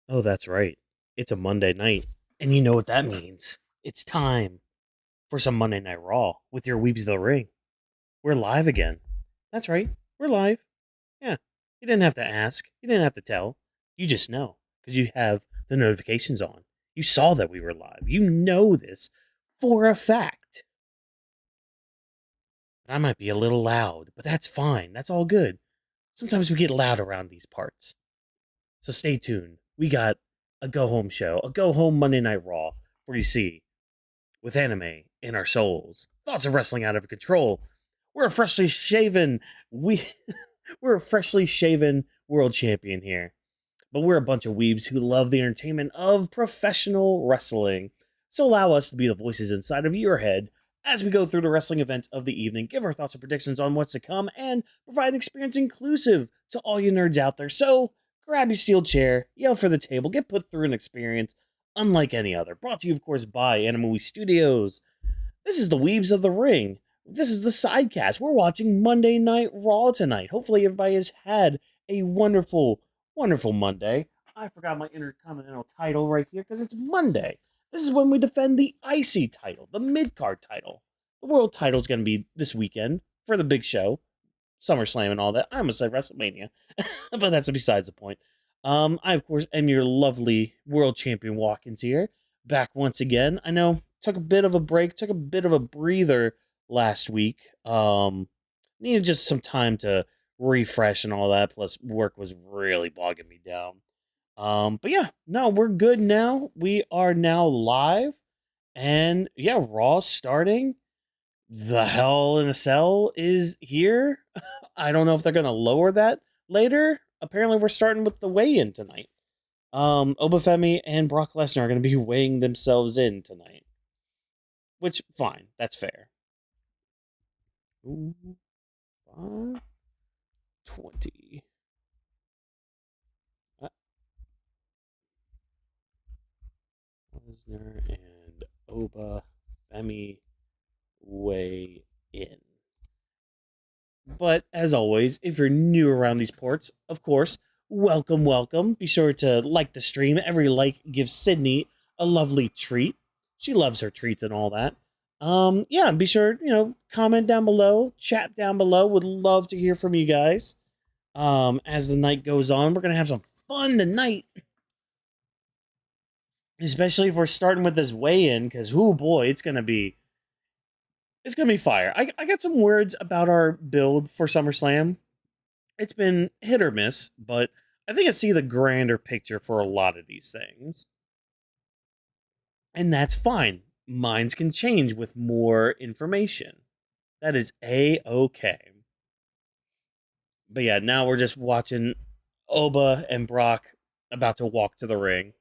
Oh, that's right. It's a Monday night. And you know what that means. It's time for some Monday Night Raw with your Weebs of the Ring. We're live again. That's right. We're live. Yeah. You didn't have to ask. You didn't have to tell. You just know because you have the notifications on. You saw that we were live. You know this for a fact. I might be a little loud, but that's fine. That's all good. Sometimes we get loud around these parts. So stay tuned. We got a go home show, a go home Monday Night Raw, where you see, with anime in our souls, thoughts of wrestling out of control. We're a freshly shaven, we we're a freshly shaven world champion here. But we're a bunch of weebs who love the entertainment of professional wrestling. So allow us to be the voices inside of your head as we go through the wrestling event of the evening, give our thoughts and predictions on what's to come, and provide an experience inclusive to all you nerds out there. So grab your steel chair, yell for the table, get put through an experience unlike any other. Brought to you, of course, by Anime Studios. This is the Weebs of the Ring. This is the sidecast. We're watching Monday Night Raw tonight. Hopefully, everybody has had a wonderful, wonderful Monday. I forgot my Intercontinental title right here because it's Monday. This is when we defend the IC title, the mid card title. The world title is going to be this weekend for the big show, SummerSlam and all that. I almost said WrestleMania, but that's besides the point. I, of course, am your lovely world champion Watkins here, back once again. I know, took a bit of a break, took a bit of a breather last week. Needed just some time to refresh and all that, plus work was really bogging me down. But yeah, no, we're good now. We are now live, and yeah, Raw starting. The Hell in a Cell is here. I don't know if they're gonna lower that later. Apparently, we're starting with the weigh-in tonight. Femi and Brock Lesnar are gonna be weighing themselves in tonight, which fine, that's fair. Ooh, 5:20. Lesnar and Femi weigh in. But as always, if you're new around these ports, of course, welcome, welcome. Be sure to like the stream. Every like gives Sydney a lovely treat. She loves her treats and all that. Yeah, be sure, comment down below, chat down below. Would love to hear from you guys. As the night goes on, we're gonna have some fun tonight. Especially if we're starting with this weigh-in, because oh boy, it's gonna be fire. I got some words about our build for SummerSlam. It's been hit or miss, but I think I see the grander picture for a lot of these things. And that's fine. Minds can change with more information. That is A-okay. But yeah, now we're just watching Oba and Brock about to walk to the ring.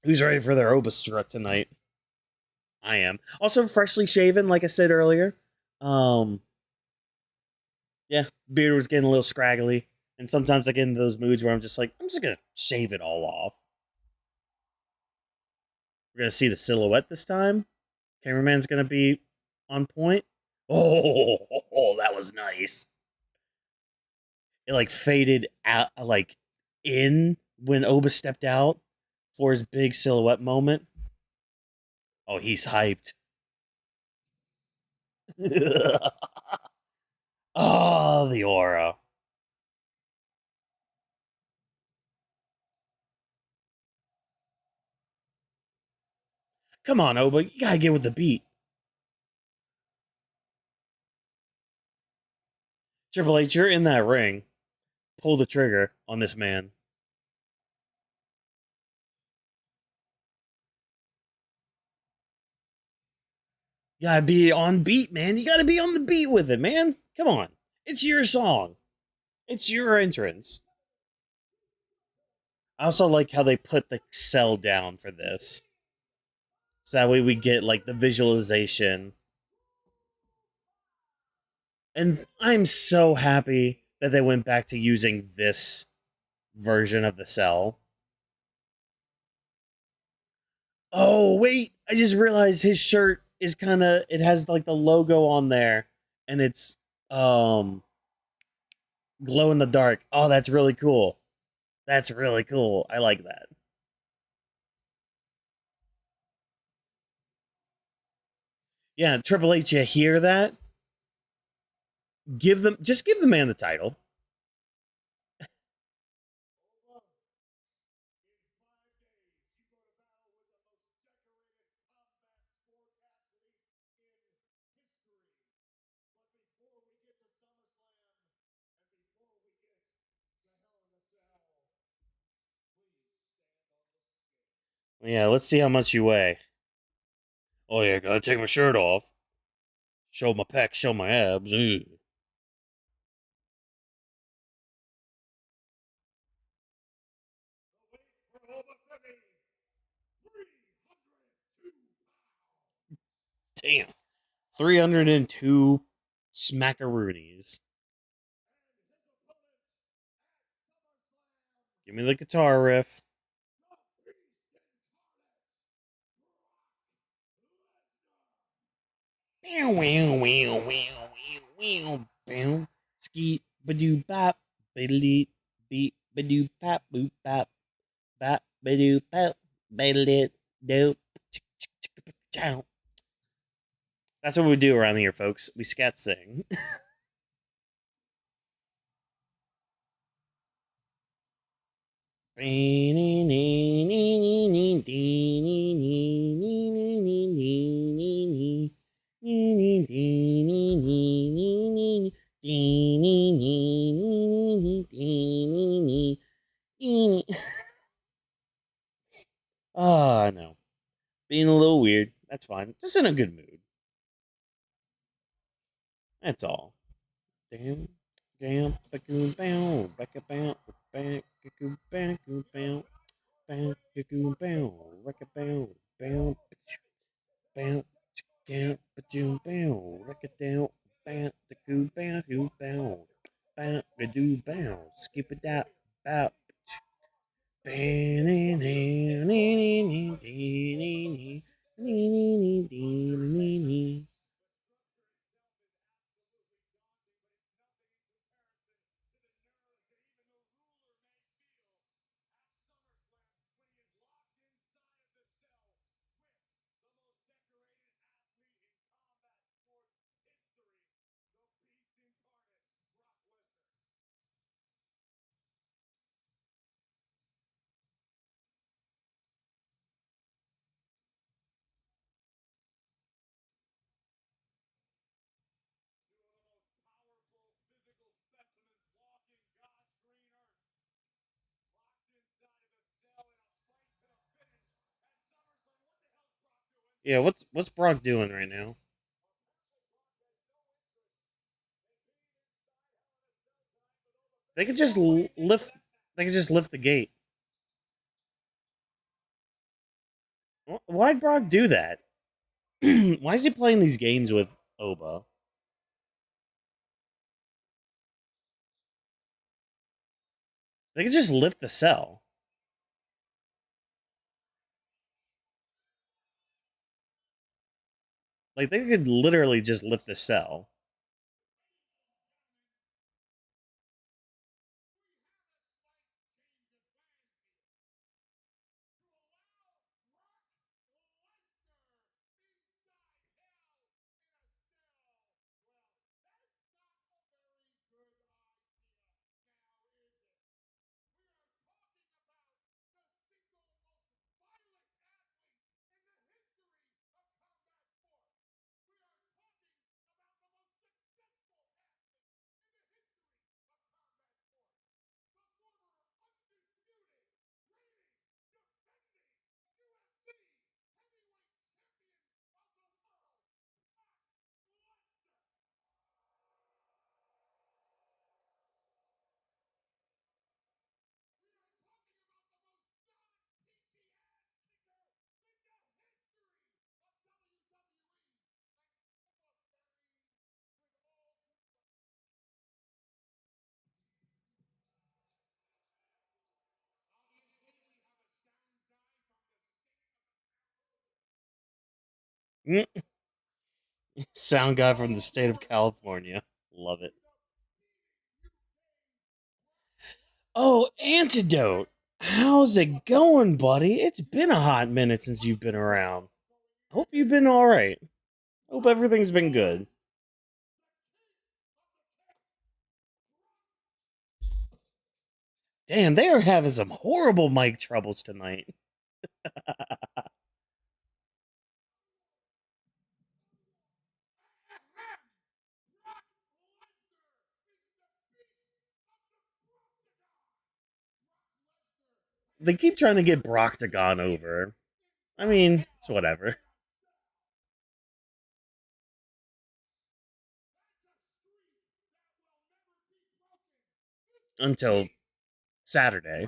Who's ready for their Oba strut tonight? I am. Also freshly shaven, like I said earlier. Um, yeah, beard was getting a little scraggly. And sometimes I get into those moods where I'm just like, I'm just gonna shave it all off. We're gonna see the silhouette this time. Cameraman's gonna be on point. Oh, that was nice. It like faded out, like in when Oba stepped out for his big silhouette moment. Oh, he's hyped. Oh, the aura. Come on, Oba, you gotta get with the beat. Triple H, you're in that ring. Pull the trigger on this man. You gotta be on beat, man. You gotta be on the beat with it, man. Come on. It's your song. It's your entrance. I also like how they put the cell down for this. So that way we get like the visualization. And I'm so happy that they went back to using this version of the cell. Oh, wait. I just realized his shirt is kind of, it has like the logo on there and it's Glow in the dark. Oh, that's really cool. That's really cool. I like that. Yeah, Triple H, you hear that? Give the man the title. Yeah, let's see how much you weigh. Oh yeah, gotta take my shirt off. Show my pecs, show my abs. Ugh. Damn. 302 smackaroonies. Give me the guitar riff. Meow, meow, meow, meow, meow, meow. Skeet, badoo, bop, biddly, beep, badoo, pop, boop, bop, bop, badoo, pop, biddly, dope, chow. That's what we do around here, folks. We scat sing. Oh, I know. Being a little weird. That's fine. Just in a good mood. That's all. Damn. Damn. Back-a bow. Back-a-bow. Back-a-bow. Back-a-bow. Back-a-bow. Back-a-bow. Bow. Bow. Down. Ba-doom. Bow. Back-a-down. Bow. Da-goo. Bow. Goo. Bow. Bow. Ga-doo. Bow. Skip it out. Bow. Yeah, what's Brock doing right now? They could just lift. They could just lift the gate. Why'd Brock do that? Why is he playing these games with Oba? They could just lift the cell. Like they could literally just lift the cell. Sound guy from the state of California. Love it. Oh, Antidote. How's it going, buddy? It's been a hot minute since you've been around. Hope you've been alright. Hope everything's been good. Damn, they are having some horrible mic troubles tonight. They keep trying to get Broctagon over. I mean, it's whatever. Until Saturday.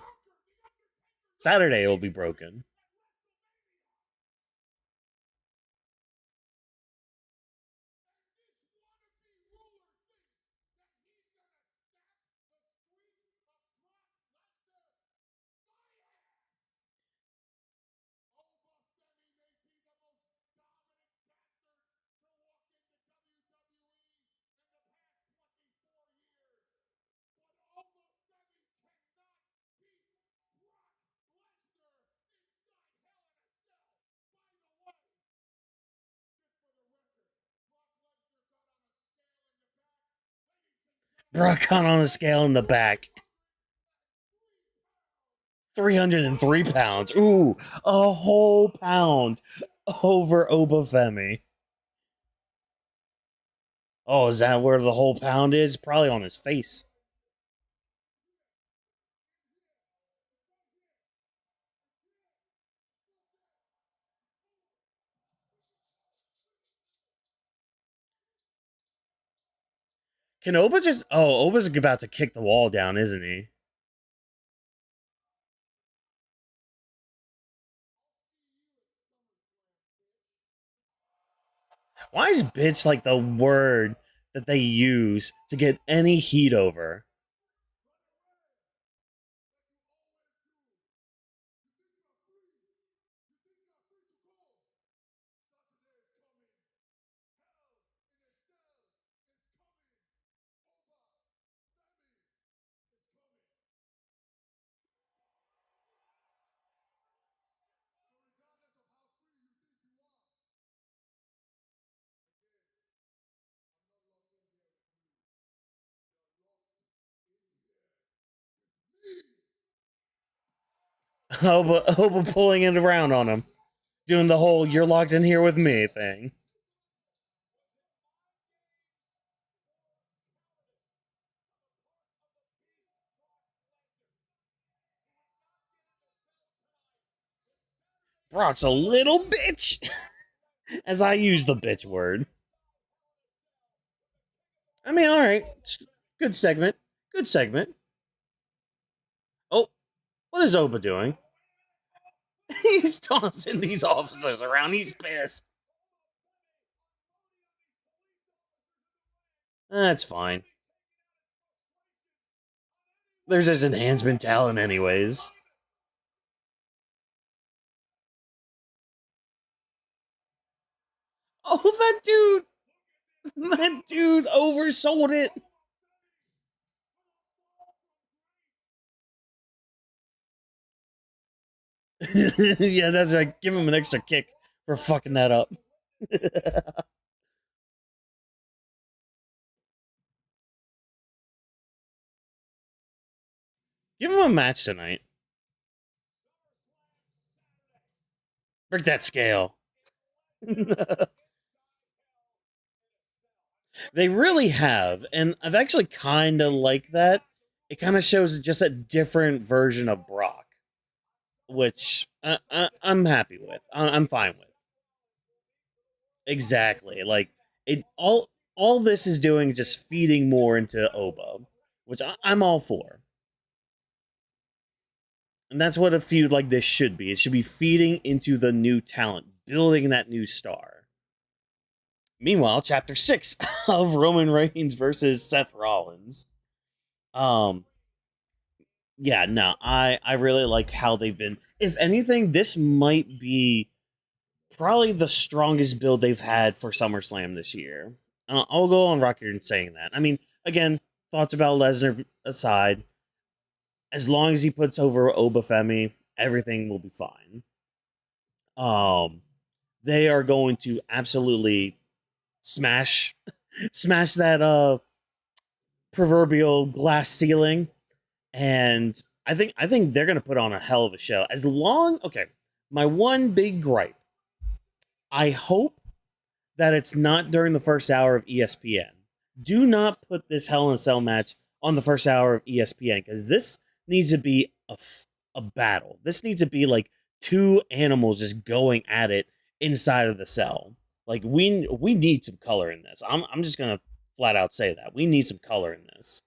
Saturday it will be broken. Brock on a scale in the back. 303 pounds. Ooh, a whole pound over Obafemi. Oh, is that where the whole pound is? Probably on his face. Can Oba just. Oh, Oba's about to kick the wall down, isn't he? Why is bitch like the word that they use to get any heat over? Oba pulling it around on him. Doing the whole "you're locked in here with me" thing. Brock's a little bitch. As I use the bitch word. I mean, alright. Good segment. Good segment. Oh, what is Oba doing? He's tossing these officers around. He's pissed. That's fine. There's his enhancement talent, anyways. Oh, that dude! That dude oversold it. Yeah, that's right. Give him an extra kick for fucking that up. Give him a match tonight. Break that scale. They really have, and I've actually kind of like that. It kind of shows just a different version of Brock, which I'm happy with. I'm fine with. Exactly. Like it all this is doing is just feeding more into Oba, which I'm all for. And that's what a feud like this should be. It should be feeding into the new talent, building that new star. Meanwhile, chapter 6 of Roman Reigns versus Seth Rollins. Um yeah, no, I really like how they've been. If anything, this might be probably the strongest build they've had for SummerSlam this year. I'll go on record in saying that. I mean, again, thoughts about Lesnar aside, as long as he puts over Obafemi, everything will be fine. Um, they are going to absolutely smash smash that proverbial glass ceiling, and I think they're gonna put on a hell of a show. As long okay, my one big gripe, I hope that it's not during the first hour of ESPN. Do not put this Hell in a Cell match on the first hour of ESPN because this needs to be a battle. This needs to be like two animals just going at it inside of the cell. Like we need some color in this. I'm just gonna flat out say that we need some color in this.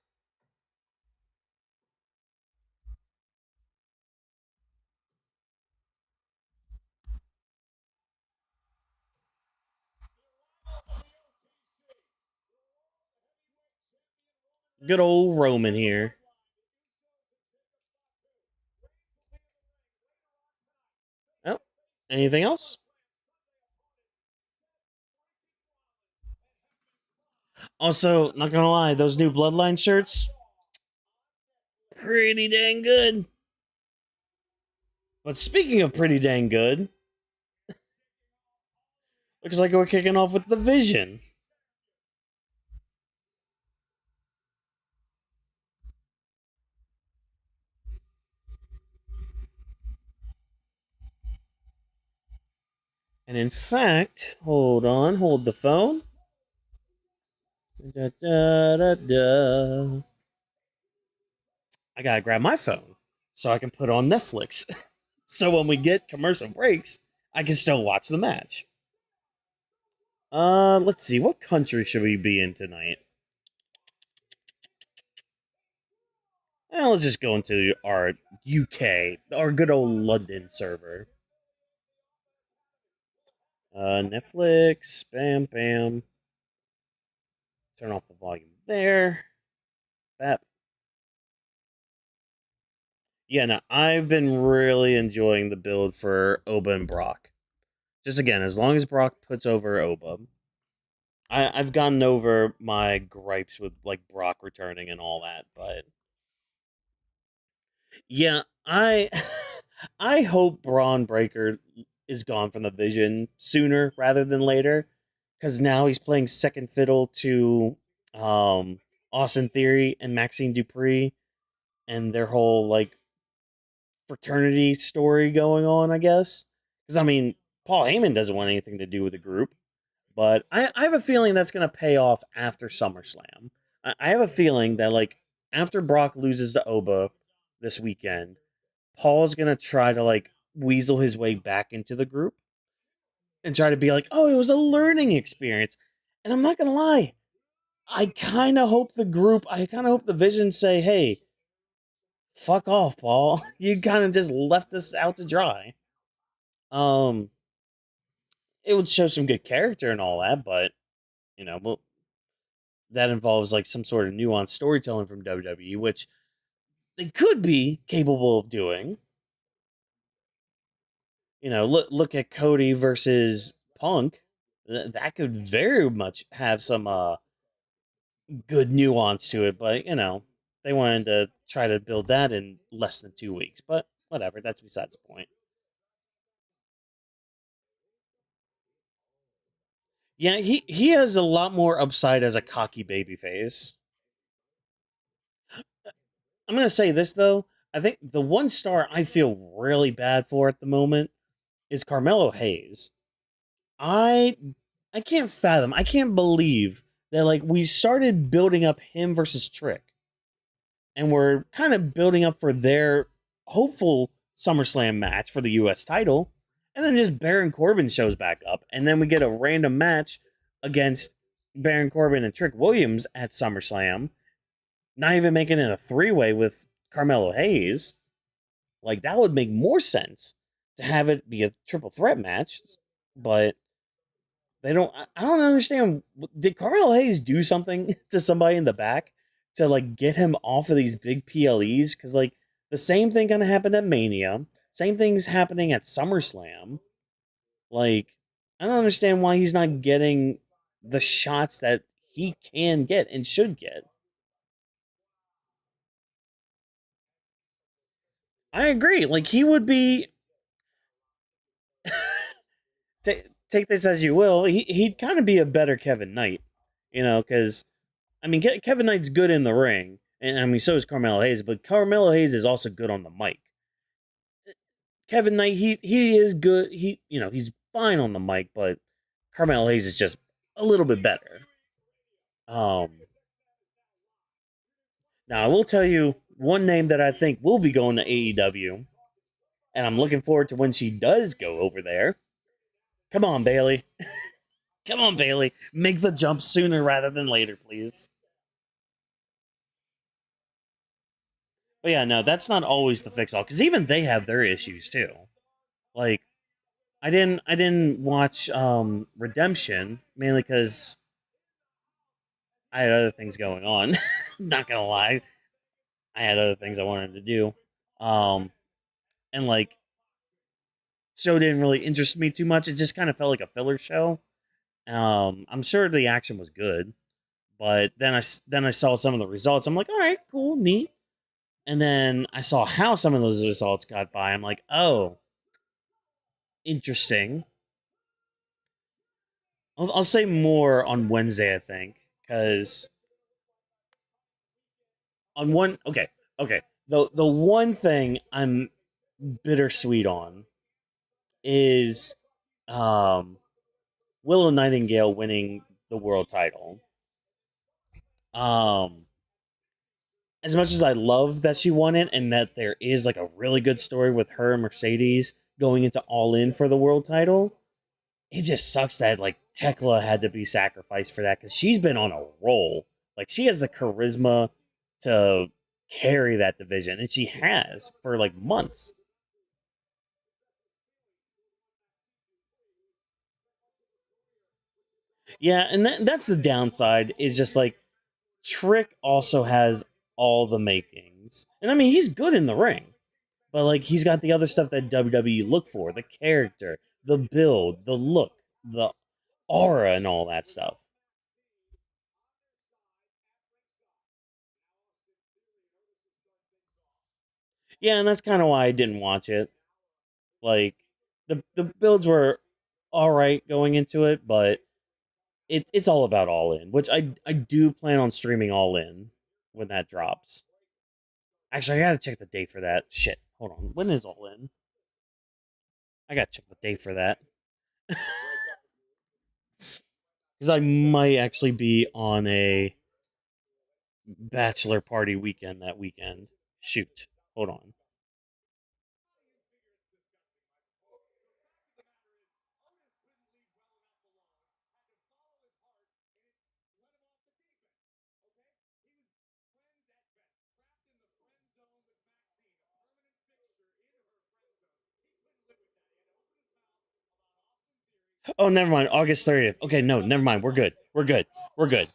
Good old Roman here. Oh, anything else? Also, not gonna lie, those new Bloodline shirts, pretty dang good. But speaking of pretty dang good, looks like we're kicking off with the Vision. And in fact, hold on, hold the phone. Da, da, da, da. I gotta grab my phone so I can put on Netflix. So when we get commercial breaks, I can still watch the match. Let's see, what country should we be in tonight? Let's just go into our UK, our good old London server. Netflix, bam, bam. Turn off the volume there. Bap. Yeah, no, I've been really enjoying the build for Oba and Brock. Just again, as long as Brock puts over Oba, I've gotten over my gripes with like Brock returning and all that, but yeah, I I hope Braun Breaker is gone from the Vision sooner rather than later, because now he's playing second fiddle to um, Austin Theory and Maxine Dupree and their whole like fraternity story going on. I guess because I mean Paul Heyman doesn't want anything to do with the group, but I have a feeling that's going to pay off after SummerSlam. I have a feeling that like after Brock loses to Oba this weekend, Paul's gonna try to like weasel his way back into the group and try to be like, oh, it was a learning experience. And I'm not gonna lie, I kind of hope the Vision say, hey, fuck off, Paul. You kind of just left us out to dry. Um, it would show some good character and all that, but well, that involves like some sort of nuanced storytelling from WWE, which they could be capable of doing. Look at Cody versus Punk. That could very much have some good nuance to it, but they wanted to try to build that in less than 2 weeks. But whatever, that's besides the point. Yeah, he has a lot more upside as a cocky babyface. I'm gonna say this though. I think the one star I feel really bad for at the moment is Carmelo Hayes. I I can't fathom. I can't believe that like we started building up him versus Trick, and we're kind of building up for their hopeful SummerSlam match for the U.S. title, and then just Baron Corbin shows back up, and then we get a random match against Baron Corbin and Trick Williams at SummerSlam. Not even making it a three-way with Carmelo Hayes. Like that would make more sense to have it be a triple threat match, but they don't. I don't understand. Did Carmelo Hayes do something to somebody in the back to like get him off of these big PLEs? Because like the same thing gonna happen at Mania. Same thing's happening at SummerSlam. Like I don't understand why he's not getting the shots that he can get and should get. I agree. Like he would be. Take this as you will. He'd kind of be a better Kevin Knight, because I mean Kevin Knight's good in the ring, and I mean so is Carmelo Hayes, but Carmelo Hayes is also good on the mic. Kevin Knight, he is good. He's fine on the mic, but Carmelo Hayes is just a little bit better. Um, Now I will tell you one name that I think will be going to AEW, and I'm looking forward to when she does go over there. Come on, Bailey. Come on, Bailey. Make the jump sooner rather than later, please. But yeah, no, that's not always the fix all because even they have their issues too. Like I didn't watch Redemption mainly because I had other things going on. Not gonna lie, I had other things I wanted to do. Um, and like show didn't really interest me too much. It just kind of felt like a filler show. I'm sure the action was good, but then I saw some of the results. I'm like, all right, cool, neat. And then I saw how some of those results got by. I'm like, oh, interesting. I'll say more on Wednesday, I think, because on one, okay, the one thing I'm bittersweet on is um, Willow Nightingale winning the world title. Um, as much as I love that she won it and that there is like a really good story with her and Mercedes going into All In for the world title, it just sucks that like Tekla had to be sacrificed for that because she's been on a roll. Like she has the charisma to carry that division, and she has for like months. Yeah, and that's the downside. Is just like Trick also has all the makings, and I mean he's good in the ring. But like he's got the other stuff that WWE look for, the character, the build, the look, the aura and all that stuff. Yeah, and that's kind of why I didn't watch it. Like the builds were all right going into it, but it's all about All In, which I do plan on streaming All In when that drops. Actually, I gotta check the date for that. Shit, hold on. When is All In? I gotta check the date for that because I might actually be on a bachelor party weekend that weekend. Shoot, hold on. Oh, never mind. August 30th. Okay, no, never mind. We're good. We're good. We're good.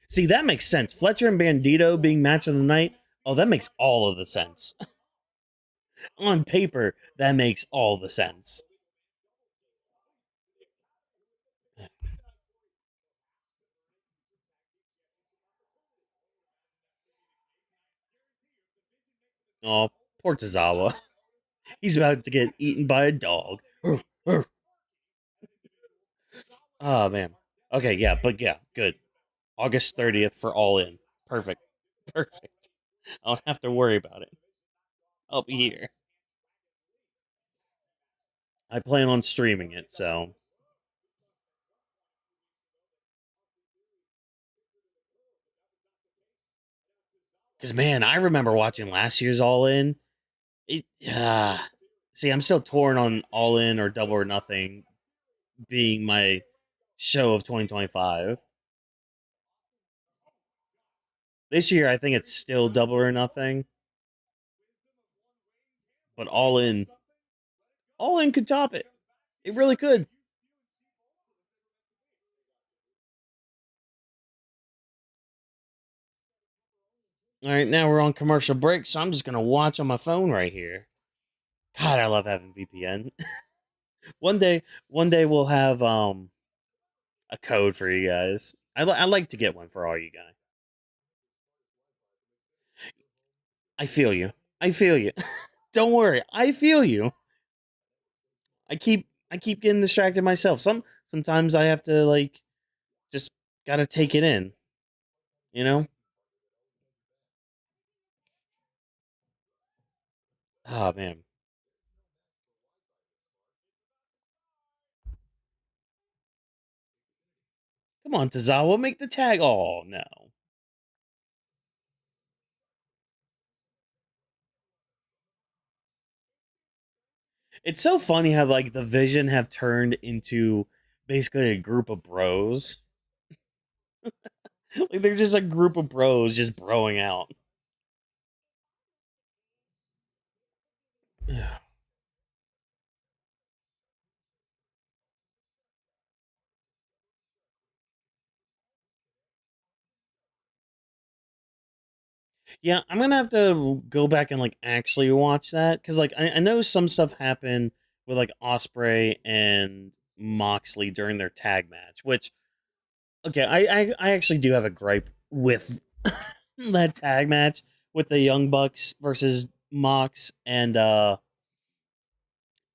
See, that makes sense. Fletcher and Bandito being match of the night. Oh, that makes all of the sense. On paper, that makes all the sense. Oh, poor Tozawa. He's about to get eaten by a dog. Oh, man. Okay, yeah, but yeah, good. August 30th for All In. Perfect. Perfect. I don't have to worry about it. I'll be here. I plan on streaming it, so. Because, man, I remember watching last year's All In. It, see, I'm still torn on All In or Double or Nothing being my show of 2025. This year, I think it's still Double or Nothing, but All In could top it. It really could. All right, now we're on commercial break, so I'm just gonna watch on my phone right here. God, I love having VPN. One day we'll have a code for you guys. I like to get one for all you guys. I feel you. I feel you. Don't worry. I feel you. I keep getting distracted myself. Sometimes I have to like just gotta take it in, you know? Oh man. Come on, Tazawa, make the tag. Oh no. It's so funny how like the Vision have turned into basically a group of bros. Like they're just a group of bros just broing out. Yeah, I'm gonna have to go back and like actually watch that because like I know some stuff happened with like Osprey and Moxley during their tag match, which okay, I actually do have a gripe with that tag match with the Young Bucks versus Mox and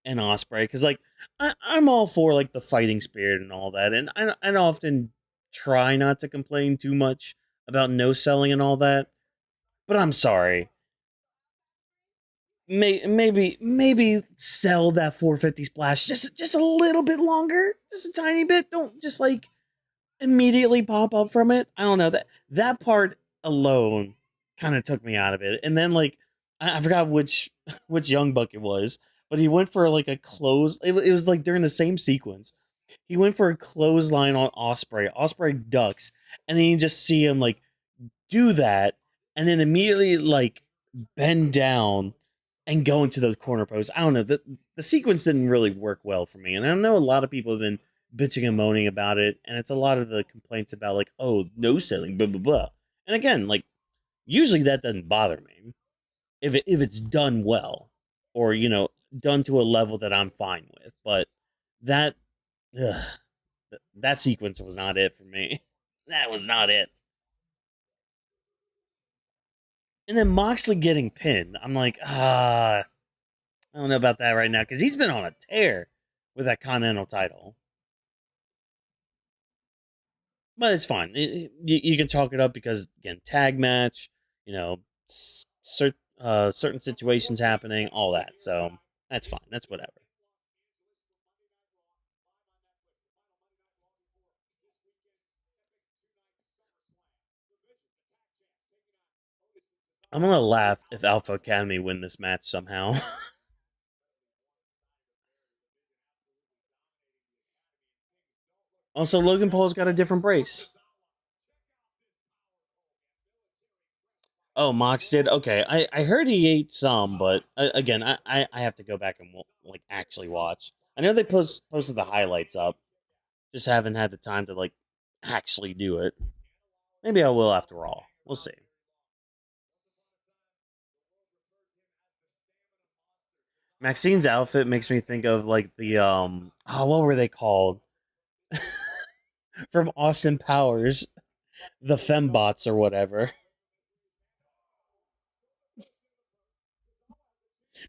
Osprey because like I'm all for like the fighting spirit and all that, and I often try not to complain too much about no selling and all that, but I'm sorry. Maybe sell that 450 splash just a little bit longer, just a tiny bit. Don't just like immediately pop up from it. I don't know that part alone kind of took me out of it. And then like I forgot which young buck it was, but he went for like a close. It was like during the same sequence. He went for a clothesline on Osprey. Osprey ducks, and then you just see him like do that, and then immediately like bend down and go into those corner posts. I don't know. The sequence didn't really work well for me. And I know a lot of people have been bitching and moaning about it. And it's a lot of the complaints about like, oh, no selling, blah, blah, blah. And again, like usually that doesn't bother me if it's done well or, you know, done to a level that I'm fine with. But that, ugh, that sequence was not it for me. That was not it. And then Moxley getting pinned. I'm like, I don't know about that right now because he's been on a tear with that Continental title. But it's fine. You can chalk it up because again, tag match, you know, certain situations happening, all that. So that's fine. That's whatever. I'm gonna laugh if Alpha Academy win this match somehow. Also, Logan Paul's got a different brace. Oh, Mox did. Okay, I heard he ate some, but again, I have to go back and like actually watch. I know they posted the highlights up. Just haven't had the time to like actually do it. Maybe I will after all. We'll see. Maxine's outfit makes me think of like the what were they called from Austin Powers, the fembots or whatever,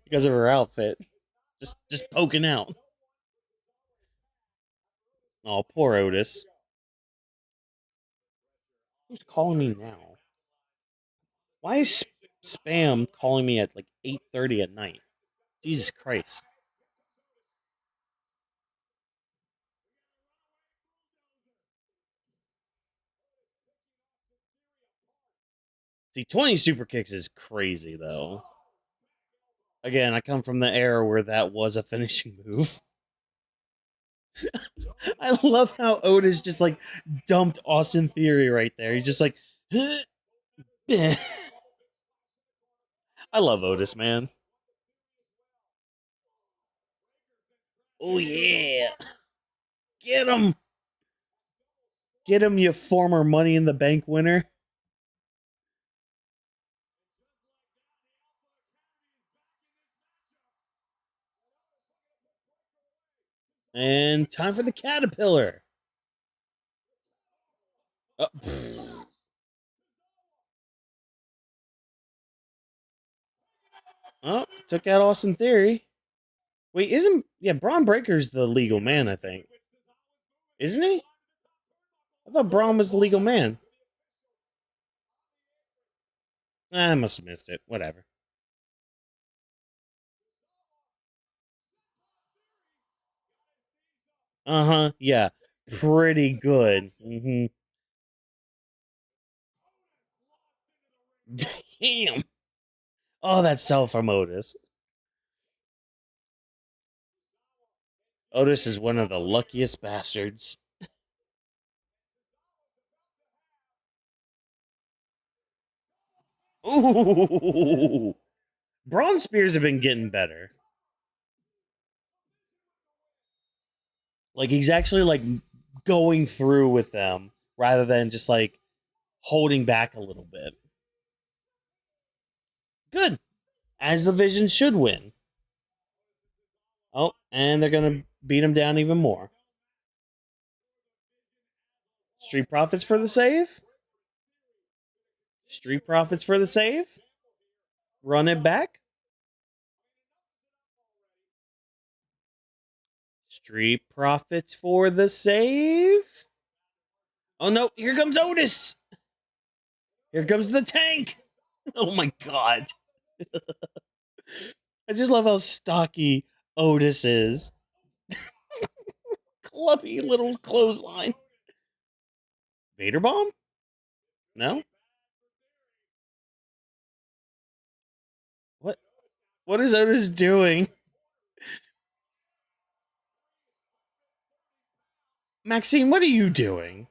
because of her outfit, just poking out. Oh, poor Otis. Who's calling me now? Why is spam calling me at like 8:30 at night? Jesus Christ. See, 20 super kicks is crazy though. Again, I come from the era where that was a finishing move. I love how Otis just like dumped Austin Theory right there. He's just like, I love Otis, man. Oh yeah, get him, you former Money in the Bank winner. And time for the Caterpillar. Uh, Oh, took out Austin Theory. Wait, isn't Braun Breaker's the legal man? I think, isn't he? I thought Braun was the legal man. I must have missed it. Whatever. Uh huh. Yeah, pretty good. Damn. Oh, that's self from Otis. Otis is one of the luckiest bastards. Ooh. Braun Spears have been getting better. Like he's actually like going through with them rather than just like holding back a little bit. Good. As the Vision should win. Oh, and they're gonna beat him down even more. Street Profits for the save. Street Profits for the save. Run it back. Street Profits for the save. Oh no, here comes Otis. Here comes the tank. Oh my god. I just love how stocky Otis is. Clubby little clothesline. Vader bomb? No? What? What is Otis doing? Maxxine, what are you doing?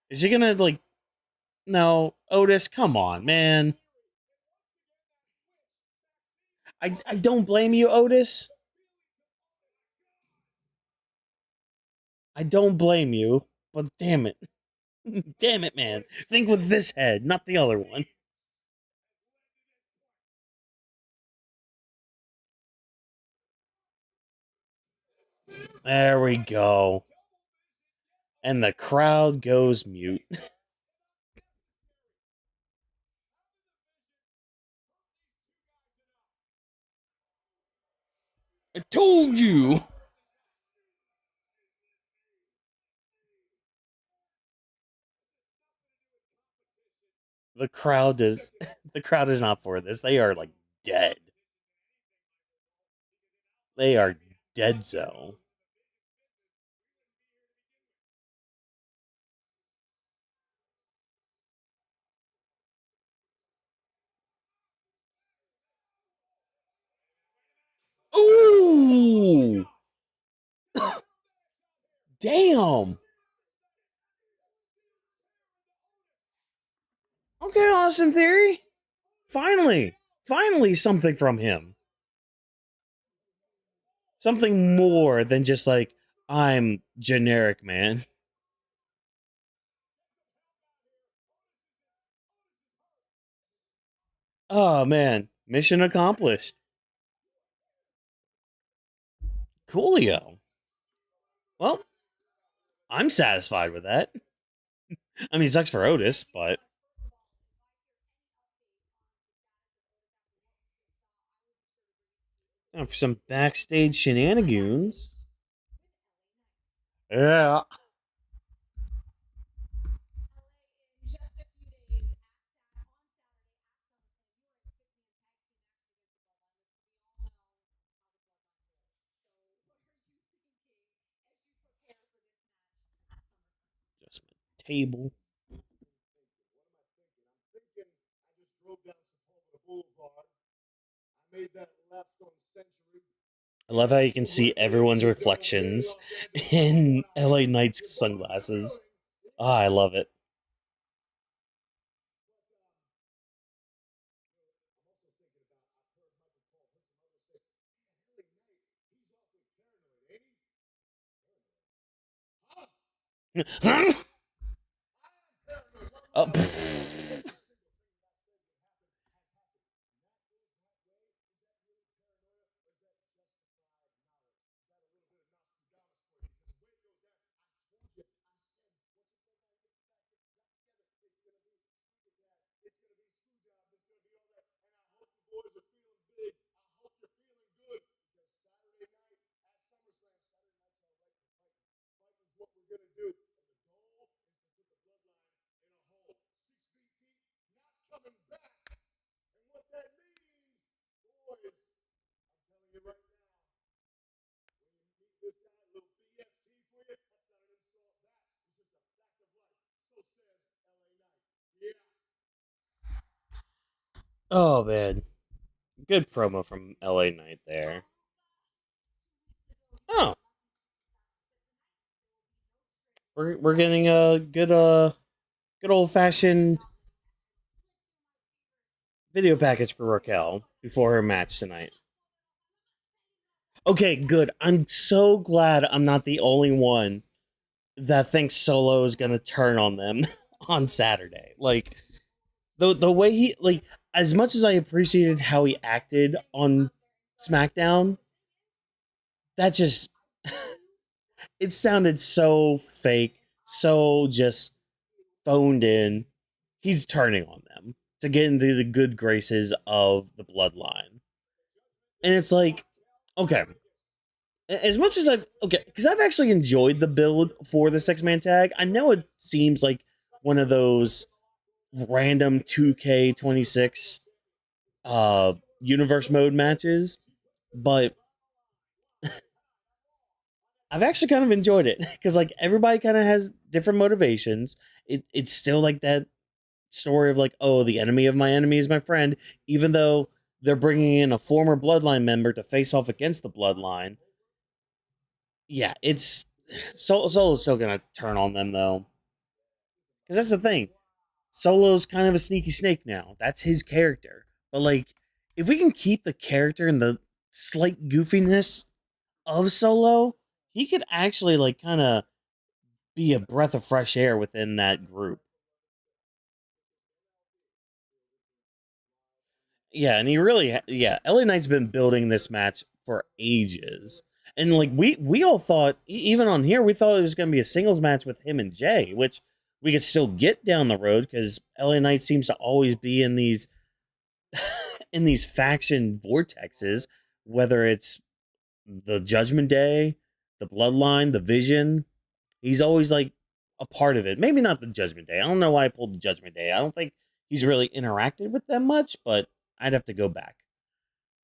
Is he gonna like? No, Otis, come on, man. I don't blame you, Otis. I don't blame you, but damn it. Damn it, man. Think with this head, not the other one. There we go. And the crowd goes mute. I told you. The crowd is the crowd is not for this. They are like dead. They are dead so. Ooh! Damn. Okay, Austin Theory. Finally. Finally something from him. Something more than just like I'm generic, man. Oh man, mission accomplished. Coolio. Well, I'm satisfied with that. I mean, it sucks for Otis, but for some backstage shenanigans. Yeah. Adjustment table. I love how you can see everyone's reflections in LA Knight's sunglasses. Ah, I love it. Huh? Oh, Oh man, good promo from LA Knight there. Oh, we're getting a good old fashioned video package for Raquel before her match tonight. Okay, good. I'm so glad I'm not the only one that thinks Solo is gonna turn on them on Saturday. Like the way he like as much as I appreciated how he acted on SmackDown, that just it sounded so fake, so just phoned in. He's turning on them to get into the good graces of the bloodline. And it's like, okay, as much as I've okay, because I've actually enjoyed the build for the 6-man tag. I know it seems like one of those random 2K26 universe mode matches, but I've actually kind of enjoyed it because like everybody kind of has different motivations. It's still like that story of like, oh, the enemy of my enemy is my friend, even though they're bringing in a former bloodline member to face off against the bloodline. Yeah, it's Solo's still gonna turn on them though, because that's the thing. Solo's kind of a sneaky snake now. That's his character. But like, if we can keep the character and the slight goofiness of Solo, he could actually like kind of be a breath of fresh air within that group. Yeah, and he really, yeah, LA Knight's been building this match for ages, and like we all thought, even on here, we thought it was going to be a singles match with him and Jay, which we could still get down the road because LA Knight seems to always be in these in these faction vortexes, whether it's the Judgment Day, the Bloodline, the Vision. He's always like a part of it. Maybe not the Judgment Day. I don't know why I pulled the Judgment Day. I don't think he's really interacted with them much, but I'd have to go back.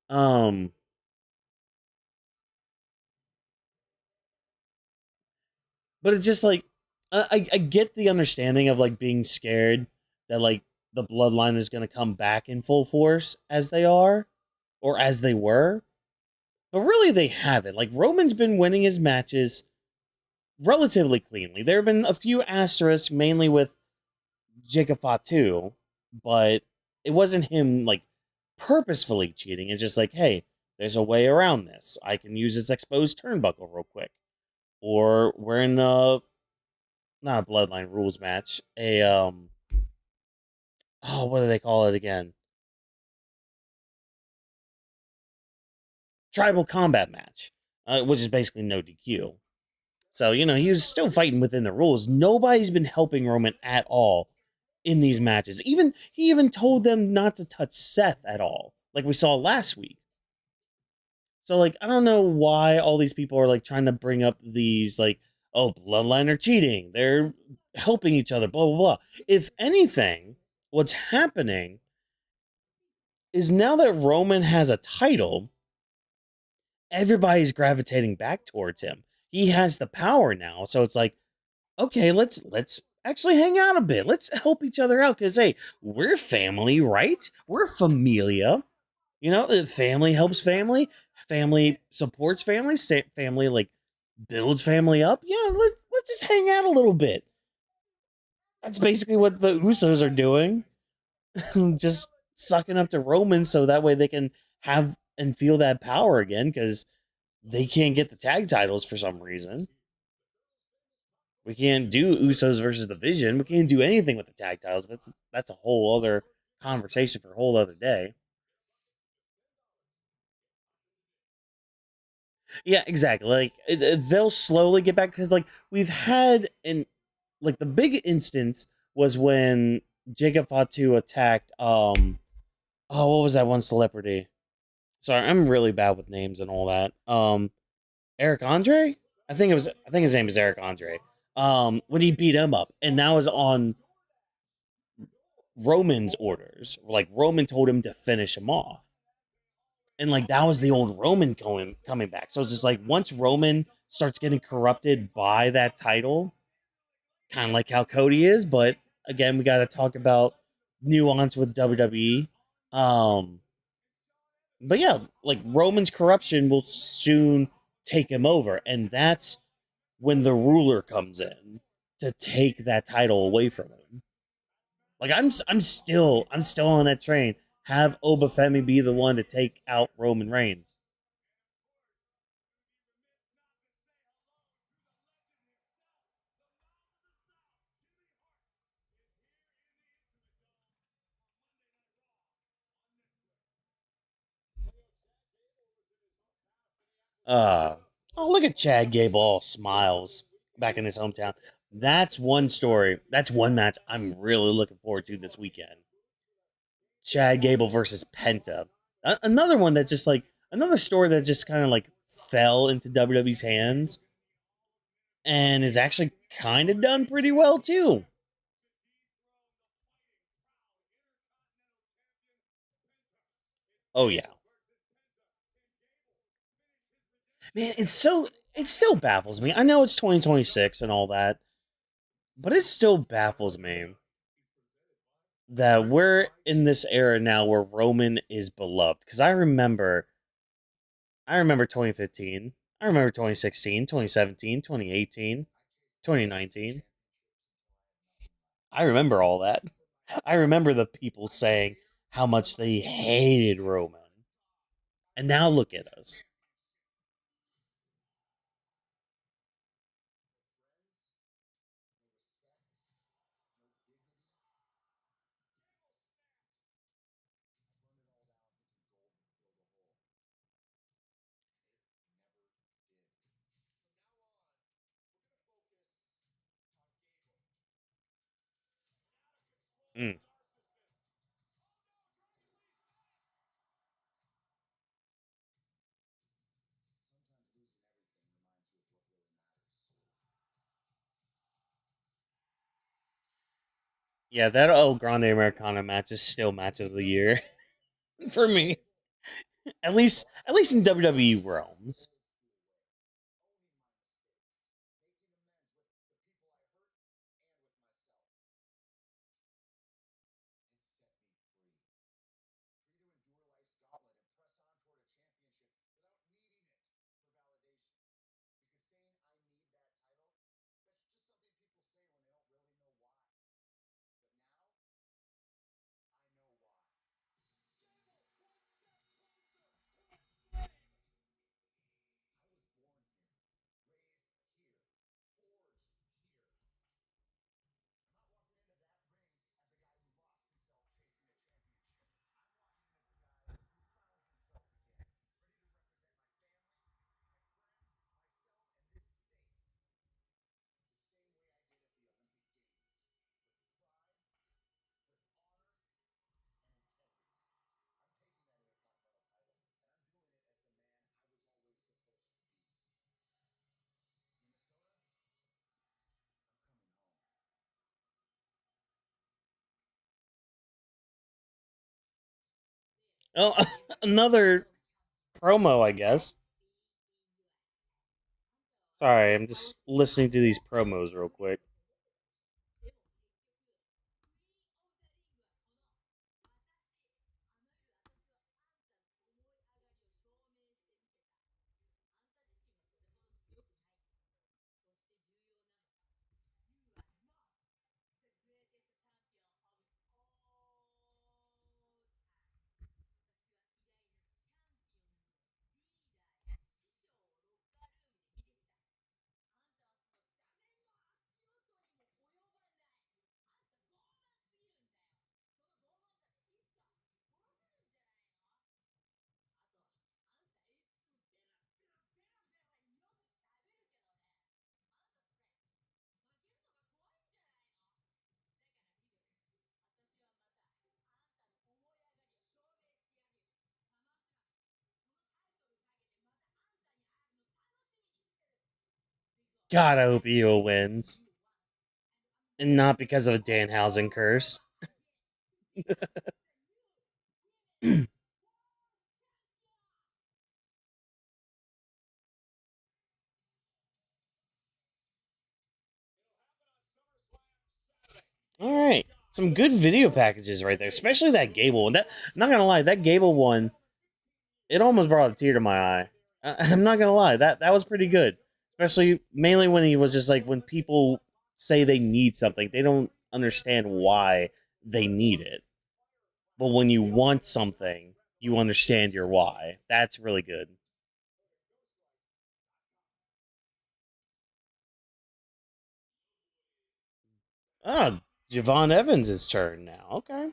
Um, but it's just like I get the understanding of like being scared that like the Bloodline is going to come back in full force as they are or as they were, but really they haven't. Like Roman's been winning his matches relatively cleanly. There have been a few asterisks, mainly with Jacob Fatu, but it wasn't him like purposefully cheating. It's just like, hey, there's a way around this. I can use this exposed turnbuckle real quick. Or we're in a not a bloodline rules match. A oh, what do they call it again? Tribal combat match, which is basically no DQ. So, you know, he was still fighting within the rules. Nobody's been helping Roman at all in these matches. Even he even told them not to touch Seth at all, like we saw last week. So like I don't know why all these people are like trying to bring up these like, oh, bloodline are cheating. They're helping each other, blah blah blah. If anything, what's happening is now that Roman has a title, everybody's gravitating back towards him. He has the power now. So it's like, okay, let's actually hang out a bit. Let's help each other out cuz hey, we're family, right? We're familia. You know, family helps family, family supports family, family like builds family up. Yeah, let's just hang out a little bit. That's basically what the Usos are doing. Just sucking up to Roman so that way they can have and feel that power again because they can't get the tag titles for some reason. We can't do Usos versus the Vision. We can't do anything with the tag titles. That's a whole other conversation for a whole other day. Yeah, exactly. Like they'll slowly get back because like we've had in like the big instance was when Jacob Fatu attacked oh what was that one celebrity? Sorry, I'm really bad with names and all that. Eric Andre? I think his name is Eric Andre. when he beat him up, and that was on Roman's orders. Like Roman told him to finish him off, and like that was the old Roman coming back. So it's just like once Roman starts getting corrupted by that title, kind of like how Cody is, but again, we got to talk about nuance with WWE. Um, but yeah, like Roman's corruption will soon take him over, and that's when the ruler comes in to take that title away from him. Like I'm still on that train. Have Obafemi be the one to take out Roman Reigns. Uh oh, look at Chad Gable all smiles back in his hometown. That's one story. That's one match I'm really looking forward to this weekend. Chad Gable versus Penta. Another one that just like another story that just kind of like fell into WWE's hands and is actually kind of done pretty well too. Oh yeah, man, it still baffles me. I know it's 2026 and all that, but it still baffles me that we're in this era now where Roman is beloved. Because I remember 2015, I remember 2016, 2017, 2018, 2019. I remember all that. I remember the people saying how much they hated Roman. And now look at us. Mm. Yeah, that El Grande Americana match is still match of the year for me. At least in WWE realms. Oh, another promo, I guess. Sorry, I'm just listening to these promos real quick. God, I hope Io wins. And not because of a Danhausen curse. All right. Some good video packages right there, especially that Gable one. I'm not gonna lie, that Gable one, it almost brought a tear to my eye. I'm not gonna lie, that was pretty good, especially mainly when he was just like when people say they need something, they don't understand why they need it, but when you want something, you understand your why. That's really good. Ah, Javon Evans' turn now. Okay.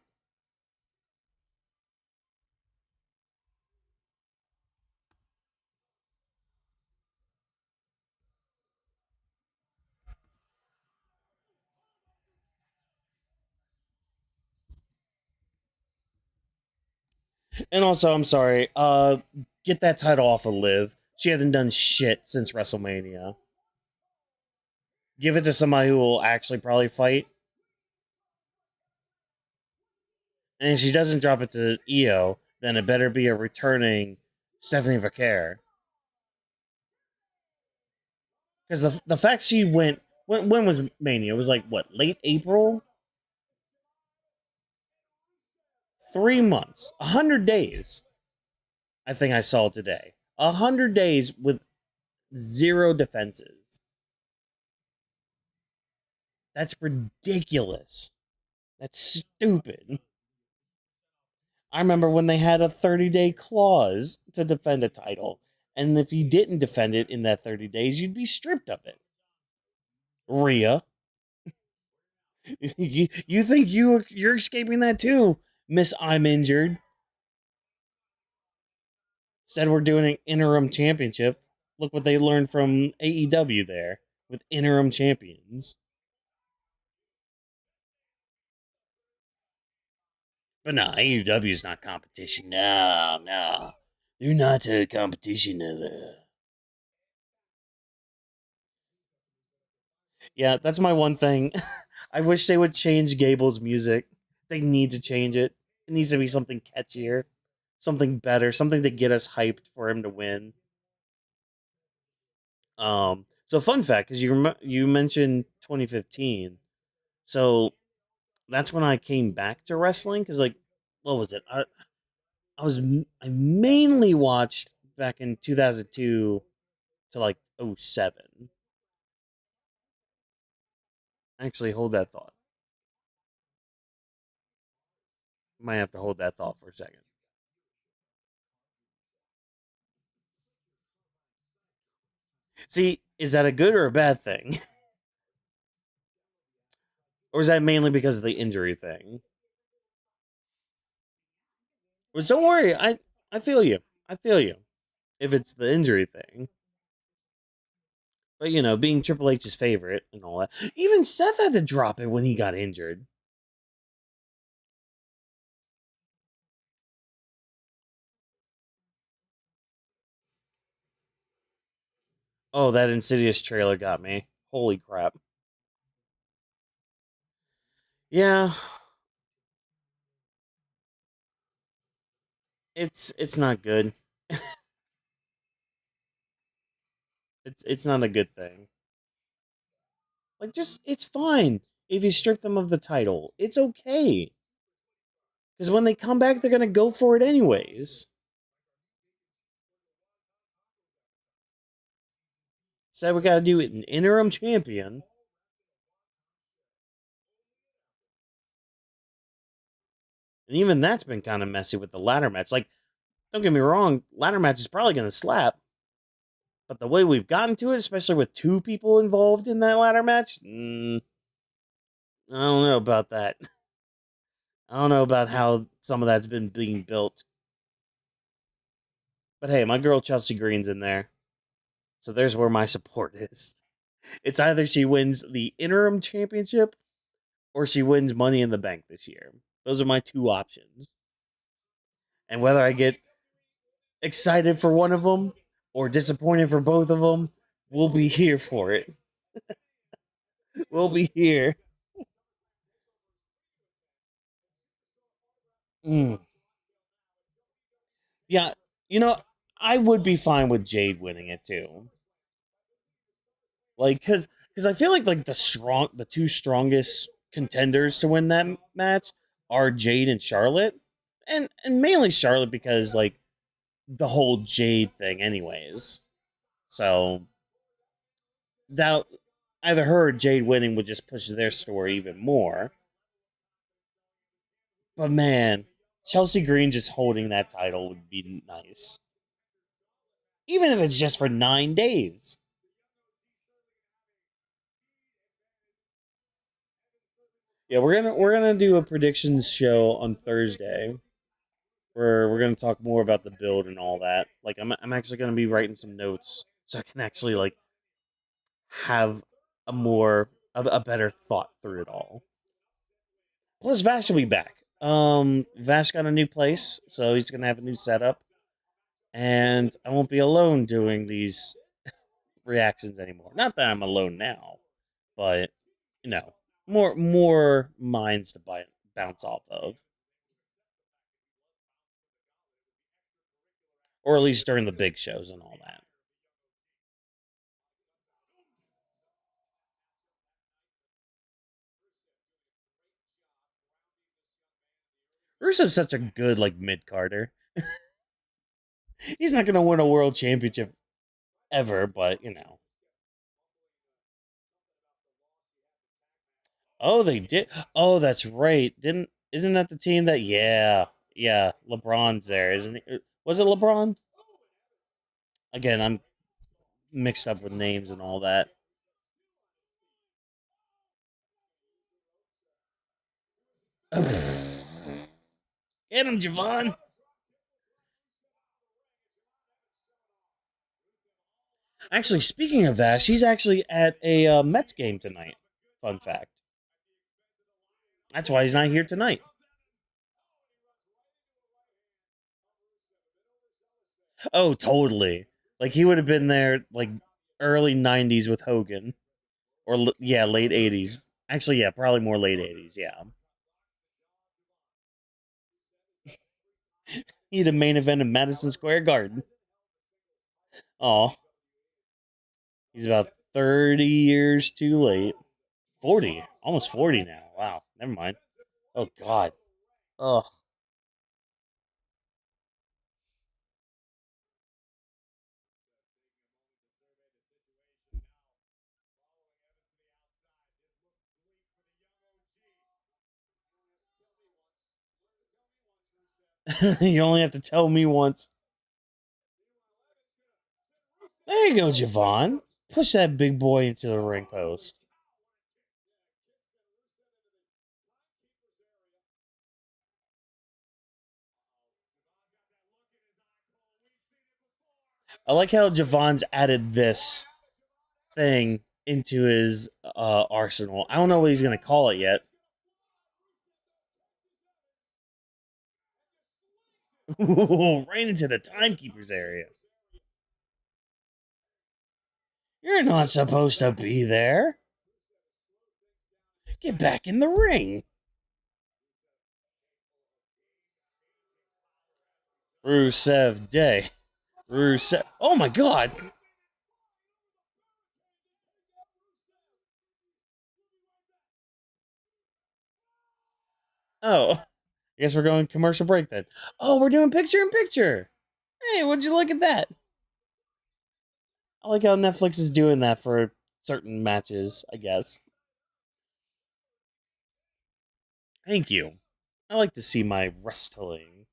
And also, I'm sorry. Get that title off of Liv. She hadn't done shit since WrestleMania. Give it to somebody who will actually probably fight. And if she doesn't drop it to Io, then it better be a returning Stephanie Vaquer. Because the fact she went, when was Mania? It was like what, late April? 3 months, 100 days. I think I saw today. 100 days with zero defenses. That's ridiculous. That's stupid. I remember when they had a 30-day clause to defend a title. And if you didn't defend it in that 30 days, you'd be stripped of it. Rhea. You think you're escaping that too, Miss I'm injured. Said we're doing an interim championship. Look what they learned from AEW there with interim champions. But no, AEW is not competition. No, no. They're not a competition. Yeah, that's my one thing. I wish they would change Gable's music. They need to change it. It needs to be something catchier, something better, something to get us hyped for him to win. So fun fact, because you mentioned 2015, so that's when I came back to wrestling. Because like, what was it? I mainly watched back in 2002 to like '07. Actually, hold that thought. Might have to hold that thought for a second. See, is that a good or a bad thing? Or is that mainly because of the injury thing? Which don't worry, I feel you. I feel you. If it's the injury thing. But you know, being Triple H's favorite and all that. Even Seth had to drop it when he got injured. Oh, that Insidious trailer got me. Holy crap. Yeah, it's not good. It's not a good thing. Like just it's fine if you strip them of the title. It's okay. Because when they come back, they're gonna go for it anyways. Said we gotta do it an interim champion. And even that's been kind of messy with the ladder match. Like, don't get me wrong, ladder match is probably gonna slap. But the way we've gotten to it, especially with two people involved in that ladder match, I don't know about that. I don't know about how some of that's been being built. But hey, my girl Chelsea Green's in there. So there's where my support is. It's either she wins the interim championship or she wins Money in the Bank this year. Those are my two options. And whether I get excited for one of them or disappointed for both of them, we'll be here for it. We'll be here. Mm. Yeah, you know, I would be fine with Jade winning it too. Like, because I feel like the two strongest contenders to win that match are Jade and Charlotte, and mainly Charlotte because like the whole Jade thing, anyways. So that either her or Jade winning would just push their story even more. But man, Chelsea Green just holding that title would be nice, even if it's just for 9 days. Yeah, we're gonna do a predictions show on Thursday where we're gonna talk more about the build and all that. Like I'm actually gonna be writing some notes so I can actually like have a better thought through it all. Plus Vash will be back. Vash got a new place, so he's gonna have a new setup, and I won't be alone doing these reactions anymore. Not that I'm alone now, but you know, more minds to bounce off of, or at least during the big shows and all that. Rusev's such a good like mid Carter. He's not gonna win a world championship ever, but you know. Oh, they did. Oh, that's right. Didn't isn't that the team that? Yeah, yeah. LeBron's there, isn't it? Was it LeBron? Again, I'm mixed up with names and all that. Get him, Javon. Actually, speaking of that, she's actually at a Mets game tonight. Fun fact. That's why he's not here tonight. Oh, totally. Like he would have been there like early '90s with Hogan, or yeah, late '80s. Actually, yeah, probably more late '80s. Yeah, he had a main event in Madison Square Garden. Oh, he's about 30 years too late. 40, almost 40 now. Wow, never mind. Oh God. Oh, you only have to tell me once. There you go, Javon. Push that big boy into the ring post. I like how Javon's added this thing into his arsenal. I don't know what he's gonna call it yet. Right into the timekeeper's area. You're not supposed to be there. Get back in the ring. Rusev Day. Rusev. Oh my God. Oh, I guess we're going commercial break then. Oh, we're doing picture in picture. Hey, would you look at that? I like how Netflix is doing that for certain matches, I guess. Thank you. I like to see my wrestling.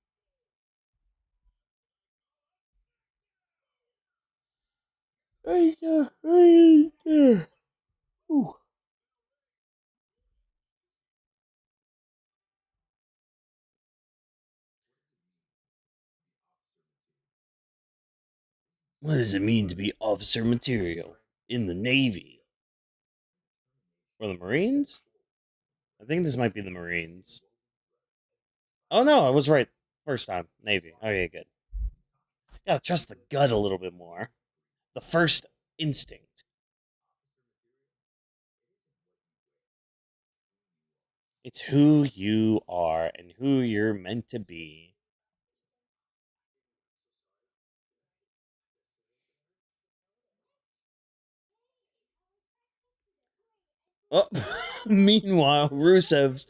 Ooh. What does it mean to be officer material in the Navy or the Marines? I think this might be the Marines. Oh no, I was right first time. Navy. Okay, good. Gotta trust the gut a little bit more. The first instinct. It's who you are and who you're meant to be. Oh, meanwhile, Rusev's.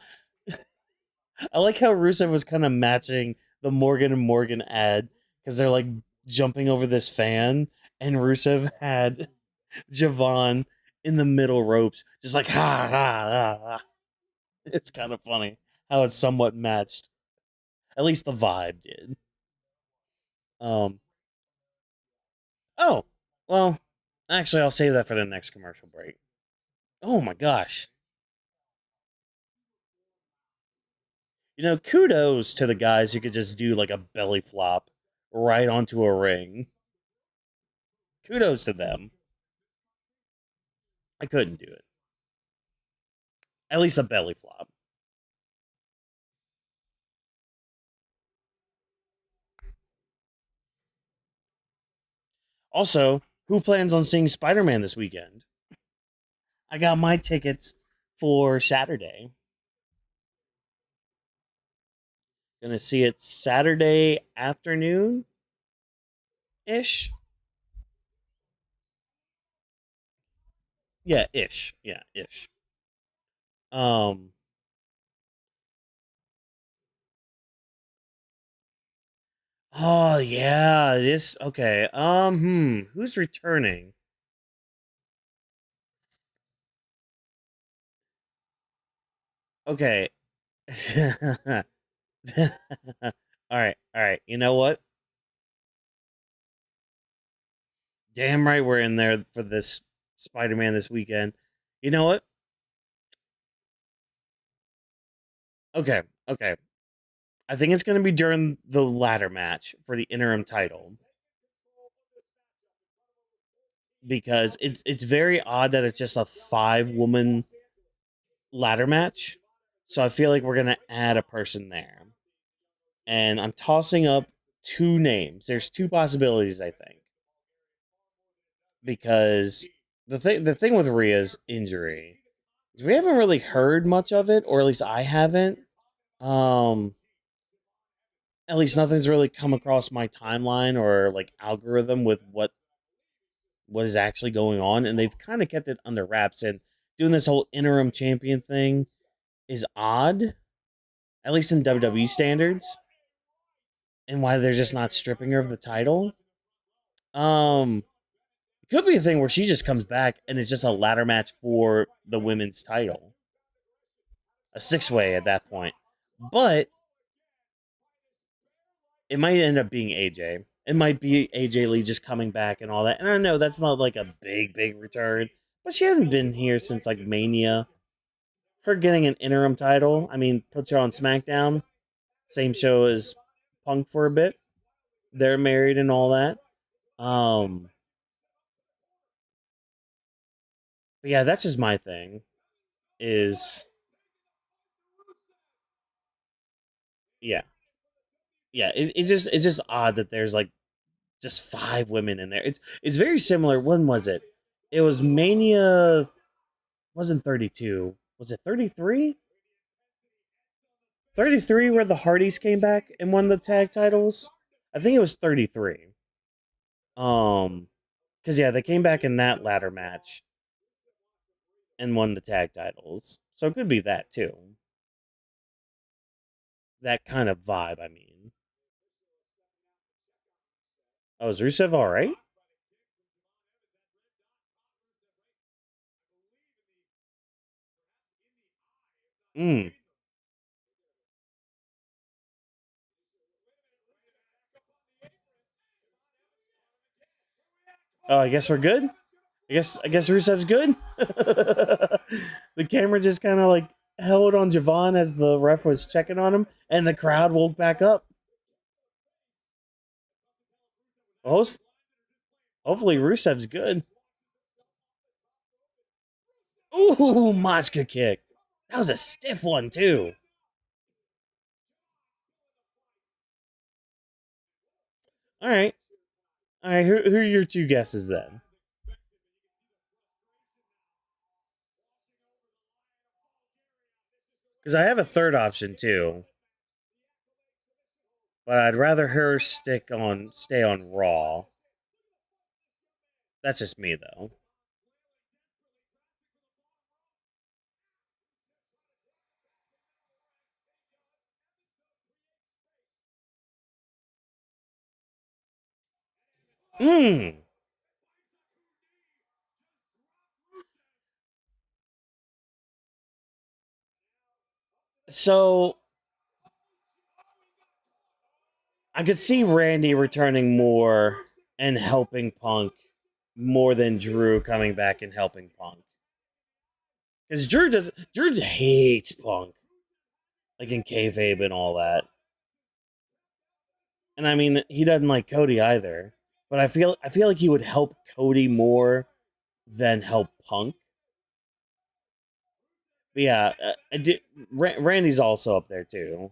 I like how Rusev was kind of matching the Morgan and Morgan ad because they're like jumping over this fan, and Rusev had Javon in the middle ropes, just like ha ha ha. Ha. It's kind of funny how it's somewhat matched. At least the vibe did. Um. Oh, well, actually, I'll save that for the next commercial break. Oh my gosh. Kudos to the guys who could just do like a belly flop right onto a ring. Kudos to them. I couldn't do it. At least a belly flop. Also, who plans on seeing Spider Man this weekend? I got my tickets for Saturday. Gonna see it Saturday afternoon ish. Yeah, ish. Yeah, ish. Um. Oh yeah, this okay. Who's returning? Okay. All right, all right. You know what? Damn right we're in there for this Spider-Man this weekend. You know what? Okay, okay. I think it's going to be during the ladder match for the interim title because it's very odd that it's just a 5-woman ladder match. So I feel like we're going to add a person there. And I'm tossing up two names. There's two possibilities I think. Because the thing with Rhea's injury is we haven't really heard much of it, or at least I haven't. Um, at least nothing's really come across my timeline or like algorithm with what is actually going on, and they've kind of kept it under wraps. And doing this whole interim champion thing is odd, at least in WWE standards, and why they're just not stripping her of the title. Um, it could be a thing where she just comes back and it's just a ladder match for the women's title, a 6-way at that point. But it might end up being AJ. It might be AJ Lee just coming back and all that. And I know that's not like a big return, but she hasn't been here since like Mania. Her getting an interim title, I mean, put her on SmackDown, same show as Punk for a bit. They're married and all that. Um, but yeah, that's just my thing. Is yeah, yeah. It's just odd that there's like just 5 women in there. It's very similar. When was it? It was Mania. Wasn't 32. Was it 33? 33 where the Hardys came back and won the tag titles? I think it was 33. Um cuz yeah, they came back in that ladder match and won the tag titles. So it could be that too. That kind of vibe, I mean. Oh, is Rusev all right? Mm. Oh, I guess we're good. I guess Rusev's good. The camera just kind of like held on Javon as the ref was checking on him, and the crowd woke back up. Well, hopefully Rusev's good. Ooh, Machka kick. That was a stiff one too. All right, all right. Who are your two guesses then? Because I have a third option too, but I'd rather her stay on Raw. That's just me though. Hmm. So I could see Randy returning more and helping Punk more than Drew coming back and helping Punk. Because Drew hates Punk, like in kayfabe and all that. And I mean, he doesn't like Cody either. But I feel like he would help Cody more than help Punk. But yeah, Randy's also up there too.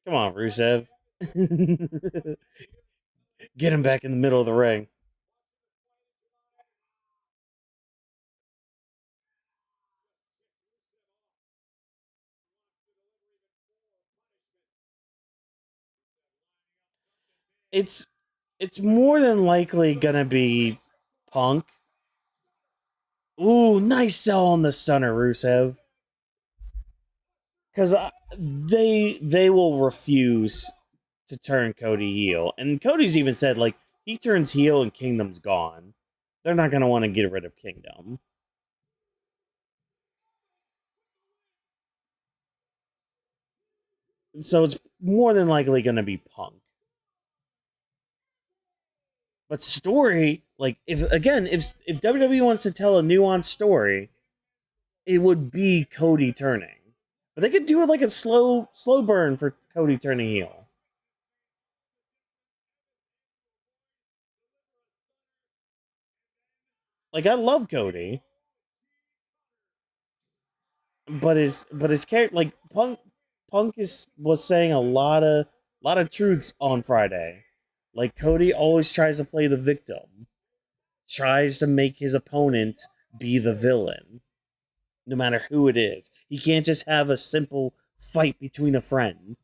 Come on, Rusev. Get him back in the middle of the ring. It's it's more than likely gonna be Punk. Ooh, nice sell on the stunner, Rusev. Because they will refuse to turn Cody heel, and Cody's even said like he turns heel and Kingdom's gone. They're not gonna want to get rid of Kingdom, so it's more than likely gonna be Punk. But story, like if WWE wants to tell a nuanced story, it would be Cody turning. But they could do it like a slow burn for Cody turning heel. Like I love Cody, but his character like Punk is was saying a lot of truths on Friday. Like Cody always tries to play the victim, tries to make his opponent be the villain, no matter who it is. He can't just have a simple fight between a friend,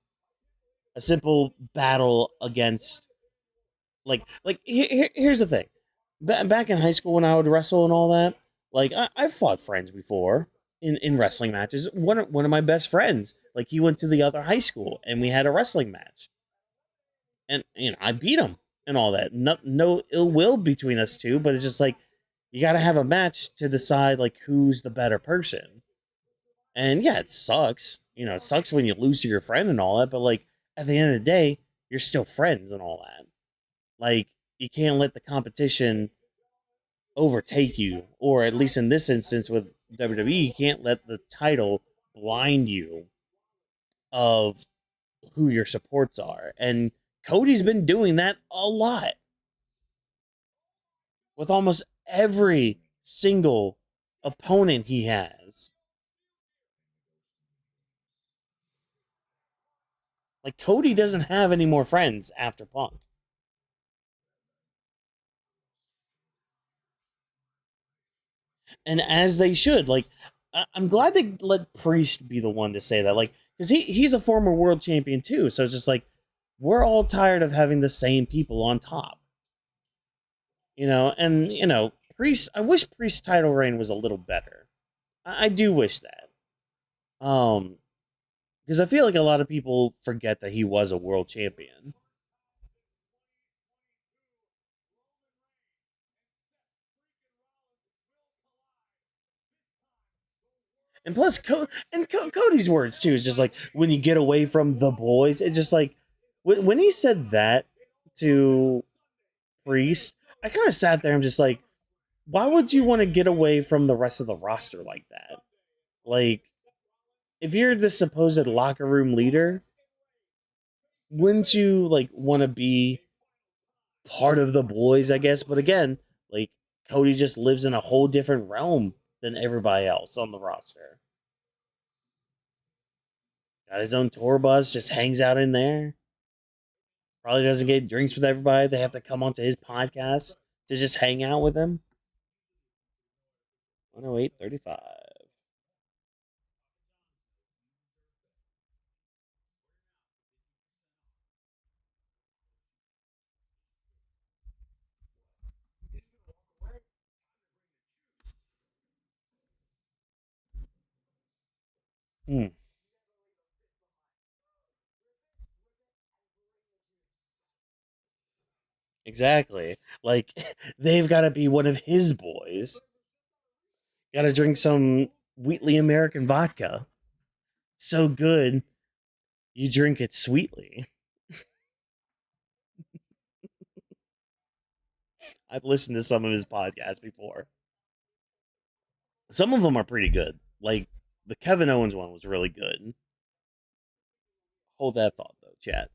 a simple battle against here's the thing. Back in high school when I would wrestle and all that, like I've fought friends before in wrestling matches. One of my best friends, like he went to the other high school and we had a wrestling match, and I beat him and all that. No ill will between us two, but it's just like you got to have a match to decide like who's the better person. And yeah, it sucks. It sucks when you lose to your friend and all that, but like at the end of the day, you're still friends and all that. Like you can't let the competition overtake you, or at least in this instance with WWE, you can't let the title blind you of who your supports are. And Cody's been doing that a lot with almost every single opponent he has. Like Cody doesn't have any more friends after Punk. And as they should. Like, I'm glad they let Priest be the one to say that. Like, because he's a former world champion too. So it's just like we're all tired of having the same people on top. And Priest. I wish Priest's title reign was a little better. I do wish that. Because I feel like a lot of people forget that he was a world champion. And plus, Cody's words too is just like when you get away from the boys. It's just like when he said that to Priest, I kind of sat there and just like, why would you want to get away from the rest of the roster like that? Like, if you're the supposed locker room leader, wouldn't you like want to be part of the boys? I guess, but again, like Cody just lives in a whole different realm than everybody else on the roster. Got his own tour bus, just hangs out in there. Probably doesn't get drinks with everybody. They have to come onto his podcast to just hang out with him. 108.35. Hmm. Exactly. Like they've got to be one of his boys. Got to drink some Wheatley American vodka. So good, you drink it sweetly. I've listened to some of his podcasts before. Some of them are pretty good. Like the Kevin Owens one was really good. Hold that thought though, chat.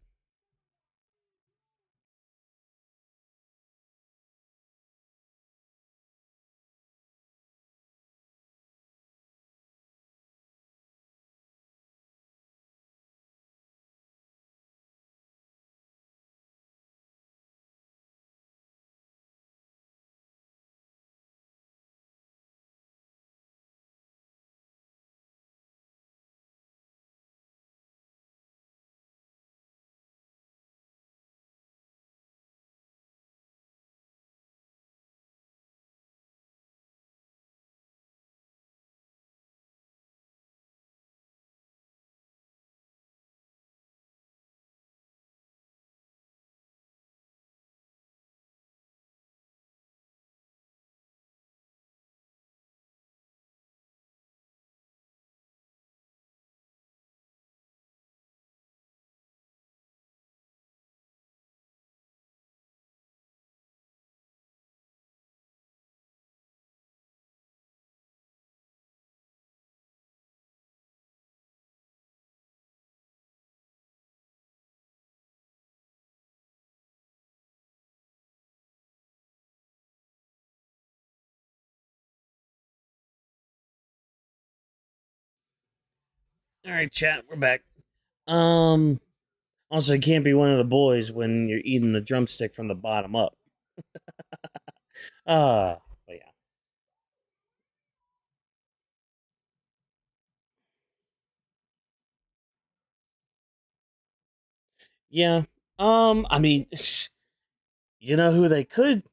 All right, chat, we're back. Um Also, you can't be one of the boys when you're eating the drumstick from the bottom up. But yeah. Yeah. I mean, you know who they could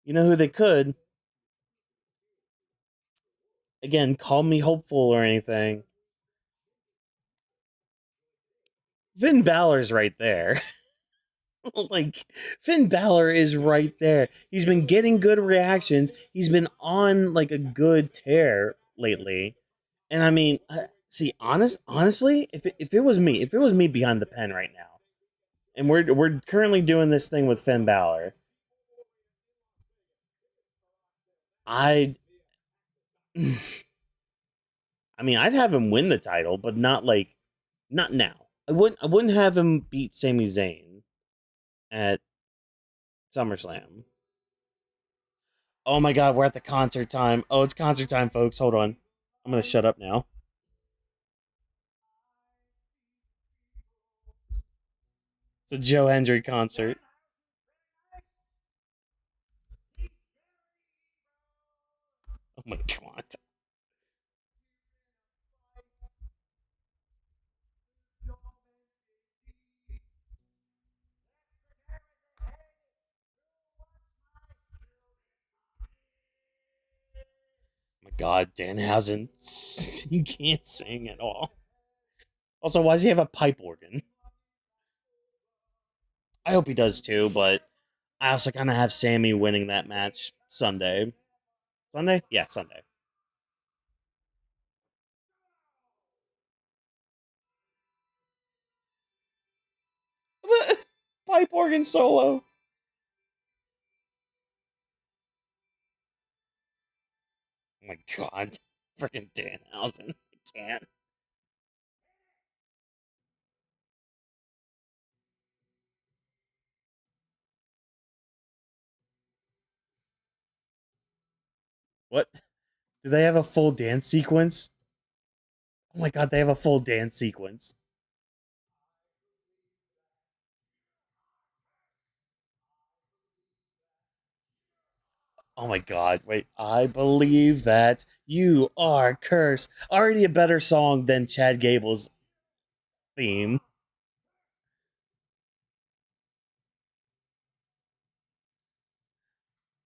you know who they could again, call me hopeful or anything. Finn Balor's right there. Like Finn Balor is right there. He's been getting good reactions. He's been on like a good tear lately. And I mean, see, honestly, if it was me, if it was me behind the pen right now, and we're currently doing this thing with Finn Balor, I, I mean, I'd have him win the title, but not now. I wouldn't have him beat Sami Zayn at SummerSlam. Oh my God, we're at the concert time. Oh, it's concert time, folks. Hold on, I'm gonna shut up now. It's a Joe Hendry concert. Oh my God. Oh my God, Danhausen. He can't sing at all. Also, why does he have a pipe organ? I hope he does too, but I also kind of have Sammy winning that match Sunday. Sunday? Yeah, Sunday. Pipe organ solo. Oh my God. Freaking Danhausen. I can't. What? Do they have a full dance sequence? Oh my God, they have a full dance sequence. Oh my god, wait. I believe that you are cursed. Already a better song than Chad Gable's theme.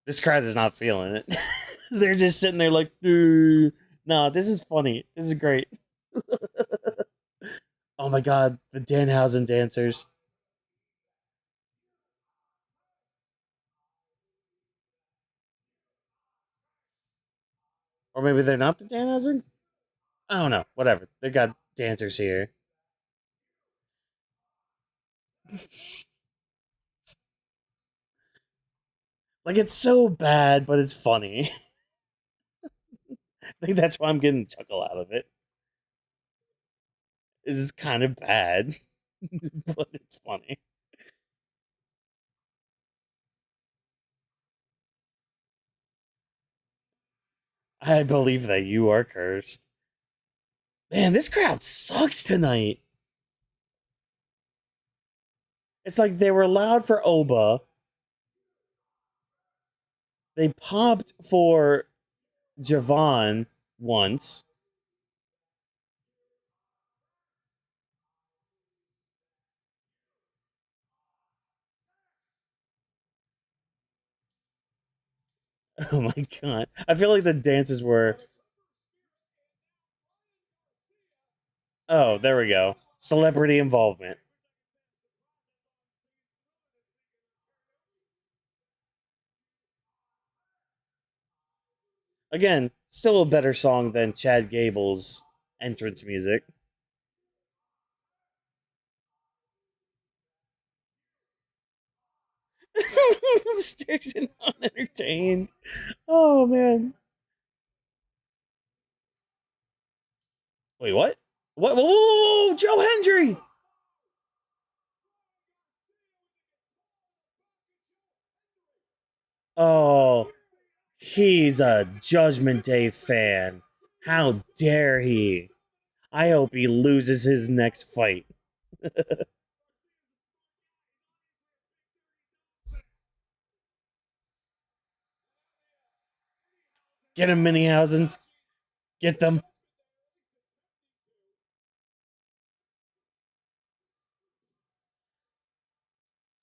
This crowd is not feeling it. They're just sitting there like, no, this is funny. This is great. Oh my god, the Danhausen dancers. Or maybe they're not the Danhausen? I don't know. Whatever. They got dancers here. Like, it's so bad, but it's funny. I think that's why I'm getting a chuckle out of it. This is kind of bad, but it's funny. I believe that you are cursed. Man, this crowd sucks tonight. It's like they were loud for Oba. They popped for Javon once. Oh my god. I feel like the dances were. Oh, there we go. Celebrity involvement. Again, still a better song than Chad Gable's entrance music. Sticks and unentertained. Oh man. Wait, what? What? Whoa, whoa, whoa, Joe Hendry! Oh, he's a Judgment Day fan. How dare he? I hope he loses his next fight. Get him, Minniehausens. Get them.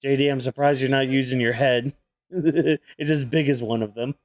JD, I'm surprised you're not using your head. It's as big as one of them.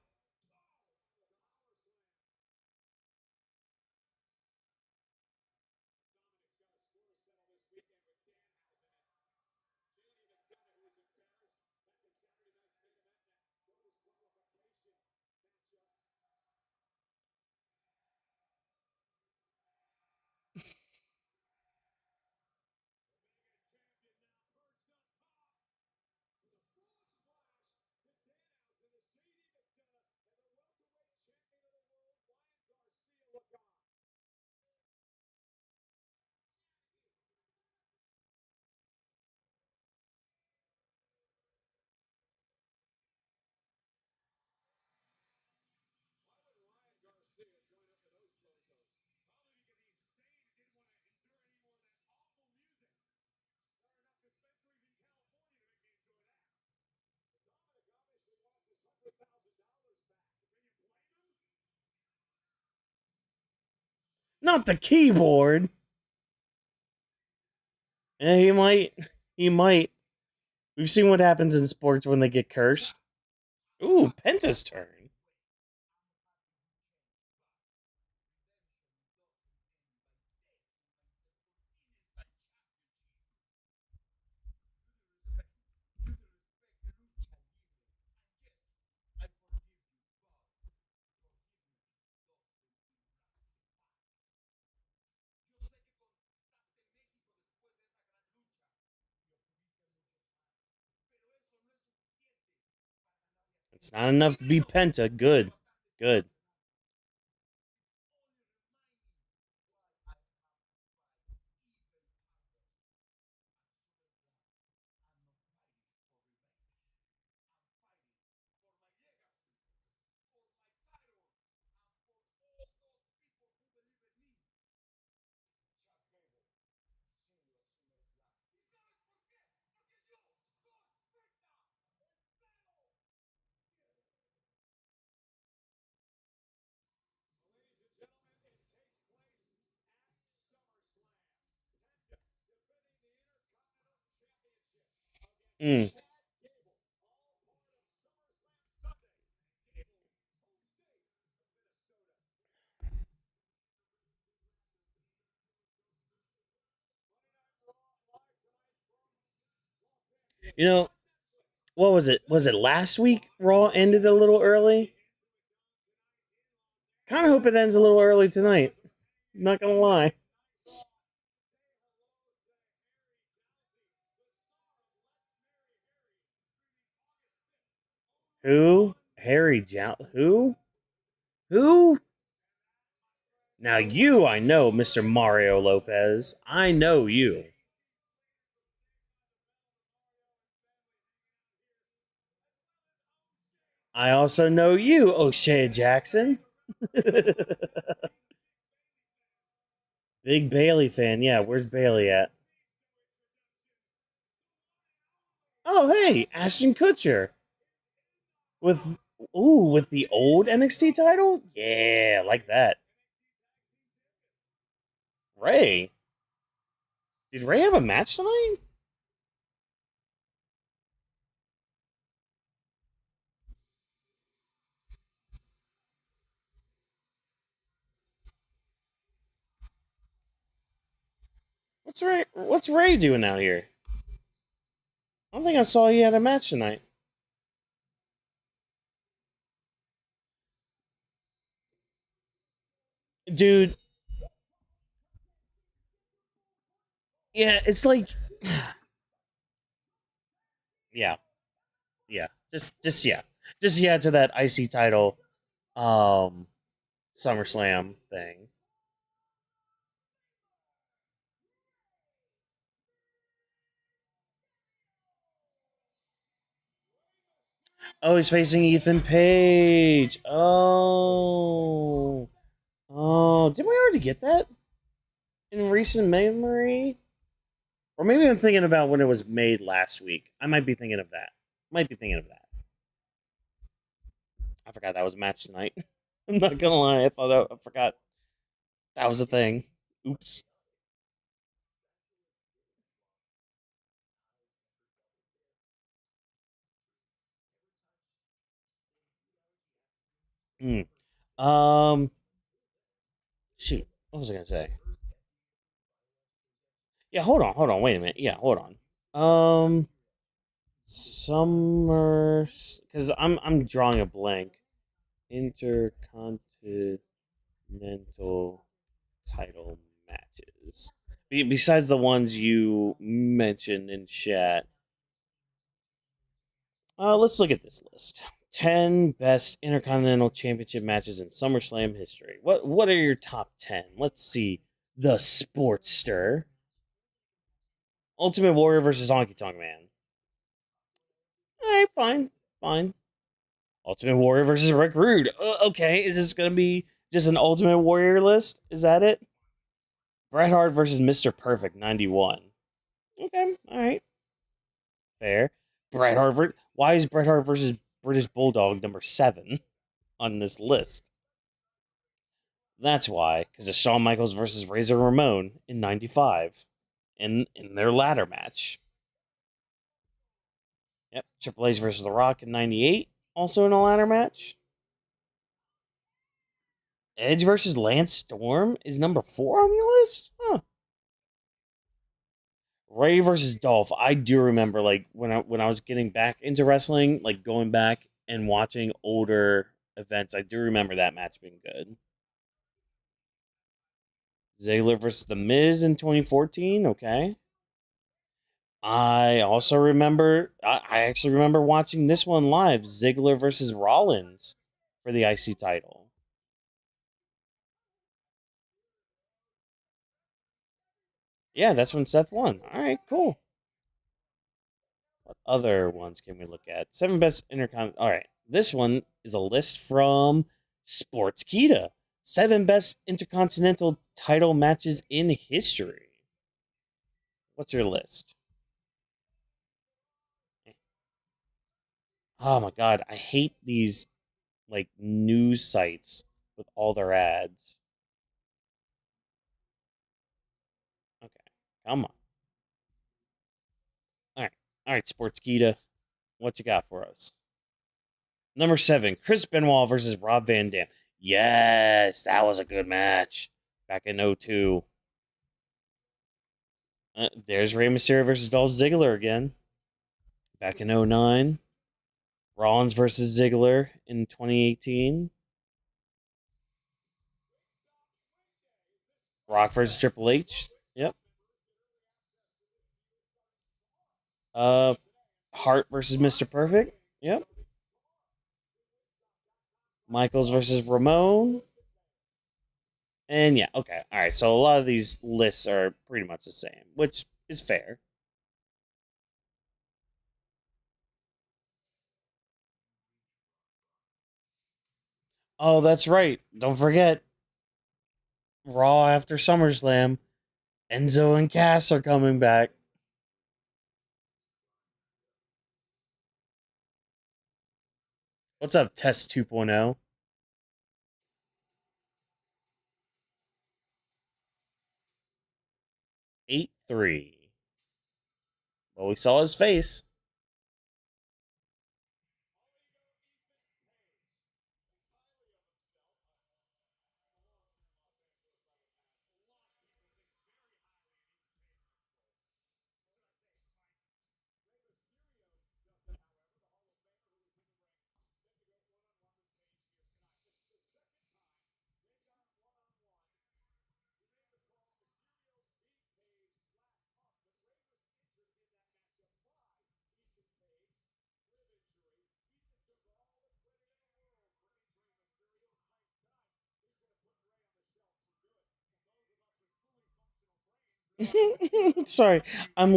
Not the keyboard. He might. He might. We've seen what happens in sports when they get cursed. Ooh, Penta's turn. It's not enough to be Penta. Good. Good. Mm. You know, what was it? Was it last week? Raw ended a little early. Kind of hope it ends a little early tonight. Not gonna lie. Who? Harry Who? Who? Now you, I know, Mr. Mario Lopez. I know you. I also know you, O'Shea Jackson. Big Bailey fan. Yeah, where's Bailey at? Oh, hey, Ashton Kutcher with with the old NXT title. Yeah, like that. Ray. Did Ray have a match tonight? What's Ray doing out here? I don't think I saw he had a match tonight. Dude, yeah, it's like yeah, yeah. Yeah. Just yeah to that IC title um SummerSlam thing. Oh, he's facing Ethan Page. Oh. Oh, did we already get that in recent memory? Or maybe I'm thinking about when it was made last week. I might be thinking of that. Might be thinking of that. I forgot that was a match tonight. I'm not gonna lie. I forgot that was a thing. Oops. Mm. Um. Shoot. What was I gonna say? Yeah. Hold on. Wait a minute. Yeah. Hold on. Summer. Because I'm drawing a blank. Intercontinental title matches. Besides the ones you mentioned in chat, let's look at this list. 10 best Intercontinental Championship matches in SummerSlam history. What are your top 10? Let's see. The Sportster. Ultimate Warrior versus Honky Tonk Man. Alright, fine. Fine. Ultimate Warrior versus Rick Rude. Okay, is this going to be just an Ultimate Warrior list? Is that it? Bret Hart versus Mr. Perfect, 91. Okay, alright. Fair. Why is Bret Hart versus British Bulldog number 7 on this list? That's why, because it's Shawn Michaels versus Razor Ramon in '95, in their ladder match. Yep, Triple H versus The Rock in '98, also in a ladder match. Edge versus Lance Storm is number 4 on your list. Huh. Ray versus Dolph. I do remember, like when I was getting back into wrestling, like going back and watching older events. I do remember that match being good. Ziggler versus The Miz in 2014. Okay. I actually remember watching this one live. Ziggler versus Rollins for the IC title. Yeah, that's when Seth won. All right, cool. What other ones can we look at? 7 best intercon. All right, this one is a list from Sportskeeda. 7 best intercontinental title matches in history. What's your list? Oh my god, I hate these like news sites with all their ads. Okay, come on. All right. All right, Sportskeeda, what you got for us? Number 7, Chris Benoit versus Rob Van Dam. Yes, that was a good match back in '02. There's Rey Mysterio versus Dolph Ziggler again back in '09. Rollins versus Ziggler in 2018. Rock versus Triple H. Yep. Uh, Hart versus Mr. Perfect. Yep. Michaels versus Ramon. And yeah, okay. All right. So a lot of these lists are pretty much the same, which is fair. Oh, that's right. Don't forget Raw after SummerSlam. Enzo and Cass are coming back. What's up, Test 2.0? 8-3. Well, we saw his face. Sorry, I'm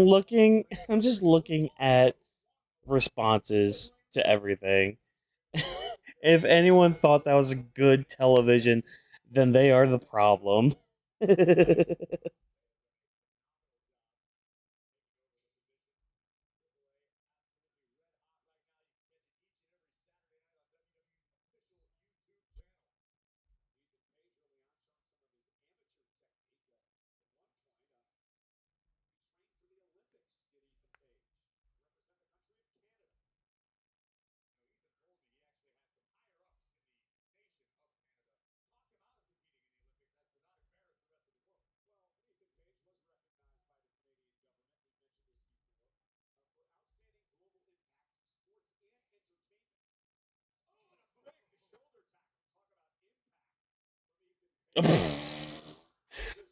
just looking at responses to everything. If anyone thought that was a good television, then they are the problem.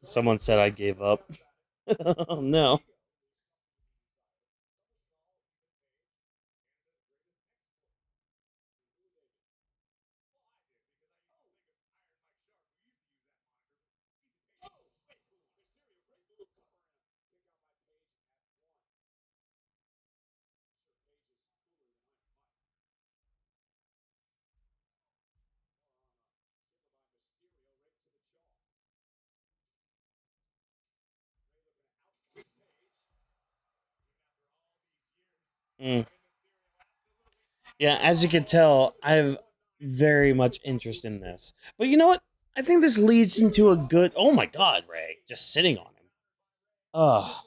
Someone said I gave up. Oh no. Mm. Yeah, as you can tell, I have very much interest in this. But you know what? I think this leads into a good. Oh my God, Ray, just sitting on him. Oh,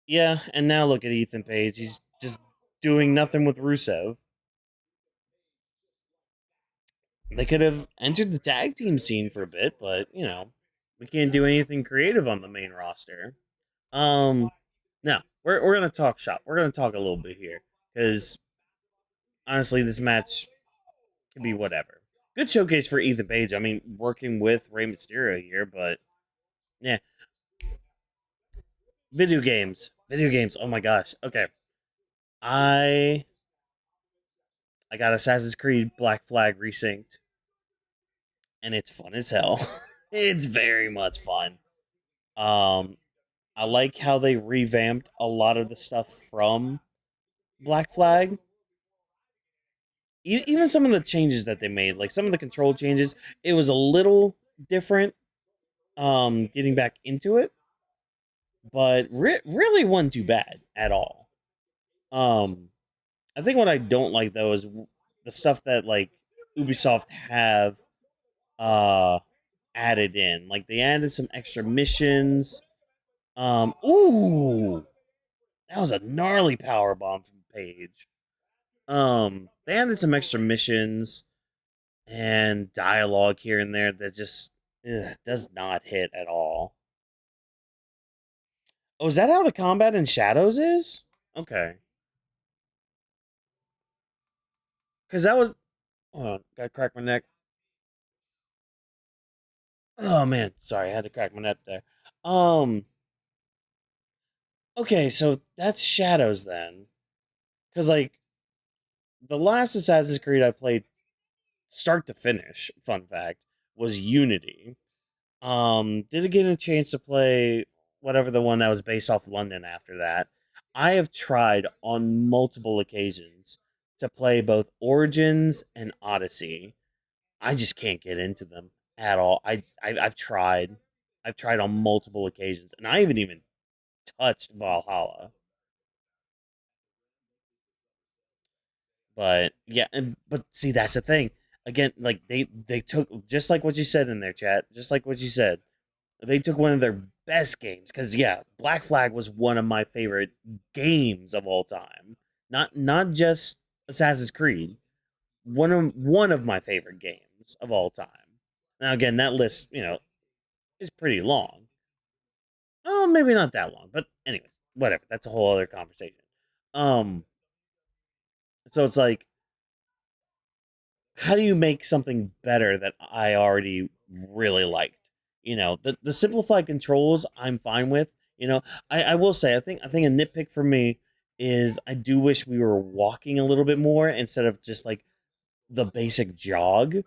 yeah. And now look at Ethan Page. He's just doing nothing with Rusev. They could have entered the tag team scene for a bit, but we can't do anything creative on the main roster. Um, now we're gonna talk shop. We're gonna talk a little bit here because honestly, this match can be whatever. Good showcase for Ethan Page. I mean, working with Rey Mysterio here, but yeah, video games. Oh my gosh. Okay, I I got Assassin's Creed Black Flag resynced, and it's fun as hell. It's very much fun. Um, I like how they revamped a lot of the stuff from Black Flag. Even some of the changes that they made, like some of the control changes, it was a little different. Getting back into it, but really wasn't too bad at all. Um, I think what I don't like though is the stuff that like Ubisoft have uh added in. Like they added some extra missions. Ooh, that was a gnarly power bomb from Paige. They added some extra missions and dialogue here and there that just does not hit at all. Oh, is that how the combat in Shadows is? Okay, because that was. Hold on, gotta crack my neck. Oh man, sorry, I had to crack my neck there. Um, okay, so that's Shadows then, because like the last Assassin's Creed I played, start to finish, fun fact, was Unity. Did get a chance to play whatever the one that was based off London after that. I have tried on multiple occasions to play both Origins and Odyssey. I just can't get into them at all. I've tried. I've tried on multiple occasions, and I haven't even touched Valhalla. But yeah, but see that's the thing. Again, like they took just like what you said in their chat, just like what you said. They took one of their best games because yeah, Black Flag was one of my favorite games of all time. Not just Assassin's Creed, one of my favorite games of all time. Now again, that list is pretty long. Oh, maybe not that long, but anyways, whatever. That's a whole other conversation. Um, so it's like, how do you make something better that I already really liked? The simplified controls I'm fine with. I will say I think a nitpick for me is I do wish we were walking a little bit more instead of just like the basic jog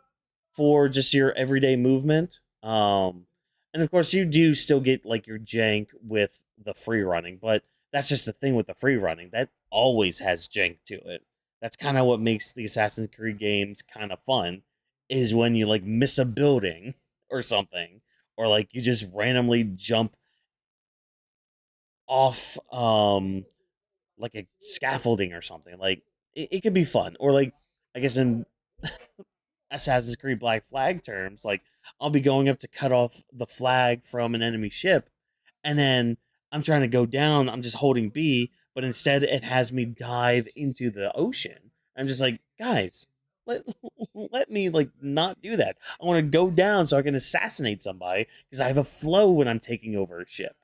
for just your everyday movement. And of course, you do still get like your jank with the free running, but that's just the thing with the free running. That always has jank to it. That's kind of what makes the Assassin's Creed games kind of fun, is when you like miss a building or something, or like you just randomly jump off like a scaffolding or something. Like it could be fun, or like I guess in Assassin's Creed Black Flag terms, like I'll be going up to cut off the flag from an enemy ship, and then I'm trying to go down. I'm just holding B, but instead it has me dive into the ocean. I'm just like, guys, let let me like not do that. I want to go down so I can assassinate somebody because I have a flow when I'm taking over a ship.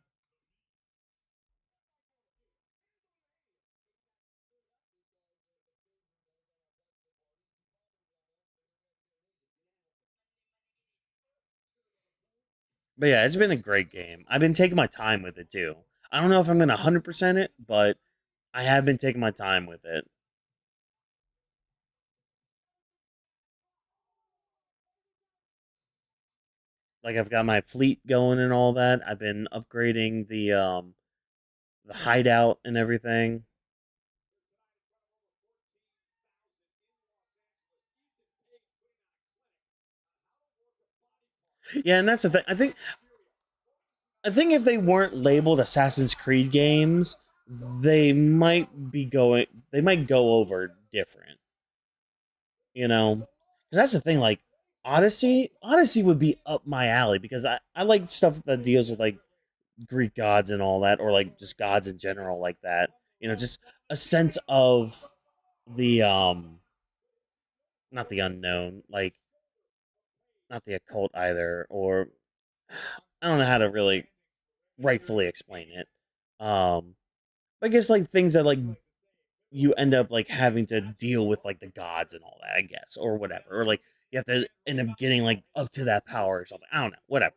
But yeah, it's been a great game. I've been taking my time with it too. I don't know if I'm gonna 100% it, but I have been taking my time with it. Like I've got my fleet going and all that. I've been upgrading the hideout and everything. Yeah, and that's the thing. I think if they weren't labeled Assassin's Creed games, they might go over different, you know? Cuz that's the thing like Odyssey would be up my alley because I like stuff that deals with like Greek gods and all that, or like just gods in general like that. Just a sense of the not the unknown, like not the occult either, or I don't know how to really rightfully explain it. I guess like things that like you end up like having to deal with like the gods and all that, I guess, or whatever, or like you have to end up getting like up to that power or something. I don't know, whatever.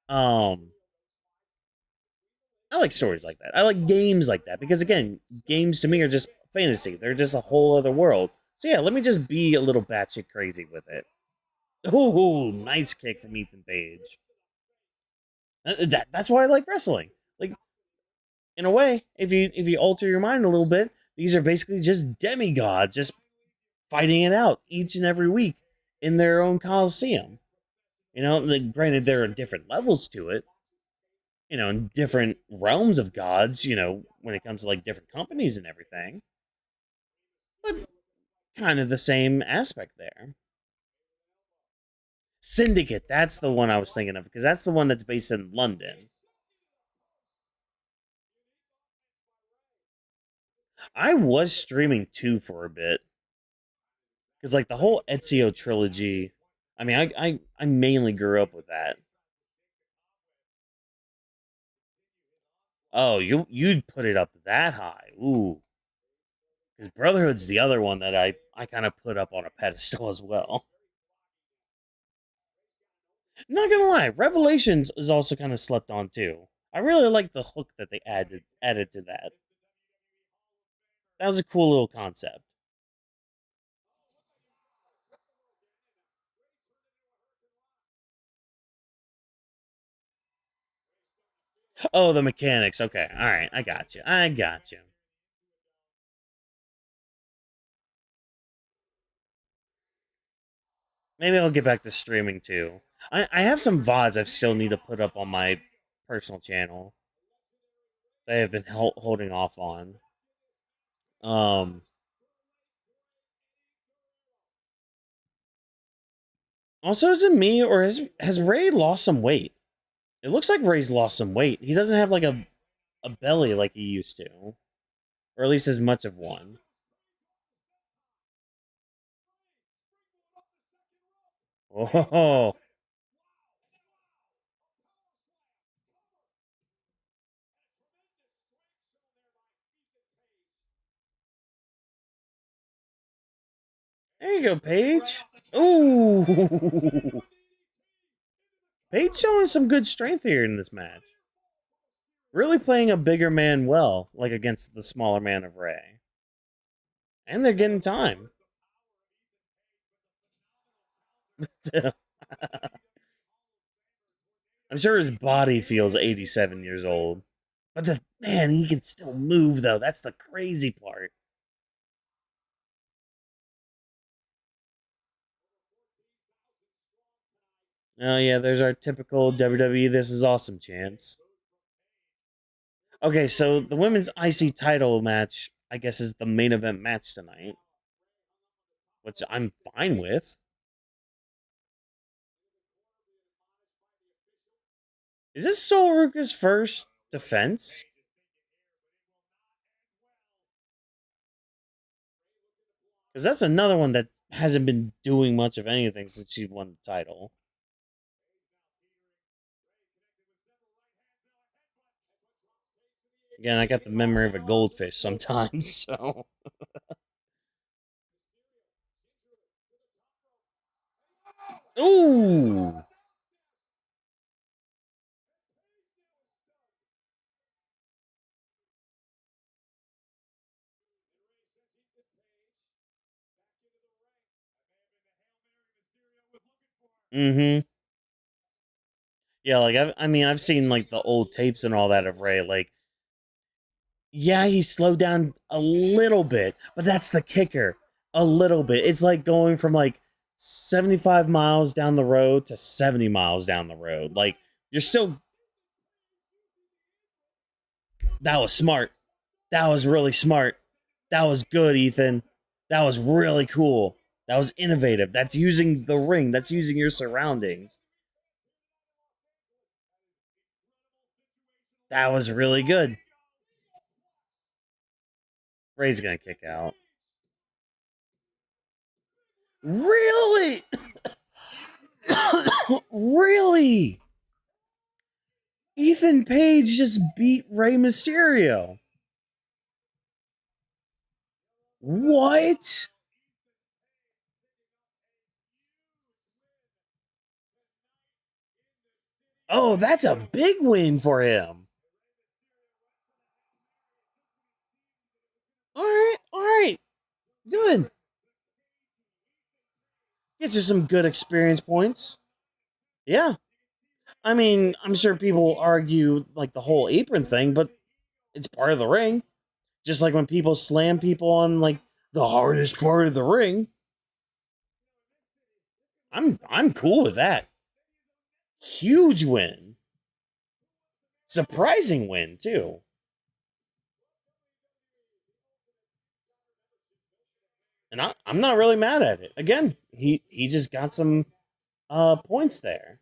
Um, I like stories like that. I like games like that because again, games to me are just fantasy. They're just a whole other world. So yeah, let me just be a little batshit crazy with it. Oh, nice kick from Ethan Page. That's why I like wrestling. Like in a way, if you alter your mind a little bit, these are basically just demigods, just fighting it out each and every week in their own coliseum. Like, granted there are different levels to it, and different realms of gods. When it comes to like different companies and everything, but kind of the same aspect there. Syndicate, that's the one I was thinking of because that's the one that's based in London. I was streaming 2 for a bit. Because, like, the whole Ezio trilogy, I mean, I mainly grew up with that. Oh, you'd put it up that high. Ooh. Because Brotherhood's the other one that I kind of put up on a pedestal as well. Not gonna lie, Revelations is also kind of slept on too. I really like the hook that they added to that. That was a cool little concept. Oh, the mechanics. Okay, all right, I got you. I got you. Maybe I'll get back to streaming too. I have some VODs I still need to put up on my personal channel. They have been holding off on. Um. Also, is it me or has Ray lost some weight? It looks like Ray's lost some weight. He doesn't have like a belly like he used to, or at least as much of one. Oh, there you go, Paige. Ooh, Paige showing some good strength here in this match. Really playing a bigger man well, like against the smaller man of Ray. And they're getting time. I'm sure his body feels 87 years old. But the man, he can still move though. That's the crazy part. Oh yeah, there's our typical WWE This Is Awesome chance. Okay, so the women's IC title match, I guess, is the main event match tonight, which I'm fine with. Is this Sol Ruca's first defense? Because that's another one that hasn't been doing much of anything since she won the title. Again, I got the memory of a goldfish sometimes, so. Ooh! Mm hmm. Yeah, like, I mean, I've seen, like, the old tapes and all that of Ray. Like, yeah, he slowed down a little bit, but that's the kicker. A little bit. It's like going from like 75 miles down the road to 70 miles down the road. Like, you're still. That was smart. That was really smart. That was good, Ethan. That was really cool. That was innovative. That's using the ring, that's using your surroundings. That was really good. Ray's gonna kick out. Really? Really? Ethan Page just beat Rey Mysterio. What? Oh, that's a big win for him. All right, good. Get you some good experience points. Yeah, I mean, I'm sure people argue like the whole apron thing, but it's part of the ring. Just like when people slam people on like the hardest part of the ring. I'm cool with that. Huge win. Surprising win too. And I'm not really mad at it. Again, he just got some points there.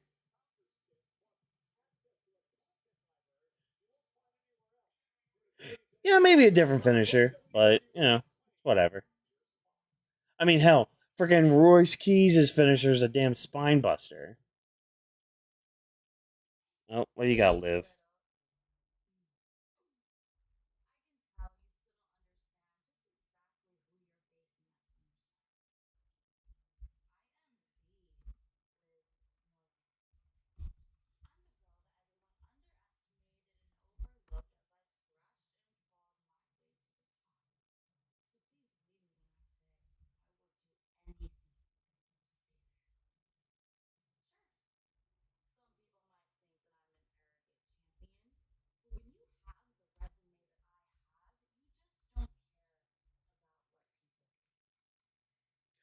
Yeah, maybe a different finisher, but whatever. I mean, hell, freaking Royce Keys' finisher is a damn spine buster. Oh, well, you gotta live.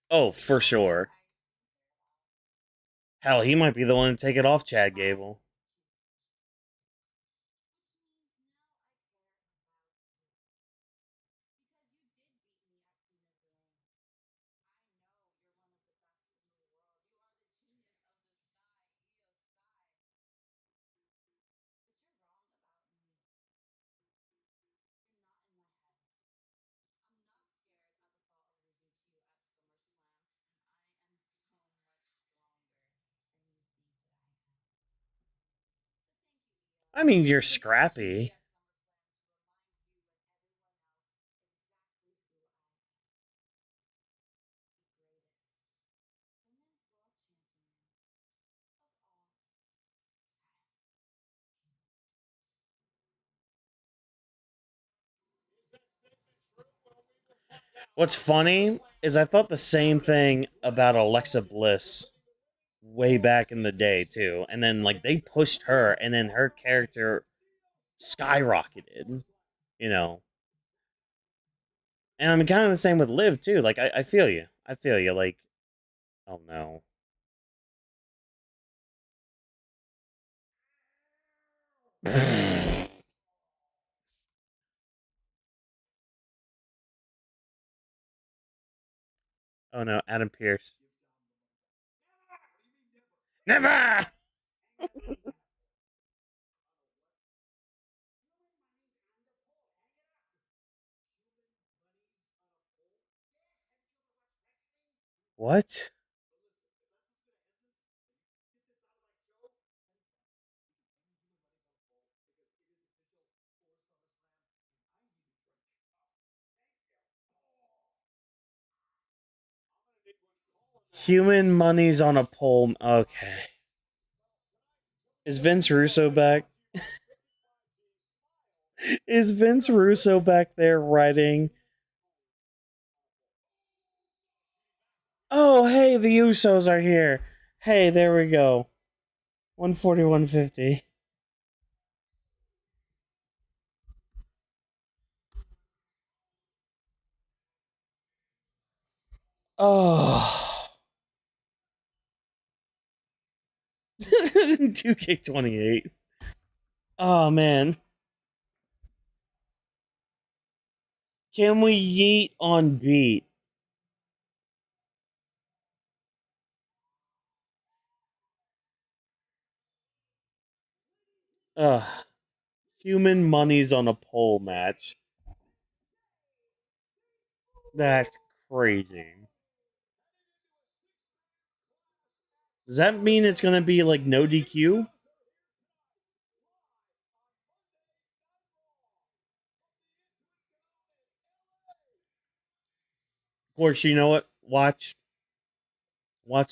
Oh, for sure. Hell, he might be the one to take it off Chad Gable. I mean, you're scrappy. What's funny is I thought the same thing about Alexa Bliss way back in the day too, and then like they pushed her, and then her character skyrocketed. You know, and I'm kind of the same with Liv too. Like I feel you. I feel you. Like, oh no. Oh no, Adam Pierce. Never. What? Human money's on a pole. Okay. Is Vince Russo back? Is Vince Russo back there writing? Oh, hey, the Usos are here. Hey, there we go. 140, 150. Oh. 2K28. Oh, man. Can we yeet on beat? Ugh. Human money's on a pole match. That's crazy. Does that mean it's gonna be like no DQ? Of course, you know what? Watch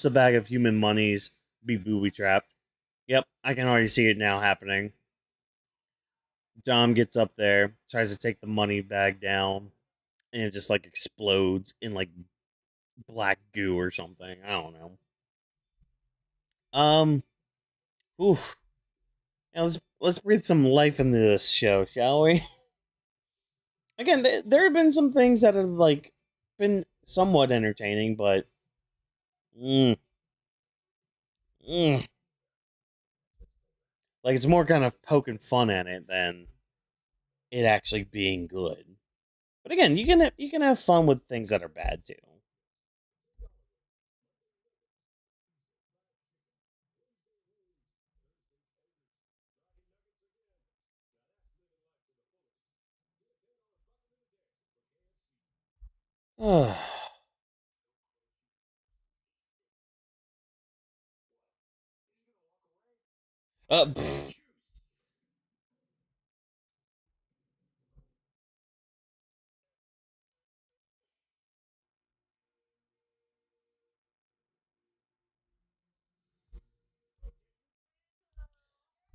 the bag of human monies be booby trapped. Yep, I can already see it now happening. Dom gets up there, tries to take the money bag down, and it just like explodes in like black goo or something. I don't know. Um, oof. Now let's breathe some life into this show, shall we? Again, there have been some things that have like been somewhat entertaining, but mm, mm, like it's more kind of poking fun at it than it actually being good. But again, you can have fun with things that are bad too. Pfft.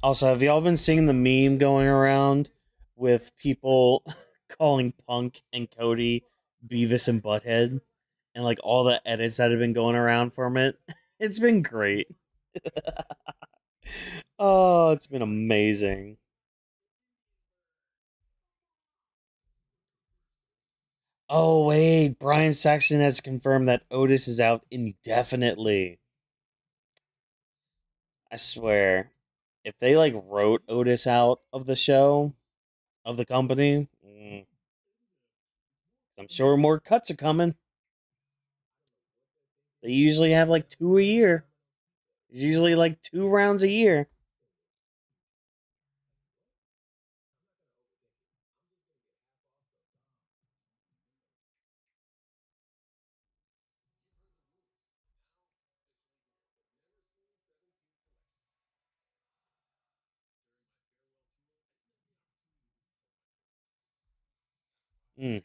Also, have y'all been seeing the meme going around with people calling Punk and Cody Beavis and Butthead, and like all the edits that have been going around from it? It's been great. Oh, it's been amazing. Oh wait, Brian Saxon has confirmed that Otis is out indefinitely. I swear, if they like wrote Otis out of the show of the company, I'm sure more cuts are coming. They usually have like two a year. It's usually like two rounds a year. Mm.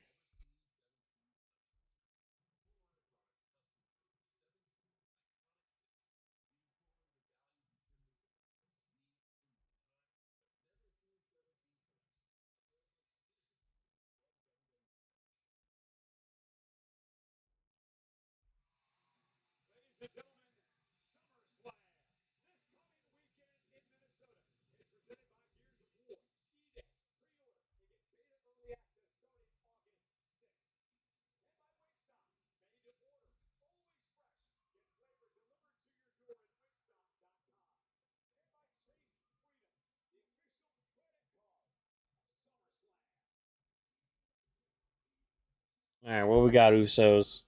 All right, what we got, Usos?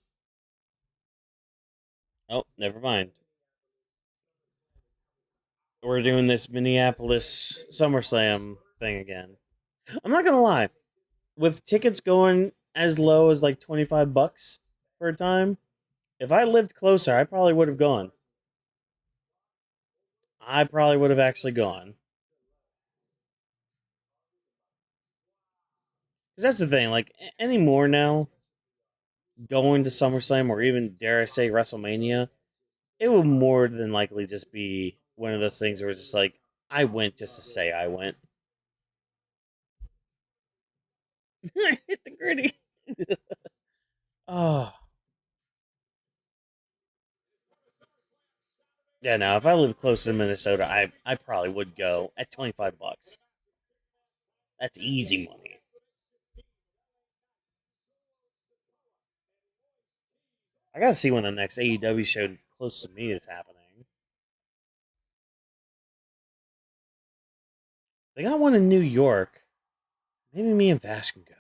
Oh, never mind. We're doing this Minneapolis SummerSlam thing again. I'm not gonna lie, with tickets going as low as like $25 for a time, if I lived closer, I probably would have gone. I probably would have actually gone. Because that's the thing, like anymore now, going to SummerSlam or even dare I say WrestleMania, it will more than likely just be one of those things where it's just like I went just to say I went. I hit the gritty. Oh yeah, now if I lived close to Minnesota, I probably would go at $25. That's easy money. I gotta see when the next AEW show close to me is happening. They got one in New York. Maybe me and Vash can go.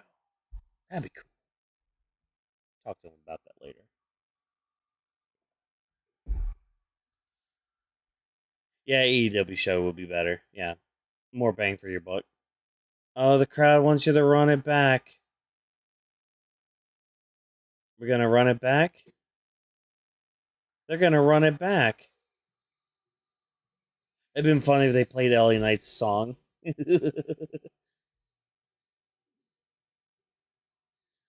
That'd be cool. Talk to him about that later. Yeah, AEW show would be better. Yeah, more bang for your buck. Oh, the crowd wants you to run it back. We're gonna run it back. They're gonna run it back. It'd been funny if they played LA Knight's song.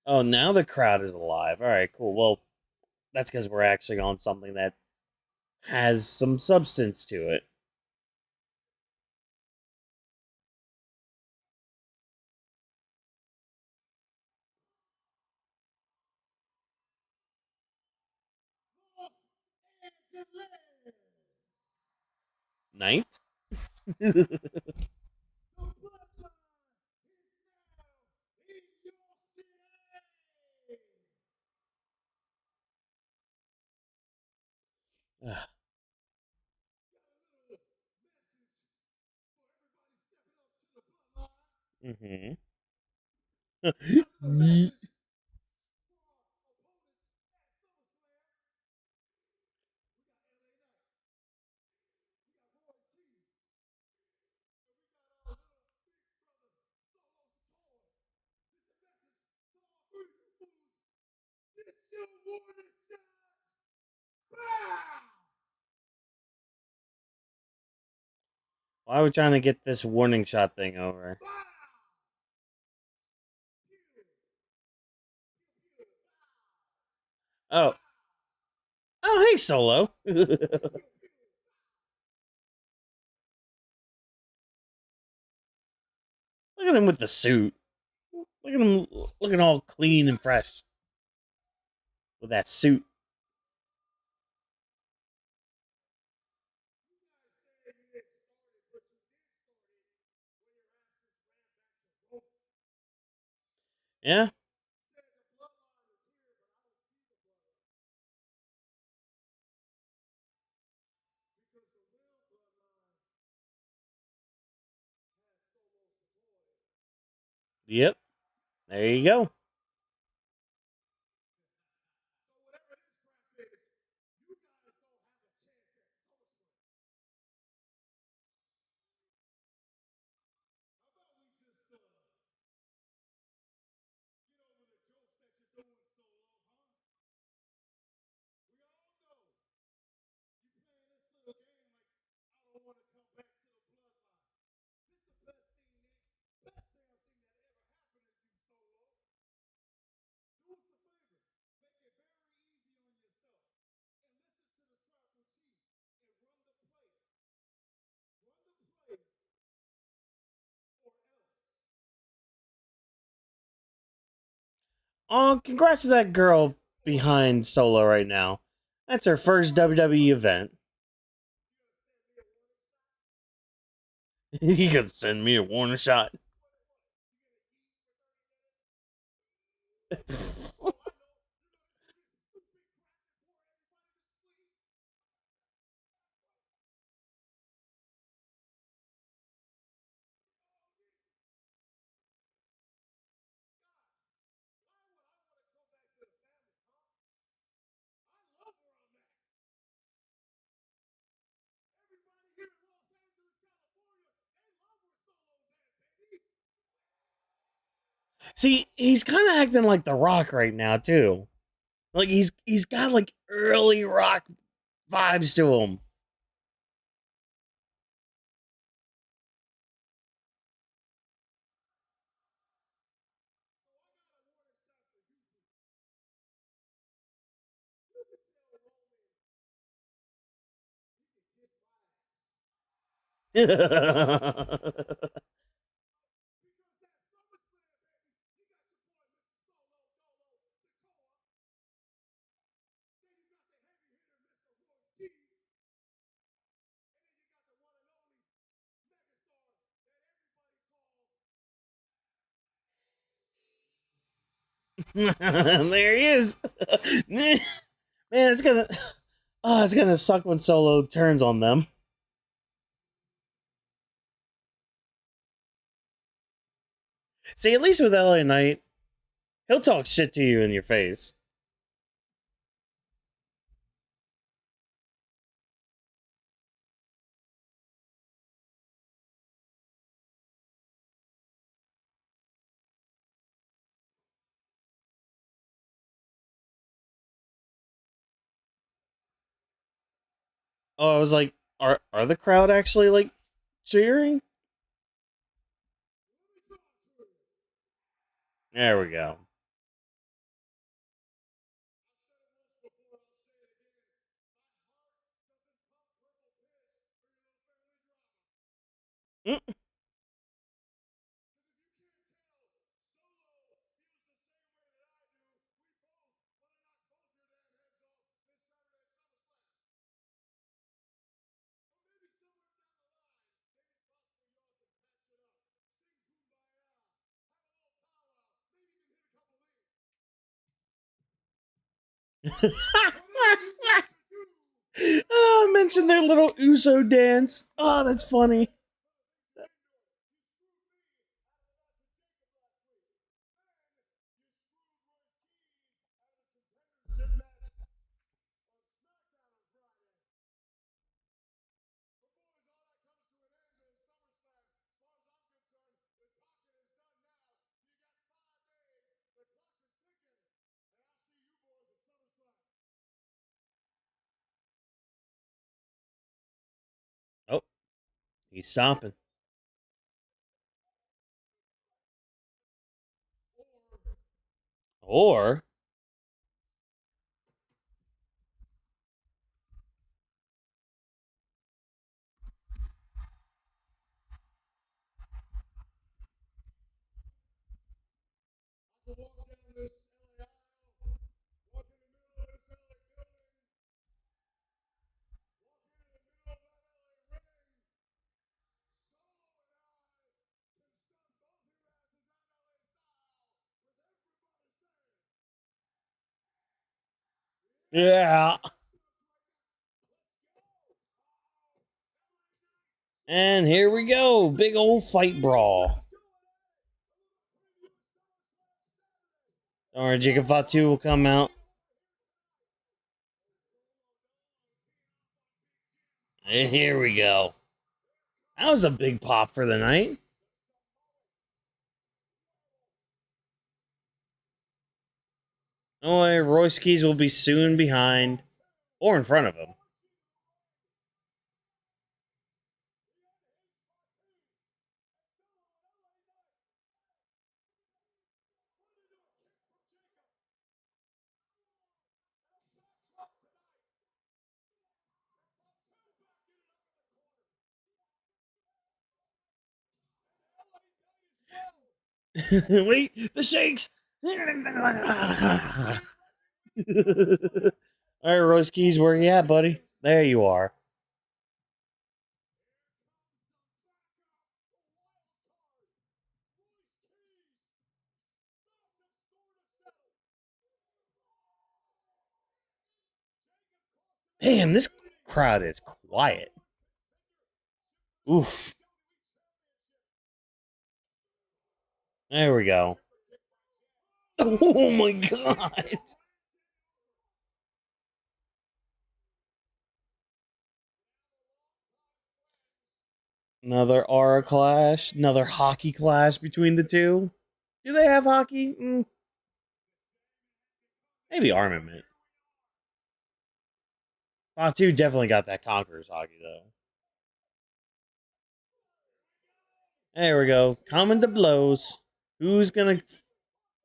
Oh, now the crowd is alive. All right, cool. Well, that's because we're actually on something that has some substance to it. Night? Mm-hmm. Why are we trying to get this warning shot thing over? Oh. Oh, hey, Solo. Look at him with the suit. Look at him looking all clean and fresh with that suit. Yeah. Yep. There you go. Oh, congrats to that girl behind Solo right now. That's her first WWE event. You could send me a warning shot. See, he's kind of acting like The Rock right now too. Like he's got like early Rock vibes to him. There he is. Man, it's gonna suck when Solo turns on them. See, at least with LA Knight, he'll talk shit to you in your face. Oh, I was like, are the crowd actually like cheering? There we go. Mm. Oh, I mentioned their little Uso dance. Oh, that's funny. He's stomping. Or yeah. And here we go. Big old fight brawl. Don't worry, Jacob Fatu will come out. And here we go. That was a big pop for the night. Oh, Royce Keys will be soon behind or in front of him. Wait, the shakes. All right, Royce Keys, where you at, buddy? There you are. Damn, this crowd is quiet. Oof. There we go. Oh my god. Another aura clash, another hockey clash between the two. Do they have hockey? Maybe armament. Fatu definitely got that Conqueror's hockey, though. There we go. Coming to blows. Who's going to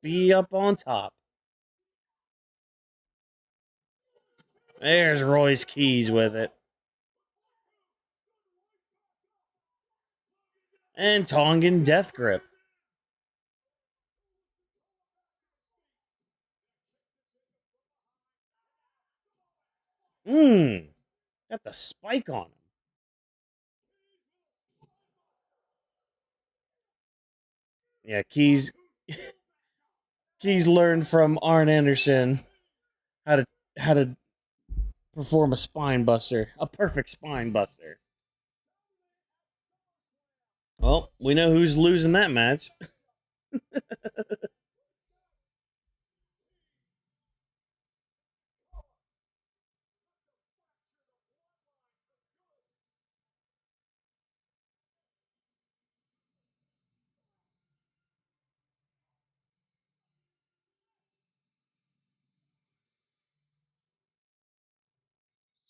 be up on top? There's Royce Keys with it. And Tongan Death Grip. Got the spike on him. Yeah, Keys learned from Arn Anderson how to perform a spine buster, a perfect spine buster. Well, we know who's losing that match.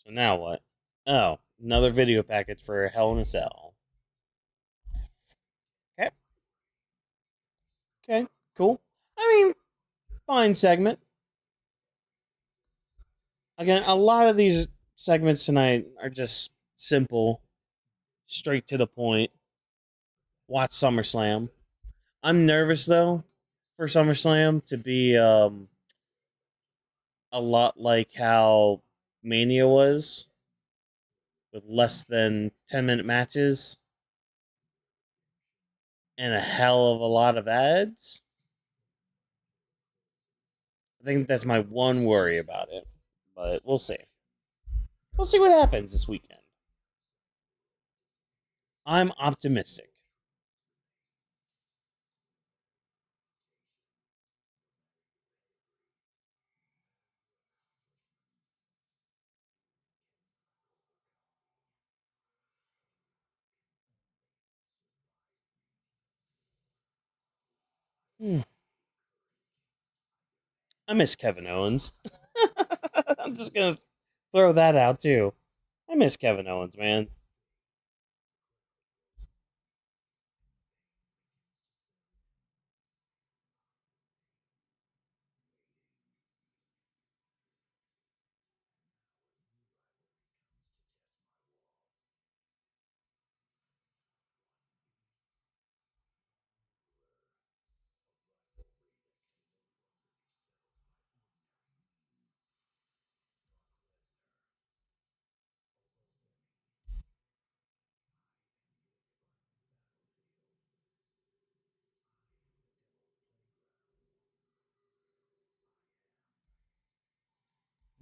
So now what? Oh, another video package for Hell in a Cell. Okay. Okay. Cool. I mean, fine segment. Again, a lot of these segments tonight are just simple, straight to the point. Watch SummerSlam. I'm nervous though for SummerSlam to be a lot like how Mania was, with less than 10-minute matches and a hell of a lot of ads. I think that's my one worry about it, but we'll see. We'll see what happens this weekend. I'm optimistic. I miss Kevin Owens. I'm just gonna throw that out too. I miss Kevin Owens, man.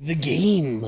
The game.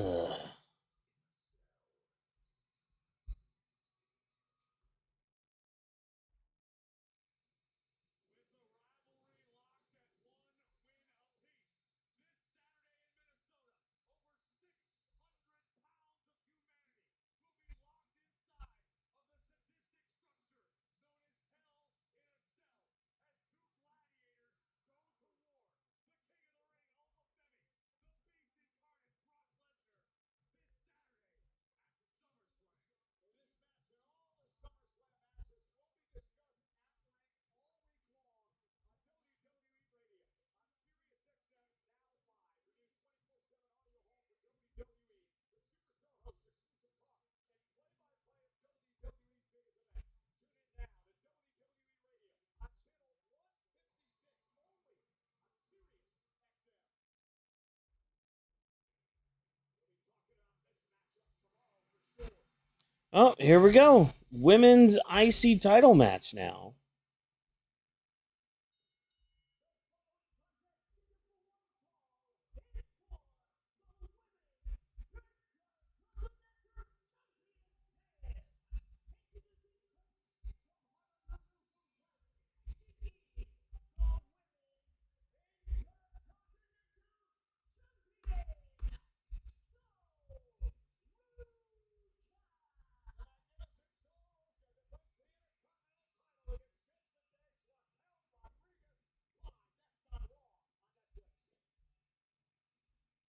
Oh, here we go. Women's IC title match now.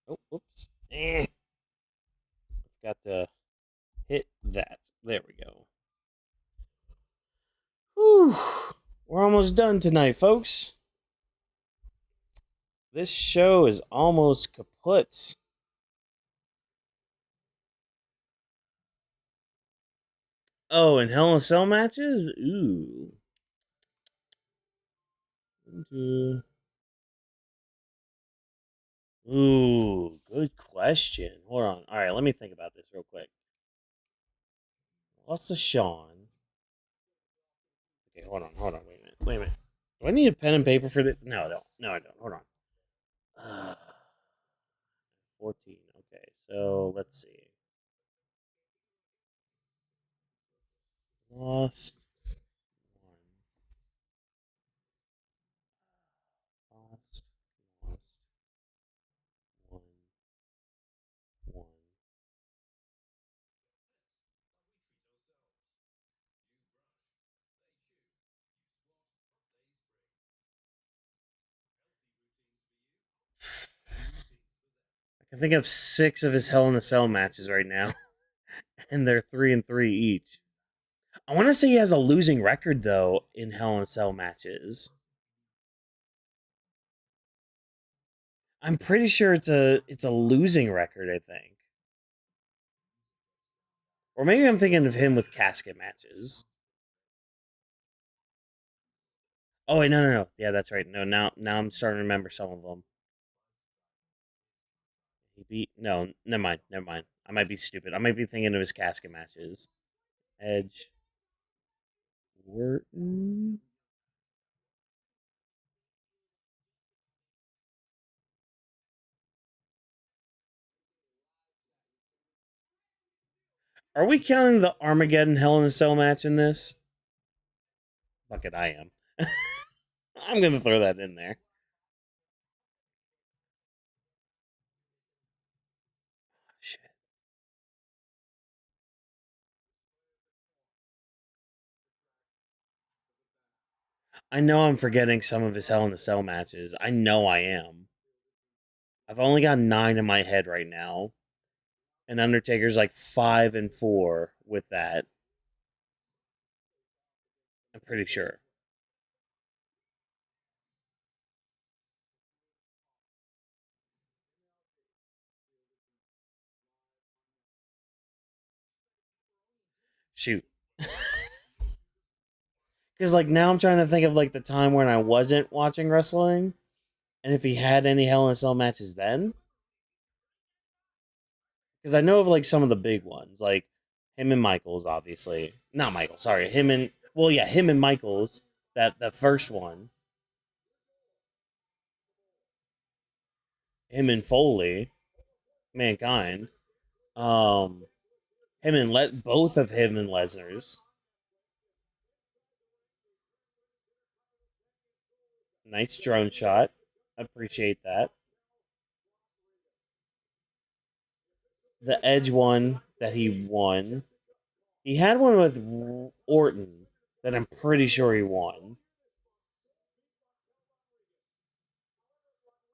Oh, oops. Got to hit that. There we go. Whew. We're almost done tonight, folks. This show is almost kaput. Oh, and Hell in a Cell matches? Ooh. Ooh, good question. Hold on. All right, let me think about this real quick. Lost to Sean. Okay, hold on. Wait a minute. Do I need a pen and paper for this? No, I don't. No, I don't. Hold on. 14. Okay, so let's see. Lost one. Lost. Lost one. One. I can think of 6 of his Hell in a Cell matches right now, and they're 3-3 each. I want to say he has a losing record though in Hell in a Cell matches. I'm pretty sure it's a losing record. I think, or maybe I'm thinking of him with casket matches. Oh wait, no. Yeah, that's right. No, now I'm starting to remember some of them. He beat no, never mind. I might be stupid. I might be thinking of his casket matches. Edge, Orton. Are we counting the Armageddon Hell in a Cell match in this? Fuck it, I am. I'm gonna throw that in there. Shit. I know I'm forgetting some of his Hell in a Cell matches. I know I am. I've only got 9 in my head right now, and Undertaker's like 5-4 with that. I'm pretty sure. Shoot. Because like now I'm trying to think of like the time when I wasn't watching wrestling, and if he had any Hell in a Cell matches then. Because I know of like some of the big ones, like him and Michaels, obviously. Not Michael, sorry. Him and Michaels. That first one. Him and Foley. Mankind. Um, both of him and Lesnar's. Nice drone shot. Appreciate that. The Edge one that he won. He had one with Orton that I'm pretty sure he won.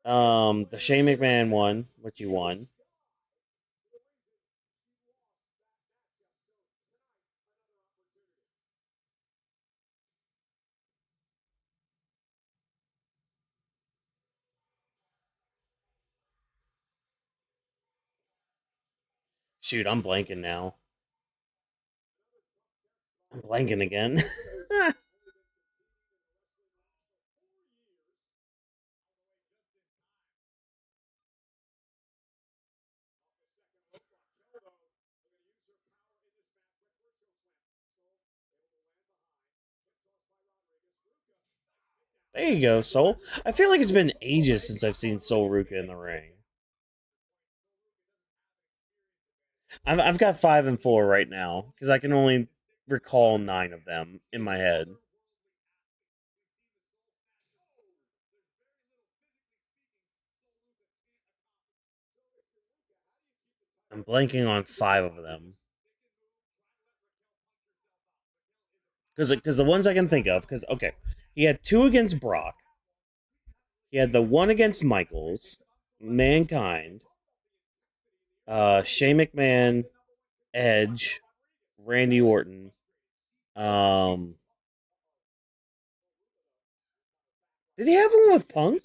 The Shane McMahon one, which he won. Shoot, I'm blanking now. I'm blanking again. There you go, Soul. I feel like it's been ages since I've seen Soul Ruca in the ring. I've got 5 and 4 right now because I can only recall 9 of them in my head. I'm blanking on 5 of them because the ones I can think of because okay, he had 2 against Brock. He had the one against Michaels, Mankind, Shane McMahon, Edge, Randy Orton. Um, did he have one with Punk?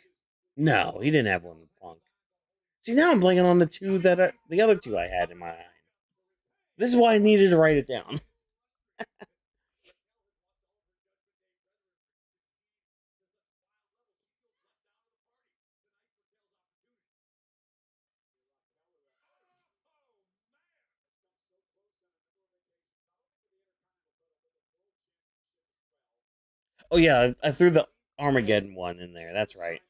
No, he didn't have one with Punk. See, now I'm blanking on the other 2 I had in my mind. This is why I needed to write it down. Oh yeah, I threw the Armageddon one in there. That's right.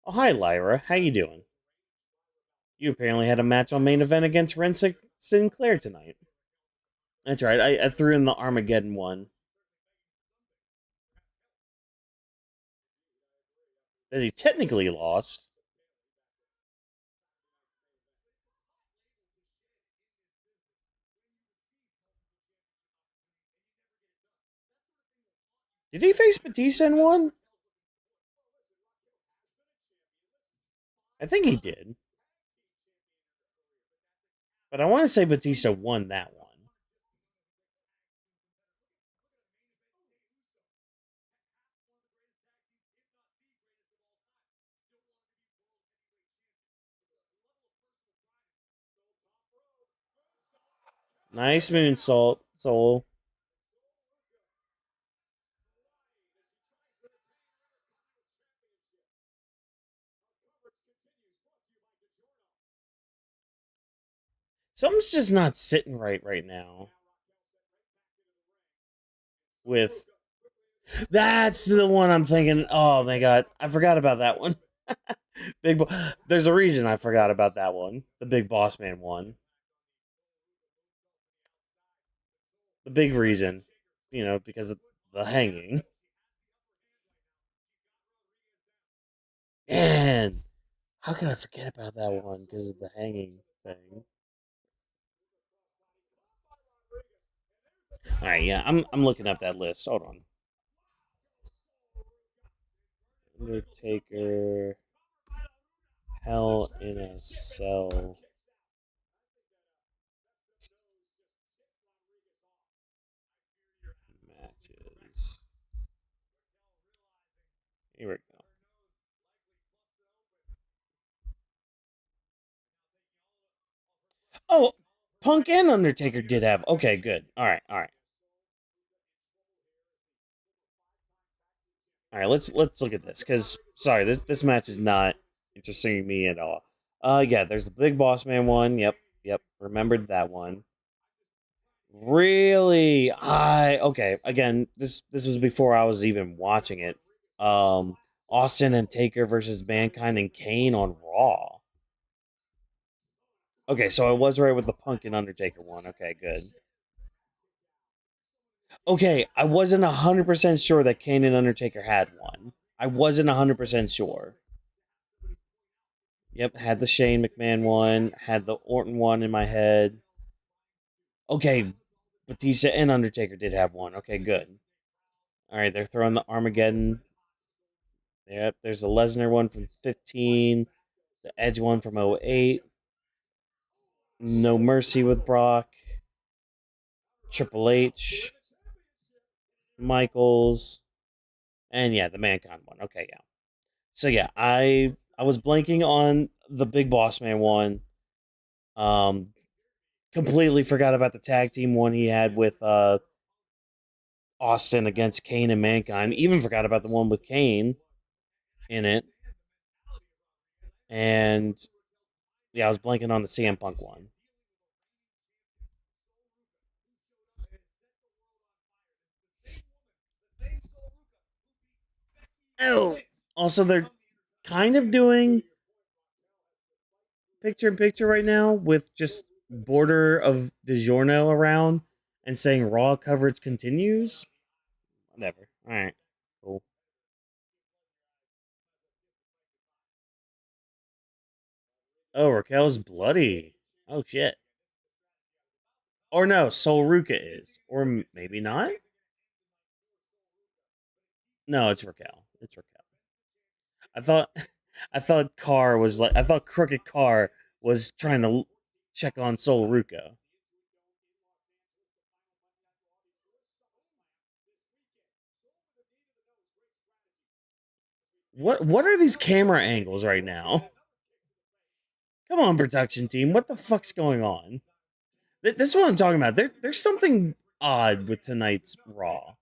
Oh hi, Lyra. How you doing? You apparently had a match on main event against Ren Sinclair tonight. That's right. I threw in the Armageddon one. That he technically lost. Did he face Batista in one? I think he did. But I want to say Batista won that one. Nice moonsault, Soul. Something's just not sitting right now. With that's the one I'm thinking. Oh my god, I forgot about that one. There's a reason I forgot about that one. The Big Boss Man one. The big reason, because of the hanging. Man, how could I forget about that one because of the hanging thing? All right, yeah, I'm looking up that list. Hold on. Undertaker, Hell in a Cell matches. Here we go. Oh, Punk and Undertaker did have. Okay, good. All right, all right, all right. Let's look at this because sorry, this match is not interesting to me at all. Yeah, there's the Big Boss Man one. Yep, yep. Remembered that one. Really? I okay. Again, this was before I was even watching it. Um, Austin and Taker versus Mankind and Kane on Raw. Okay, so I was right with the Punk and Undertaker one. Okay, good. Okay, I wasn't 100% sure that Kane and Undertaker had one. I wasn't 100% sure. Yep, had the Shane McMahon one, had the Orton one in my head. Okay, Batista and Undertaker did have one. Okay, good. All right, they're throwing the Armageddon. Yep, there's the Lesnar one from 15, the Edge one from 08, No Mercy with Brock, Triple H, Michaels, and yeah, the Mankind one. Okay, yeah. So yeah, I was blanking on the Big Boss Man one. Um, completely forgot about the tag team one he had with Austin against Kane and Mankind. Even forgot about the one with Kane in it. And yeah, I was blanking on the CM Punk one. Oh, also they're kind of doing picture in picture right now with just border of DiGiorno around and saying Raw coverage continues. Whatever. All right. Cool. Oh, Raquel's bloody. Oh shit. Or no, Sol Ruca is, or maybe not. No, it's Raquel. It's Raquel. I thought, I thought Carr was like, I thought Crooked Carr was trying to check on Sol Ruca. What are these camera angles right now? Come on, production team. What the fuck's going on? This is what I'm talking about. There's something odd with tonight's Raw.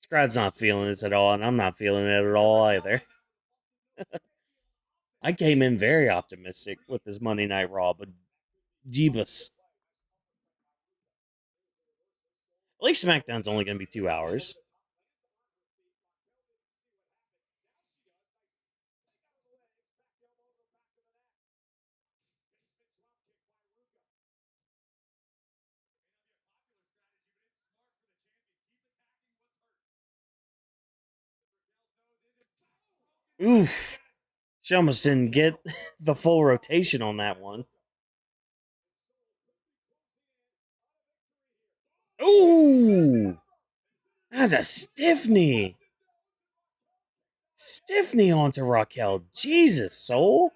Scrad's not feeling this at all, and I'm not feeling it at all either. I came in very optimistic with this Monday Night Raw, but Jeebus. At least SmackDown's only going to be 2 hours. Oof. She almost didn't get the full rotation on that one. Ooh. That's a stiff knee. Stiff knee onto Raquel. Jesus, soul.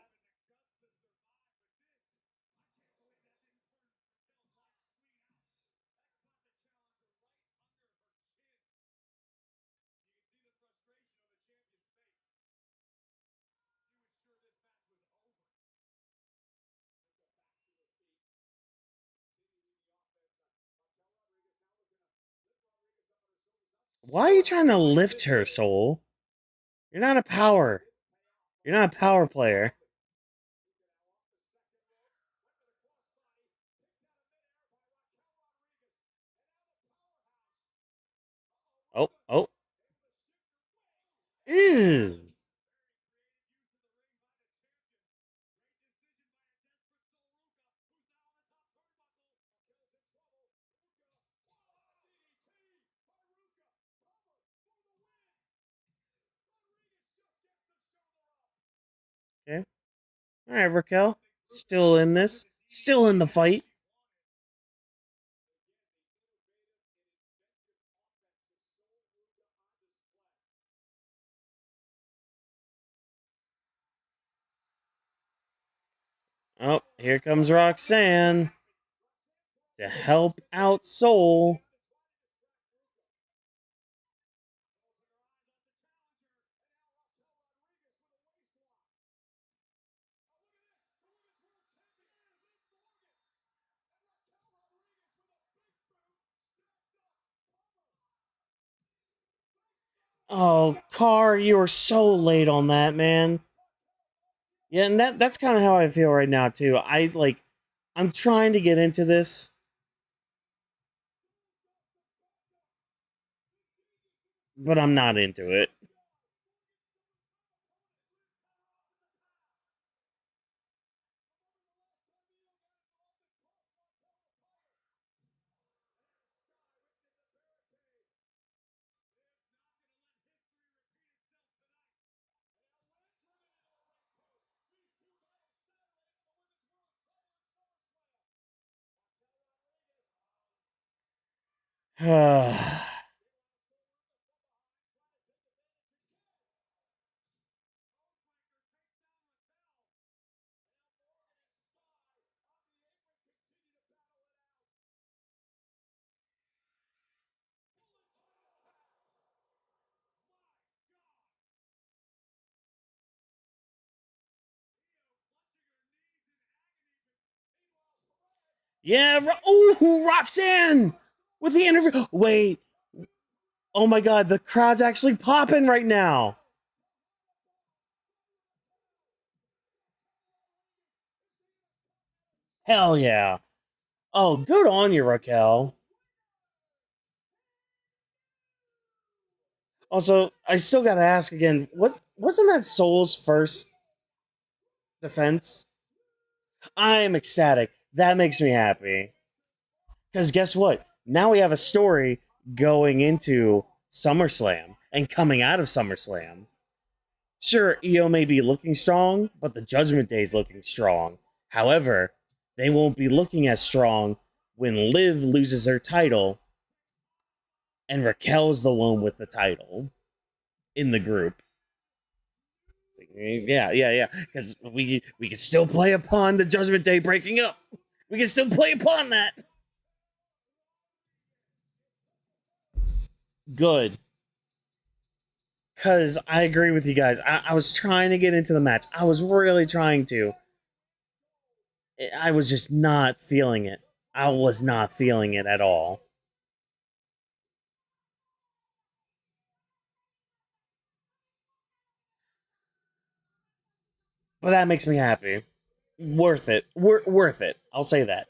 Why are you trying to lift her, soul? You're not a power. You're not a power player. Oh, oh. Ew. Okay. All right, Raquel. Still in this. Still in the fight. Oh, here comes Roxanne to help out Soul. Oh, Carr, you were so late on that, man. Yeah, and that's kind of how I feel right now too. I'm trying to get into this, but I'm not into it. Yeah, ooh, Roxanne with the interview. Wait, oh my god, the crowd's actually popping right now. Hell yeah. Oh, good on you, Raquel. Also, I still gotta ask again, wasn't that Soul's first defense? I am ecstatic. That makes me happy. Because guess what? Now we have a story going into SummerSlam and coming out of SummerSlam. Sure, EO may be looking strong, but the Judgment Day is looking strong. However, they won't be looking as strong when Liv loses her title and Raquel's the one with the title in the group. Yeah. Because we can still play upon the Judgment Day breaking up. We can still play upon that. Good. Because I agree with you guys. I was trying to get into the match. I was really trying to. I was just not feeling it. I was not feeling it at all. But that makes me happy. Worth it. Worth it. I'll say that.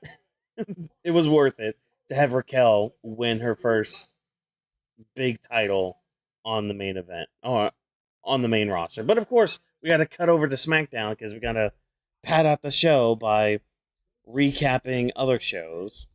It was worth it to have Raquel win her first big title on the main event or on the main roster. But of course, we got to cut over to SmackDown because we got to pad out the show by recapping other shows.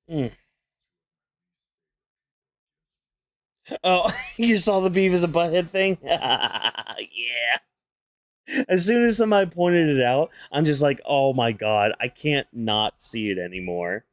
Mm. Oh, you saw the Beavis and Butthead thing? Yeah. As soon as somebody pointed it out, I'm just like, oh my god, I can't not see it anymore.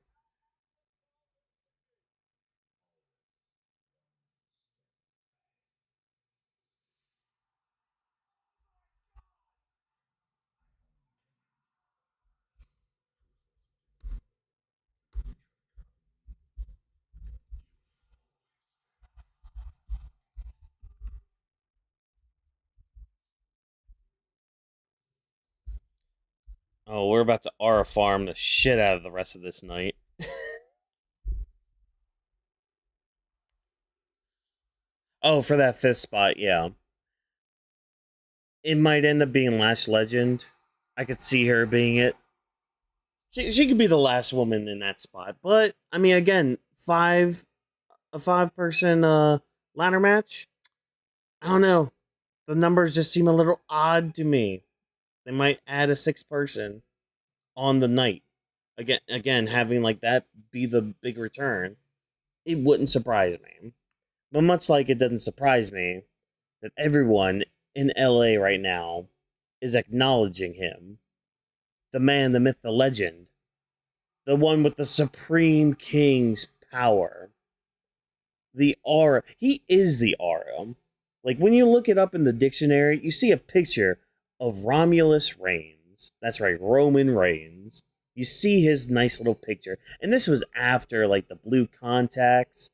Oh, we're about to Aura farm the shit out of the rest of this night. Oh, for that fifth spot, yeah. It might end up being Lash Legend. I could see her being it. She could be the last woman in that spot. But I mean, again, a 5 person ladder match. I don't know. The numbers just seem a little odd to me. They might add a sixth person on the night. Again, having like that be the big return, it wouldn't surprise me. But much like it doesn't surprise me that everyone in LA right now is acknowledging him, the man, the myth, the legend, the one with the supreme king's power, the aura. He is the aura. Like when you look it up in the dictionary, you see a picture of Romulus Reigns. That's right, Roman Reigns. You see his nice little picture. And this was after like the blue contacts.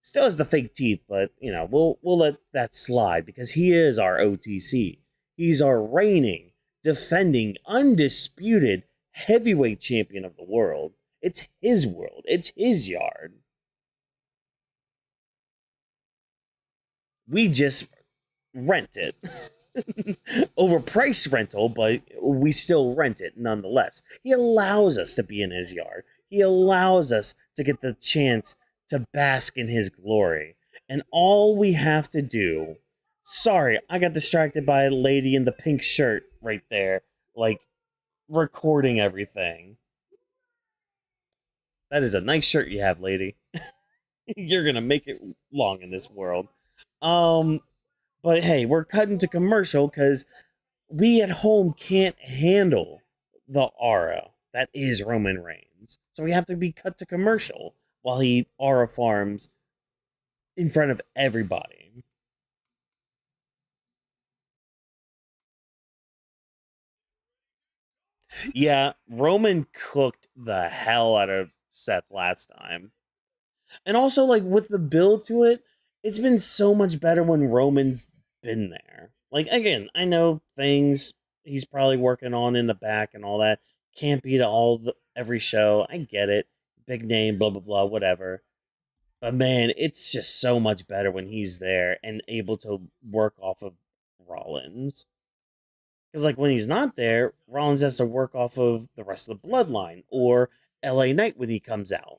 Still has the fake teeth, but you know, we'll let that slide because he is our OTC. He's our reigning, defending, undisputed heavyweight champion of the world. It's his world. It's his yard. We just rent it. Overpriced rental, but we still rent it nonetheless. He allows us to be in his yard. He allows us to get the chance to bask in his glory. And all we have to do. Sorry, I got distracted by a lady in the pink shirt right there, like recording everything. That is a nice shirt you have, lady. You're gonna make it long in this world. Um, but hey, we're cutting to commercial because we at home can't handle the aura that is Roman Reigns. So we have to be cut to commercial while he aura farms in front of everybody. Yeah, Roman cooked the hell out of Seth last time. And also, like, with the build to it, it's been so much better when Roman's been there. Like, again, I know things he's probably working on in the back and all that. Can't be to every show. I get it. Big name, blah, blah, blah, whatever. But man, it's just so much better when he's there and able to work off of Rollins. Because, like, when he's not there, Rollins has to work off of the rest of the bloodline or LA Knight when he comes out.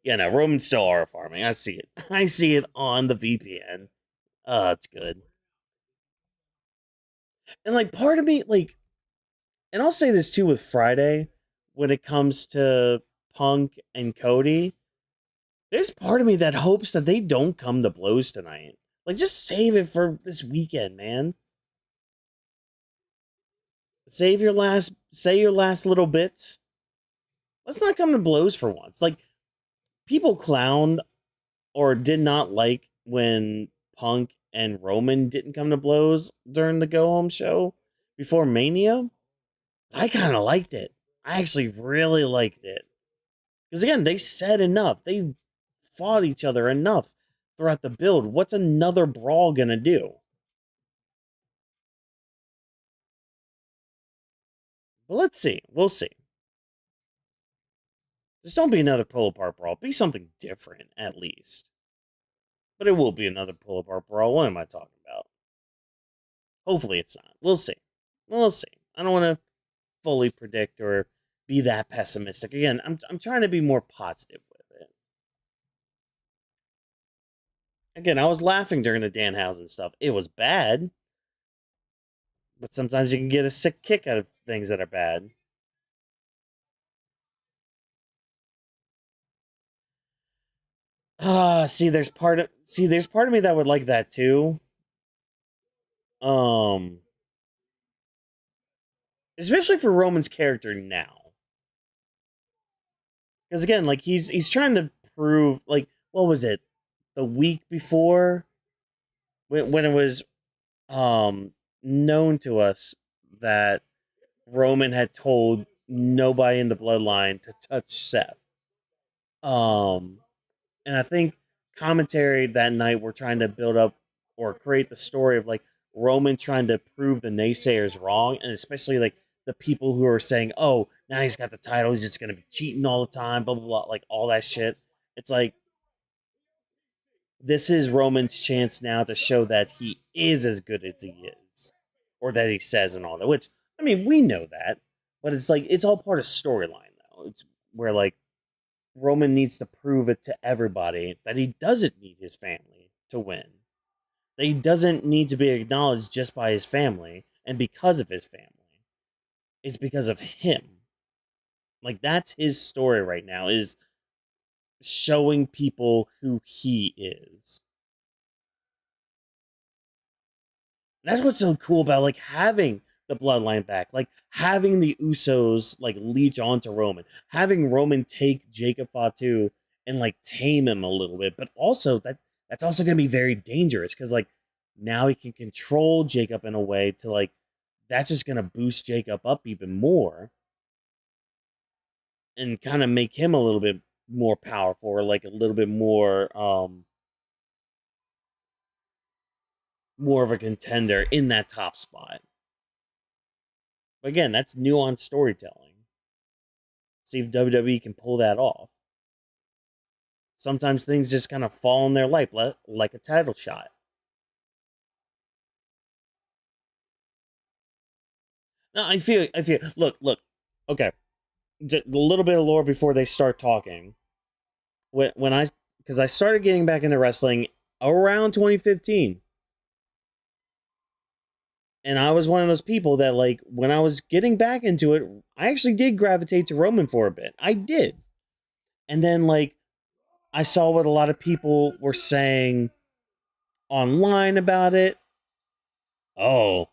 Yeah, no, Roman's still aura farming. I see it. I see it on the VPN. It's good. And like part of me, like, and I'll say this too with Friday, when it comes to Punk and Cody, there's part of me that hopes that they don't come to blows tonight. Like, just save it for this weekend, man. Say your last little bits. Let's not come to blows for once. Like, people clowned or did not like when Punk and Roman didn't come to blows during the go home show before Mania. I kind of liked it. I actually really liked it. Because again, they said enough. They fought each other enough throughout the build. What's another brawl gonna do? But let's see. We'll see. Just don't be another pull apart brawl. Be something different, at least. But it will be another pull apart brawl. What am I talking about? Hopefully it's not. We'll see. We'll see. I don't want to fully predict or be that pessimistic. Again, I'm trying to be more positive with it. Again, I was laughing during the Danhausen stuff. It was bad, but sometimes you can get a sick kick out of things that are bad. There's part of me that would like that too. Um, Especially for Roman's character now, because again, like he's trying to prove, like, what was it, the week before when it was known to us that Roman had told nobody in the bloodline to touch Seth. Um, and I think commentary that night were trying to build up or create the story of like, Roman trying to prove the naysayers wrong, and especially like the people who are saying, "Oh, now he's got the title, he's just gonna be cheating all the time," blah blah blah, like all that shit. It's like this is Roman's chance now to show that he is as good as he is, or that he says and all that. Which I mean, we know that, but it's like it's all part of storyline though. It's where like Roman needs to prove it to everybody that he doesn't need his family to win. That he doesn't need to be acknowledged just by his family and because of his family. It's because of him. Like that's his story right now is showing people who he is. That's what's so cool about like having the bloodline back, like having the Usos like leech onto Roman, having Roman take Jacob Fatu and like tame him a little bit, but also that's also gonna be very dangerous because like now he can control Jacob in a way to like that's just gonna boost Jacob up even more and kind of make him a little bit more powerful or like a little bit more of a contender in that top spot. But again, that's nuanced storytelling. See if WWE can pull that off. Sometimes things just kind of fall in their lap, like a title shot. No, I feel. Look. Okay, just a little bit of lore before they start talking. When I, because I started getting back into wrestling around 2015, and I was one of those people that like when I was getting back into it, I actually did gravitate to Roman for a bit. I did, and then like I saw what a lot of people were saying online about it. Oh,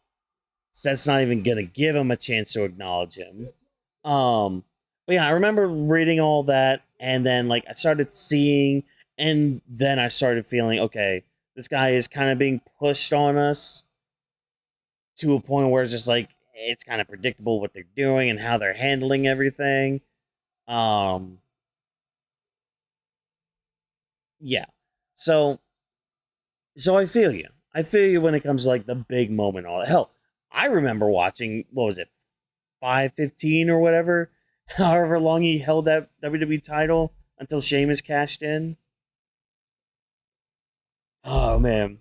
Seth's not even gonna give him a chance to acknowledge him. But yeah, I remember reading all that, and then like I started seeing, and then I started feeling okay. This guy is kind of being pushed on us to a point where it's just like it's kind of predictable what they're doing and how they're handling everything. Um, yeah. So so I feel you. I feel you when it comes to like the big moment. All hell, I remember watching what was it, 515 or whatever, however long he held that WWE title until Sheamus cashed in. Oh man,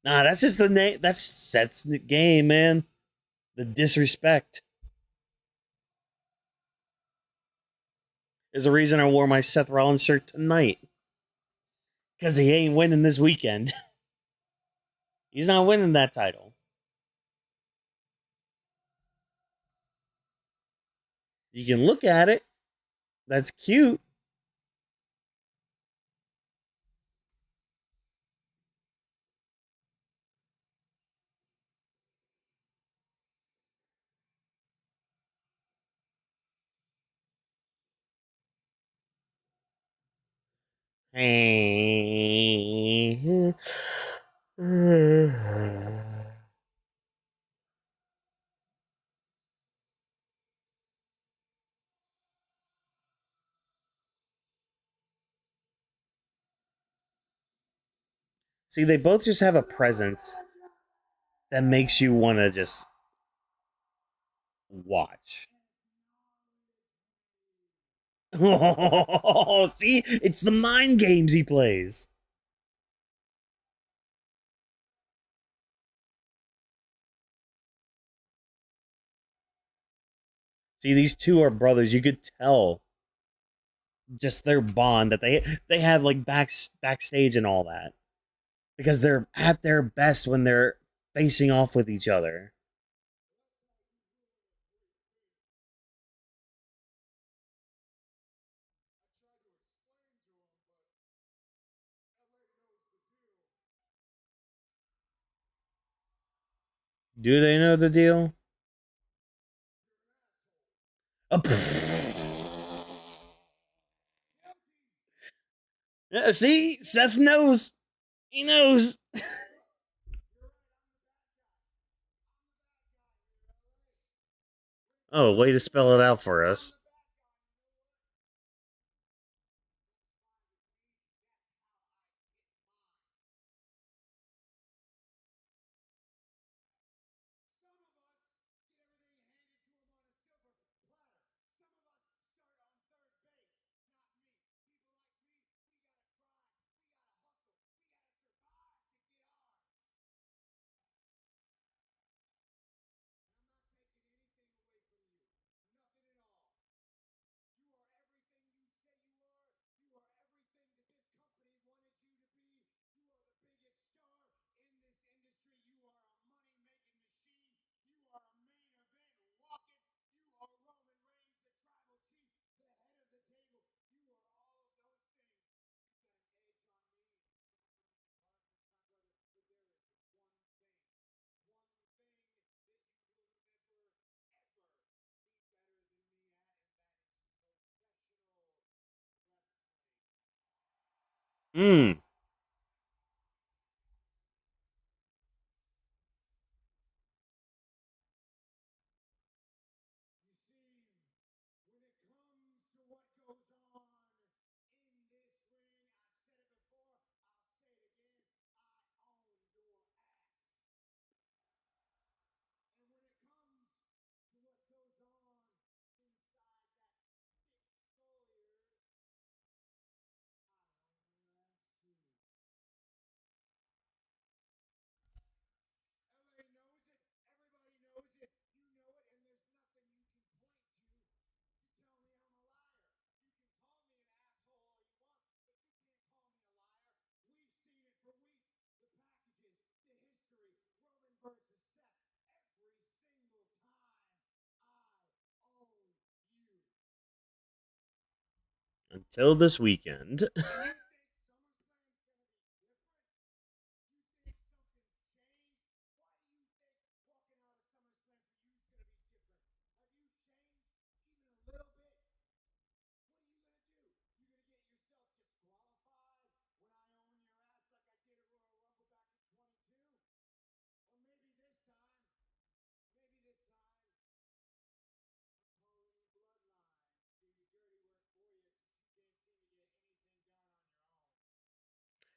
nah, that's just the name. That's Seth's game, man. The disrespect is the reason I wore my Seth Rollins shirt tonight because he ain't winning this weekend. He's not winning that title. You can look at it. That's cute. See, they both just have a presence that makes you want to just watch. Oh, see, it's the mind games he plays. See, these two are brothers. You could tell just their bond that they have like backstage and all that because they're at their best when they're facing off with each other. Do they know the deal? Oh, yeah, see, Seth knows. He knows. Oh, way to spell it out for us. Mm. Until this weekend.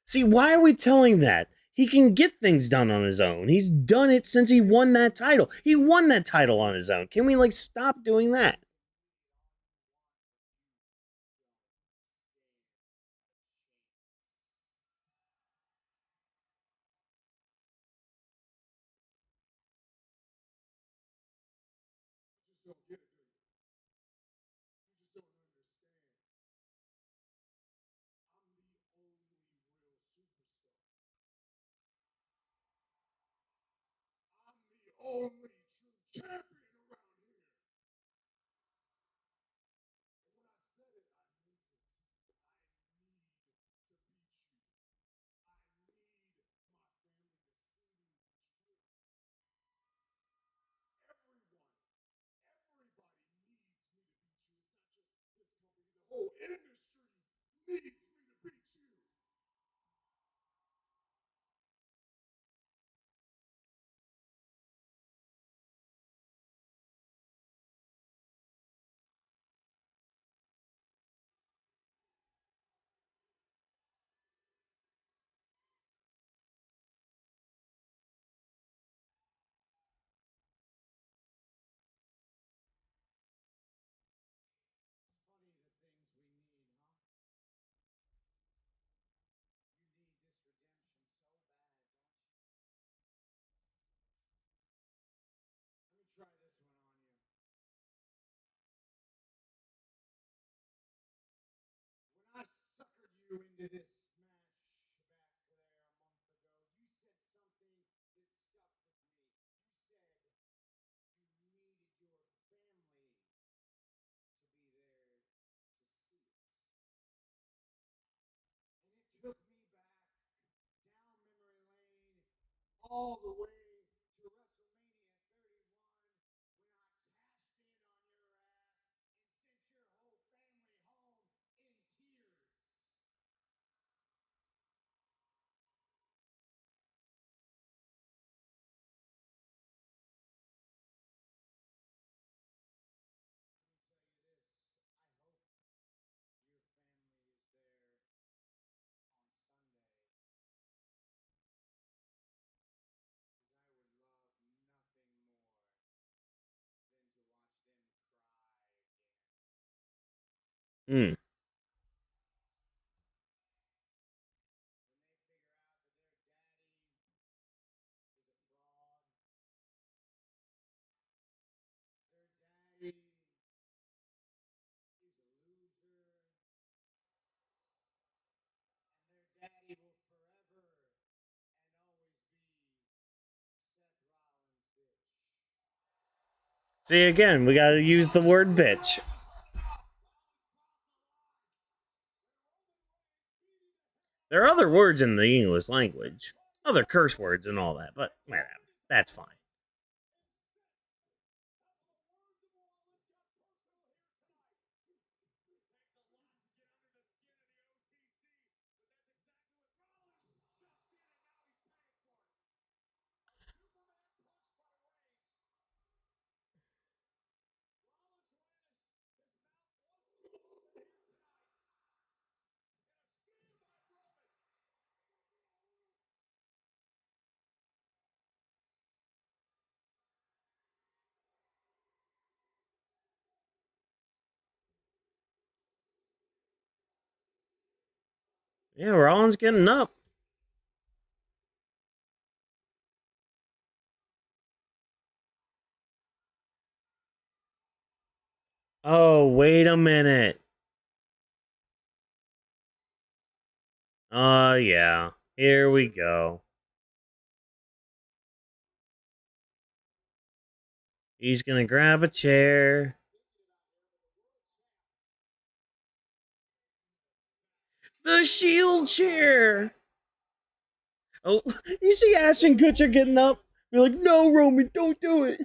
See, why are we telling that? He can get things done on his own. He's done it since he won that title. He won that title on his own. Can we stop doing that? Mm. See, again, we gotta use the word bitch. There are other words in the English language, other curse words and all that, but whatever. That's fine. Yeah, Rollins getting up. Oh, wait a minute. Yeah. Here we go. He's gonna grab a chair. The shield chair. Oh, you see Ashton Kutcher getting up? You're like, no, Roman, don't do it.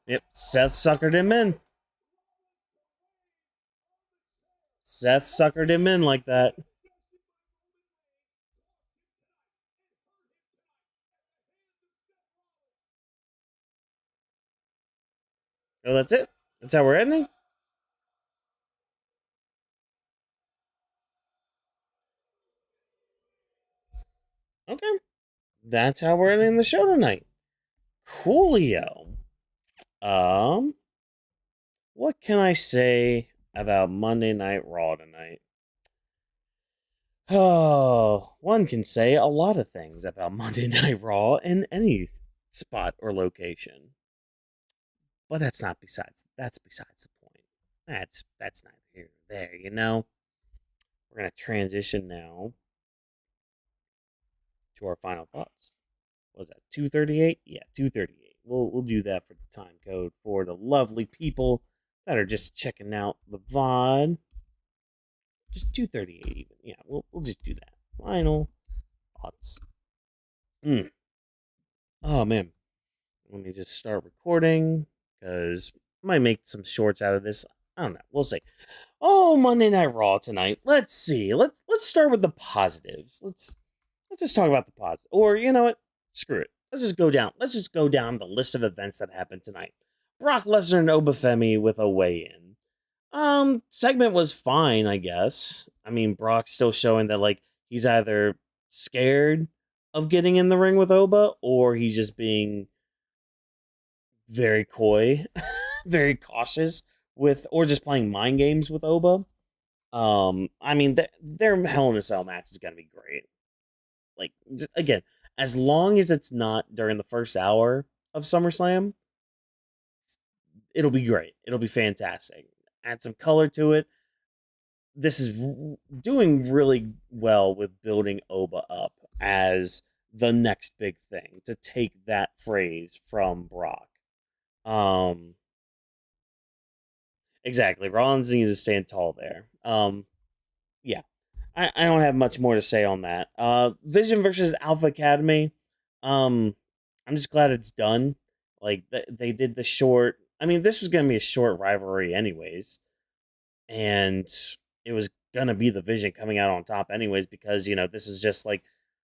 Yep, Seth suckered him in. Seth suckered him in like that. Oh, that's it. That's how we're ending. Okay, that's how we're ending the show tonight. Coolio. Um, what can I say about Monday Night Raw tonight? Oh, one can say a lot of things about Monday Night Raw in any spot or location. But that's besides the point. That's neither here nor there, you know? We're gonna transition now to our final thoughts. What was that 238? Yeah, 238. We'll do that for the time code for the lovely people that are just checking out the VOD. Just 238 even. Yeah, we'll just do that. Final thoughts. Mm. Oh man. Let me just start recording because I might make some shorts out of this. I don't know. We'll see. Oh, Monday Night Raw tonight. Let's see. Let's start with the positives. Let's just talk about the positives. Or you know what? Screw it. Let's just go down. Let's just go down the list of events that happened tonight. Brock Lesnar and Obafemi with a weigh-in. Segment was fine, I guess. I mean, Brock's still showing that like he's either scared of getting in the ring with Oba or he's just being very coy, very cautious with, or just playing mind games with Oba. I mean, their Hell in a Cell match is gonna be great. Like again, as long as it's not during the first hour of SummerSlam, it'll be great. It'll be fantastic. Add some color to it. This is doing really well with building Oba up as the next big thing to take that phrase from Brock. Um, exactly. Rollins needs to stand tall there. Yeah. I don't have much more to say on that. Vision versus Alpha Academy. Um, I'm just glad it's done. Like they did the short. I mean, this was gonna be a short rivalry, anyways, and it was gonna be the Vision coming out on top, anyways, because you know this is just like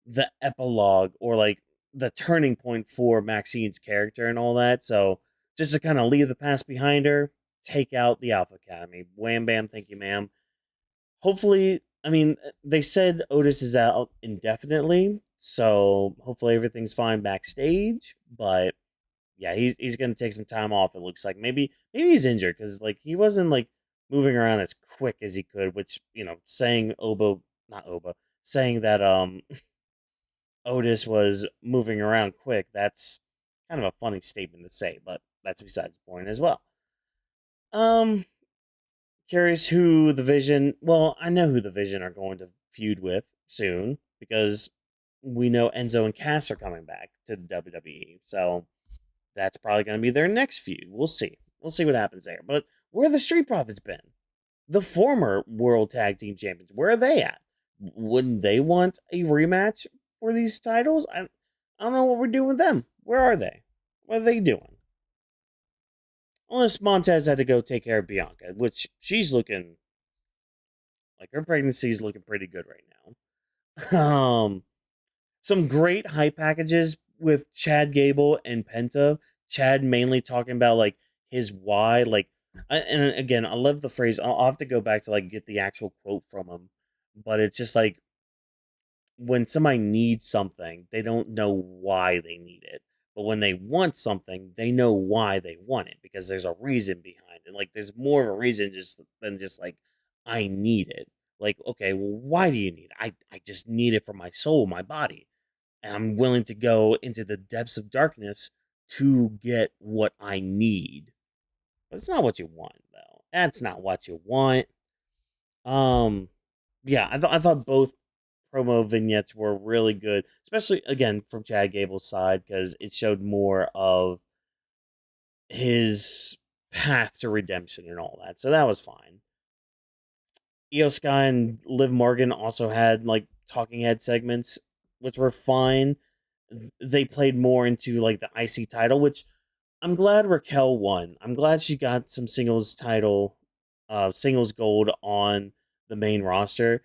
the epilogue or like the turning point for Maxxine's character and all that. So just to kind of leave the past behind her, take out the Alpha Academy. Wham bam, thank you, ma'am. Hopefully, I mean, they said Otis is out indefinitely, so hopefully everything's fine backstage. But yeah, he's gonna take some time off. It looks like maybe he's injured because like he wasn't like moving around as quick as he could. Which you know, saying Obo, not Oba, saying that Otis was moving around quick. That's kind of a funny statement to say, but that's besides the point as well. Um, Curious who the Vision. Well, I know who the Vision are going to feud with soon because we know Enzo and Cass are coming back to the WWE. So that's probably going to be their next feud. We'll see. We'll see what happens there. But where have the Street Profits been? The former World Tag Team Champions. Where are they at? Wouldn't they want a rematch for these titles? I don't know what we're doing with them. Where are they? What are they doing? Unless Montez had to go take care of Bianca, which she's looking like her pregnancy is looking pretty good right now. Some great hype packages with Chad Gable and Penta. Chad mainly talking about like his why, like, and again, I love the phrase. I'll have to go back to like get the actual quote from him, but it's just like when somebody needs something, they don't know why they need it, But when they want something, they know why they want it because there's a reason behind it. Like there's more of a reason just than just like I need it. Like, okay, well, why do you need it? I just need it for my soul, my body. And I'm willing to go into the depths of darkness to get what I need. But it's not what you want, though. That's not what you want. Um, yeah, I thought both promo vignettes were really good, especially again from Chad Gable's side because it showed more of his path to redemption and all that. So that was fine. Io Sky and Liv Morgan also had like talking head segments, which were fine. They played more into like the IC title, which I'm glad Raquel won. I'm glad she got some singles title, singles gold on the main roster.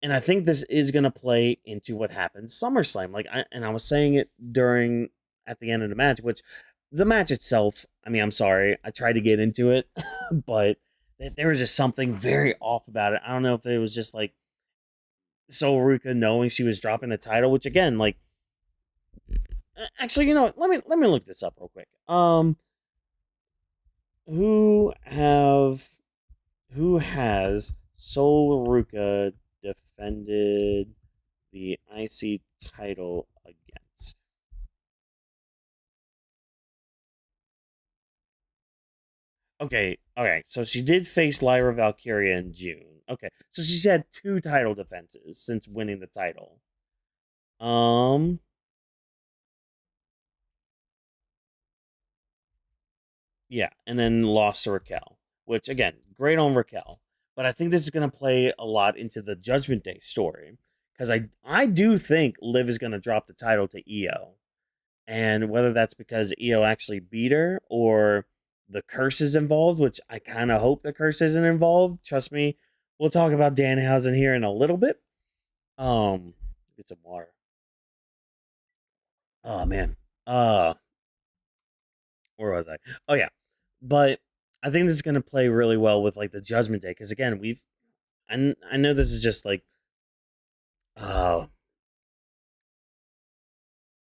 And I think this is gonna play into what happens SummerSlam. I was saying it during at the end of the match, which the match itself, I mean, I'm sorry, I tried to get into it, but there was just something very off about it. I don't know if it was just like Ruca knowing she was dropping the title, which again, like actually, you know what? Let me look this up real quick. Who have who has Sol Ruca defended the IC title against? Okay. So she did face Lyra Valkyria in June. Okay, so she's had two title defenses since winning the title. Um, yeah, and then lost to Raquel, which again, great on Raquel. But I think this is going to play a lot into the Judgment Day story because I do think Liv is going to drop the title to Io, and whether that's because Io actually beat her or the curse is involved, which I kind of hope the curse isn't involved. Trust me, we'll talk about Danhausen here in a little bit. Get some water. Oh man, uh, where was I? Oh yeah, but I think this is gonna play really well with like the Judgment Day because again, I know this is just like uh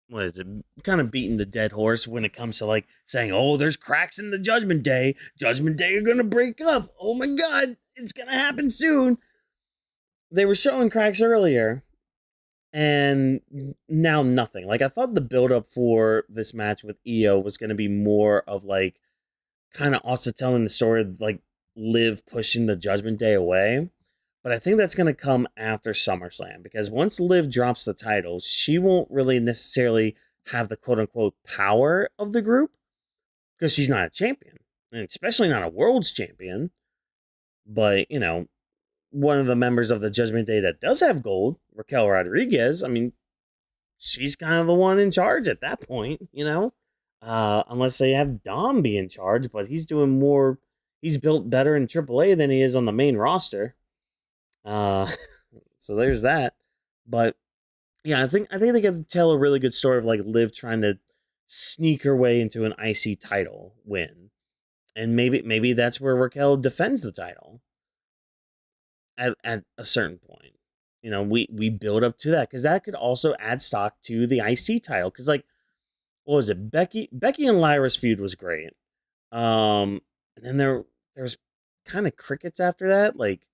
what is it? Kind of beating the dead horse when it comes to like saying, "Oh, there's cracks in the Judgment Day. Judgment Day are gonna break up. Oh my God, it's gonna happen soon." They were showing cracks earlier, and now nothing. Like I thought the build up for this match with Io was gonna be more of like kind of also telling the story of like Liv pushing the Judgment Day away. But I think that's going to come after SummerSlam because once Liv drops the title, she won't really necessarily have the quote unquote power of the group because she's not a champion, and especially not a world's champion. But, you know, one of the members of the Judgment Day that does have gold, Raquel Rodriguez, I mean, she's kind of the one in charge at that point, you know? Unless they have Dom be in charge, but he's doing more, he's built better in AAA than he is on the main roster. Uh, so there's that. But yeah, I think they get to tell a really good story of like Liv trying to sneak her way into an IC title win, and maybe that's where Raquel defends the title at a certain point. You know, we build up to that because that could also add stock to the IC title because like what was it Becky and Lyra's feud was great. And then there's kind of crickets after that like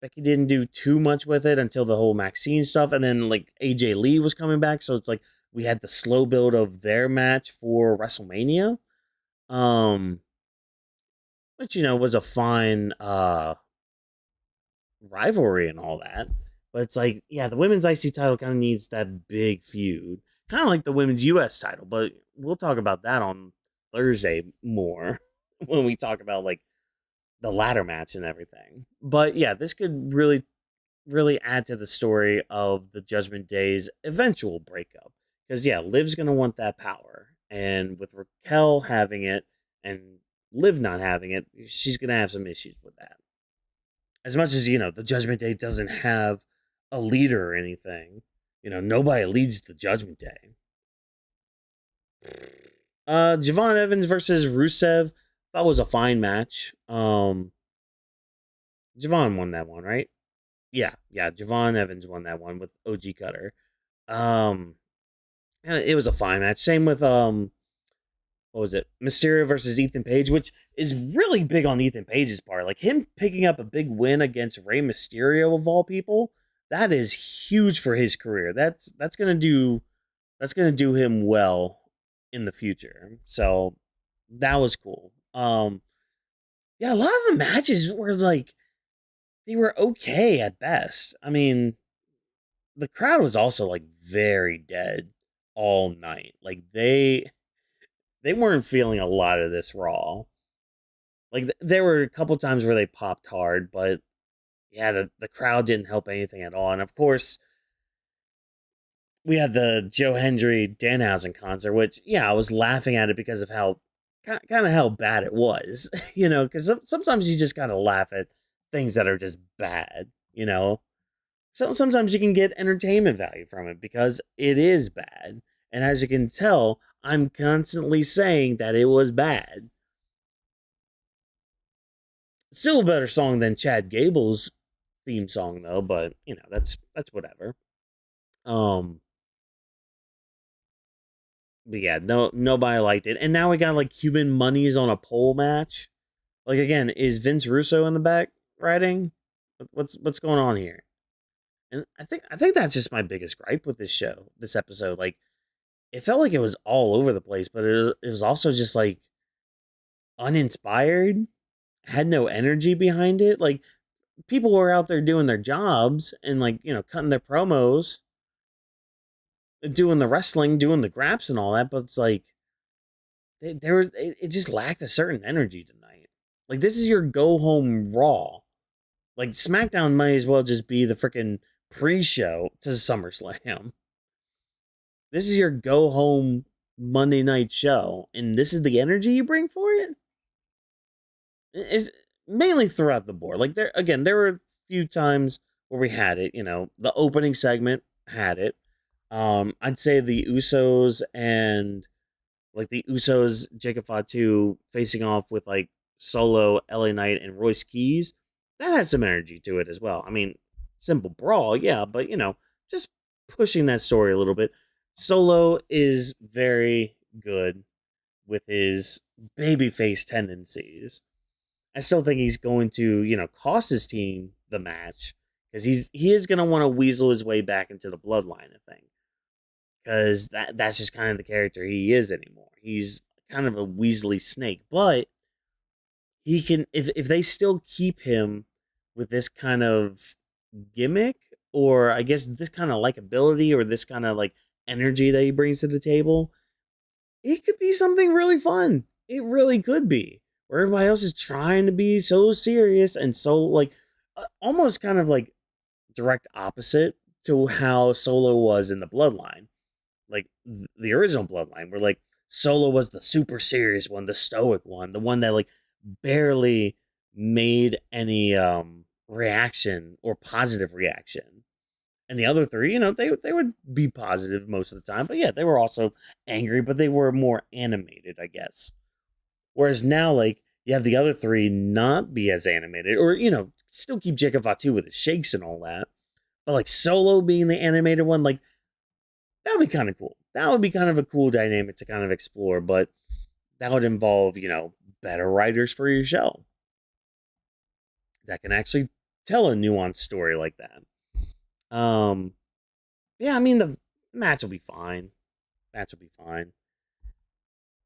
Becky didn't do too much with it until the whole Maxxine stuff, and then like AJ Lee was coming back, so it's like we had the slow build of their match for WrestleMania, um, which you know was a fine rivalry and all that. But it's like, yeah, the women's IC title kind of needs that big feud, kind of like the women's US title. But we'll talk about that on Thursday more when we talk about like the ladder match and everything. But yeah, this could really add to the story of the Judgment Day's eventual breakup. Because yeah, Liv's gonna want that power, and with Raquel having it and Liv not having it, she's gonna have some issues with that. As much as you know, the Judgment Day doesn't have a leader or anything. You know, nobody leads the Judgment Day. Javon Evans versus Rusev. That was a fine match. Javon won that one, right? Yeah. Javon Evans won that one with OG Cutter. Um, It was a fine match. Same with what was it? Mysterio versus Ethan Page, which is really big on Ethan Page's part. Like him picking up a big win against Rey Mysterio of all people, that is huge for his career. That's gonna do him well in the future. So that was cool. Yeah, a lot of the matches were like they were okay at best. I mean, the crowd was also like very dead all night. Like they weren't feeling a lot of this Raw. Like there were a couple times where they popped hard, but yeah, the crowd didn't help anything at all. And of course, we had the Joe Hendry Danhausen concert, which yeah, I was laughing at it because of how kind of how bad it was, you know. Because sometimes you just gotta laugh at things that are just bad, you know. So sometimes you can get entertainment value from it because it is bad, and as you can tell, I'm constantly saying that it was bad. Still a better song than Chad Gable's theme song though, but you know, that's whatever. Um but yeah, nobody liked it. And now we got like Cuban Monies on a pole match. Like again, is Vince Russo in the back writing? What's going on here? And I think that's just my biggest gripe with this show, this episode. Like it felt like it was all over the place, but it was also just like uninspired, had no energy behind it. Like people were out there doing their jobs and like, you know, cutting their promos, doing the wrestling, doing the graps and all that, but it's like it just lacked a certain energy tonight. Like this is your go home Raw. Like SmackDown might as well just be the freaking pre-show to SummerSlam. This is your go home Monday night show, and this is the energy you bring for it. Is mainly throughout the board. Like there were a few times where we had it. You know, the opening segment had it. I'd say the Usos and like the Usos, Jacob Fatu facing off with like Solo, LA Knight, and Royce Keys. That had some energy to it as well. I mean, simple brawl, yeah, but you know, just pushing that story a little bit. Solo is very good with his babyface tendencies. I still think he's going to, you know, cost his team the match because he is going to want to weasel his way back into the bloodline, I think, because that's just kind of the character he is anymore. He's kind of a Weasley snake, but he can if they still keep him with this kind of gimmick or I guess this kind of likability or this kind of like energy that he brings to the table, it could be something really fun. It really could be. Where everybody else is trying to be so serious and so like almost kind of like direct opposite to how Solo was in the Bloodline. Like the original Bloodline, where like Solo was the super serious one, the stoic one, the one that like barely made any reaction or positive reaction. And the other three, you know, they would be positive most of the time, but yeah, they were also angry, but they were more animated, I guess. Whereas now, like you have the other three not be as animated, or you know, still keep Jacob Fatu with his shakes and all that, but like Solo being the animated one, like that would be kind of cool. That would be kind of a cool dynamic to kind of explore, but that would involve, you know, better writers for your show that can actually tell a nuanced story like that. Yeah, I mean the match will be fine. Match will be fine.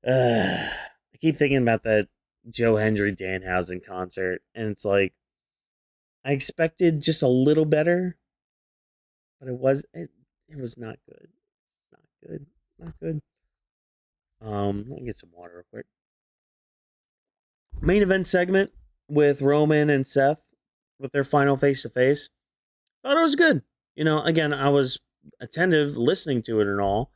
I keep thinking about that Joe Hendry Danhausen concert, and it's like I expected just a little better, but it was not good. It's not good. Not good. Let me get some water real quick. Main event segment with Roman and Seth with their final face to face. Thought it was good. You know, again, I was attentive listening to it and all.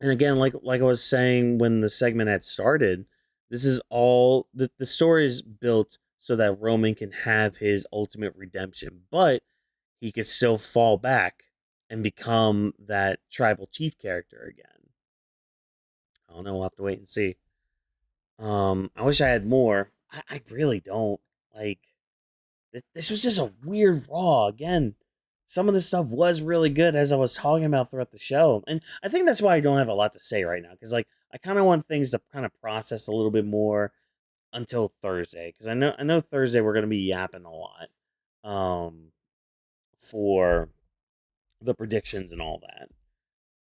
And again, like I was saying when the segment had started, this is all the story is built so that Roman can have his ultimate redemption, but he could still fall back and become that tribal chief character again. I don't know. We'll have to wait and see. I wish I had more. I really don't like. This was just a weird Raw again. some of the stuff was really good, as I was talking about throughout the show. And I think that's why I don't have a lot to say right now, because like I kind of want things to kind of process a little bit more until Thursday, because I know Thursday we're gonna be yapping a lot, um, for the predictions and all that,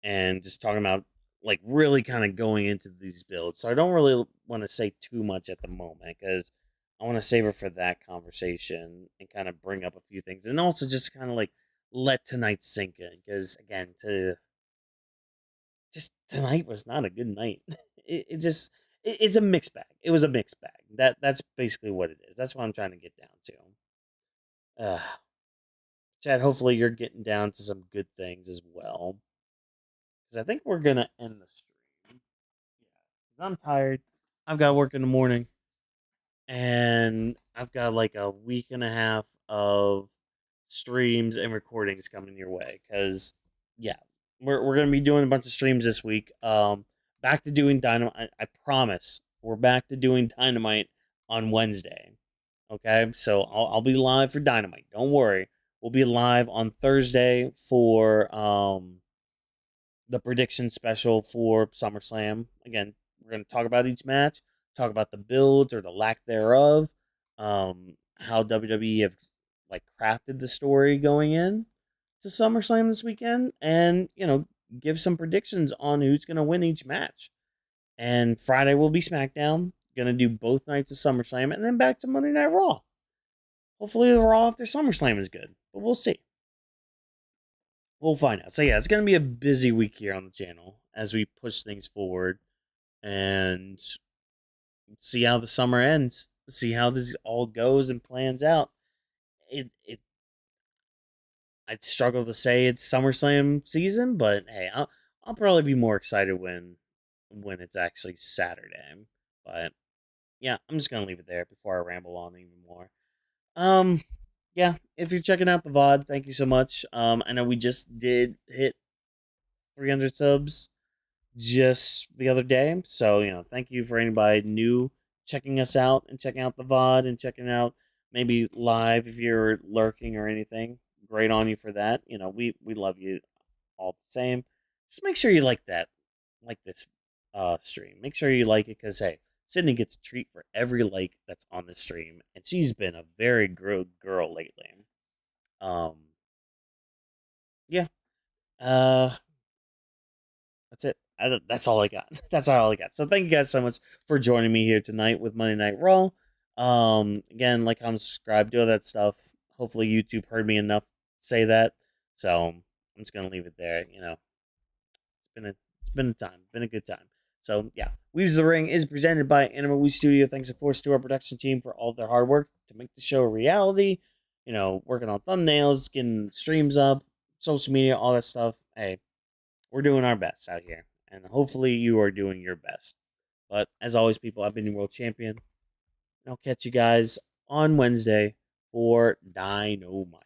and just talking about like really kind of going into these builds. So I don't really want to say too much at the moment, because I want to save it for that conversation and kind of bring up a few things, and also just kind of like let tonight sink in, because again, to just tonight was not a good night. It just it's a mixed bag. It was a mixed bag. That's basically what it is. That's what I'm trying to get down to. Chad, hopefully you're getting down to some good things as well, because I think we're gonna end the stream. Yeah, 'cause I'm tired. I've got work in the morning, and I've got like a week and a half of streams and recordings coming your way. Because yeah, we're gonna be doing a bunch of streams this week. Back to doing Dynamite. I promise we're back to doing Dynamite on Wednesday. Okay, so I'll be live for Dynamite. Don't worry, we'll be live on Thursday for the prediction special for SummerSlam. Again, we're going to talk about each match, talk about the builds or the lack thereof, how WWE have like crafted the story going in to SummerSlam this weekend, and give some predictions on who's going to win each match. And Friday will be SmackDown. Going to do both nights of SummerSlam, and then back to Monday Night Raw. Hopefully, the Raw after SummerSlam is good, but we'll see. We'll find out. So yeah, it's going to be a busy week here on the channel as we push things forward and see how the summer ends. See how this all goes and plans out. It I'd struggle to say it's SummerSlam season, but hey, I'll probably be more excited when it's actually Saturday. But yeah, I'm just gonna leave it there before I ramble on even more. Um, yeah, if you're checking out the VOD, thank you so much. I know we just did hit 300 subs just the other day. So, thank you for anybody new checking us out and checking out the VOD and checking out maybe live if you're lurking or anything. Great on you for that. We love you all the same. Just make sure you like this stream. Make sure you like it, because hey, Sydney gets a treat for every like that's on the stream, and she's been a very good girl lately. Um yeah. Uh That's it. That's all I got. That's all I got. So thank you guys so much for joining me here tonight with Monday Night Raw. Again, like, comment, subscribe, do all that stuff. Hopefully YouTube heard me enough to say that. So I'm just gonna leave it there. It's been a time, been a good time. So yeah, Weaves the Ring is presented by Anima We Studio. Thanks of course to our production team for all of their hard work to make the show a reality. Working on thumbnails, getting streams up, social media, all that stuff. Hey, we're doing our best out here, and hopefully you are doing your best. But as always, people, I've been your world champion, and I'll catch you guys on Wednesday for Dynamite.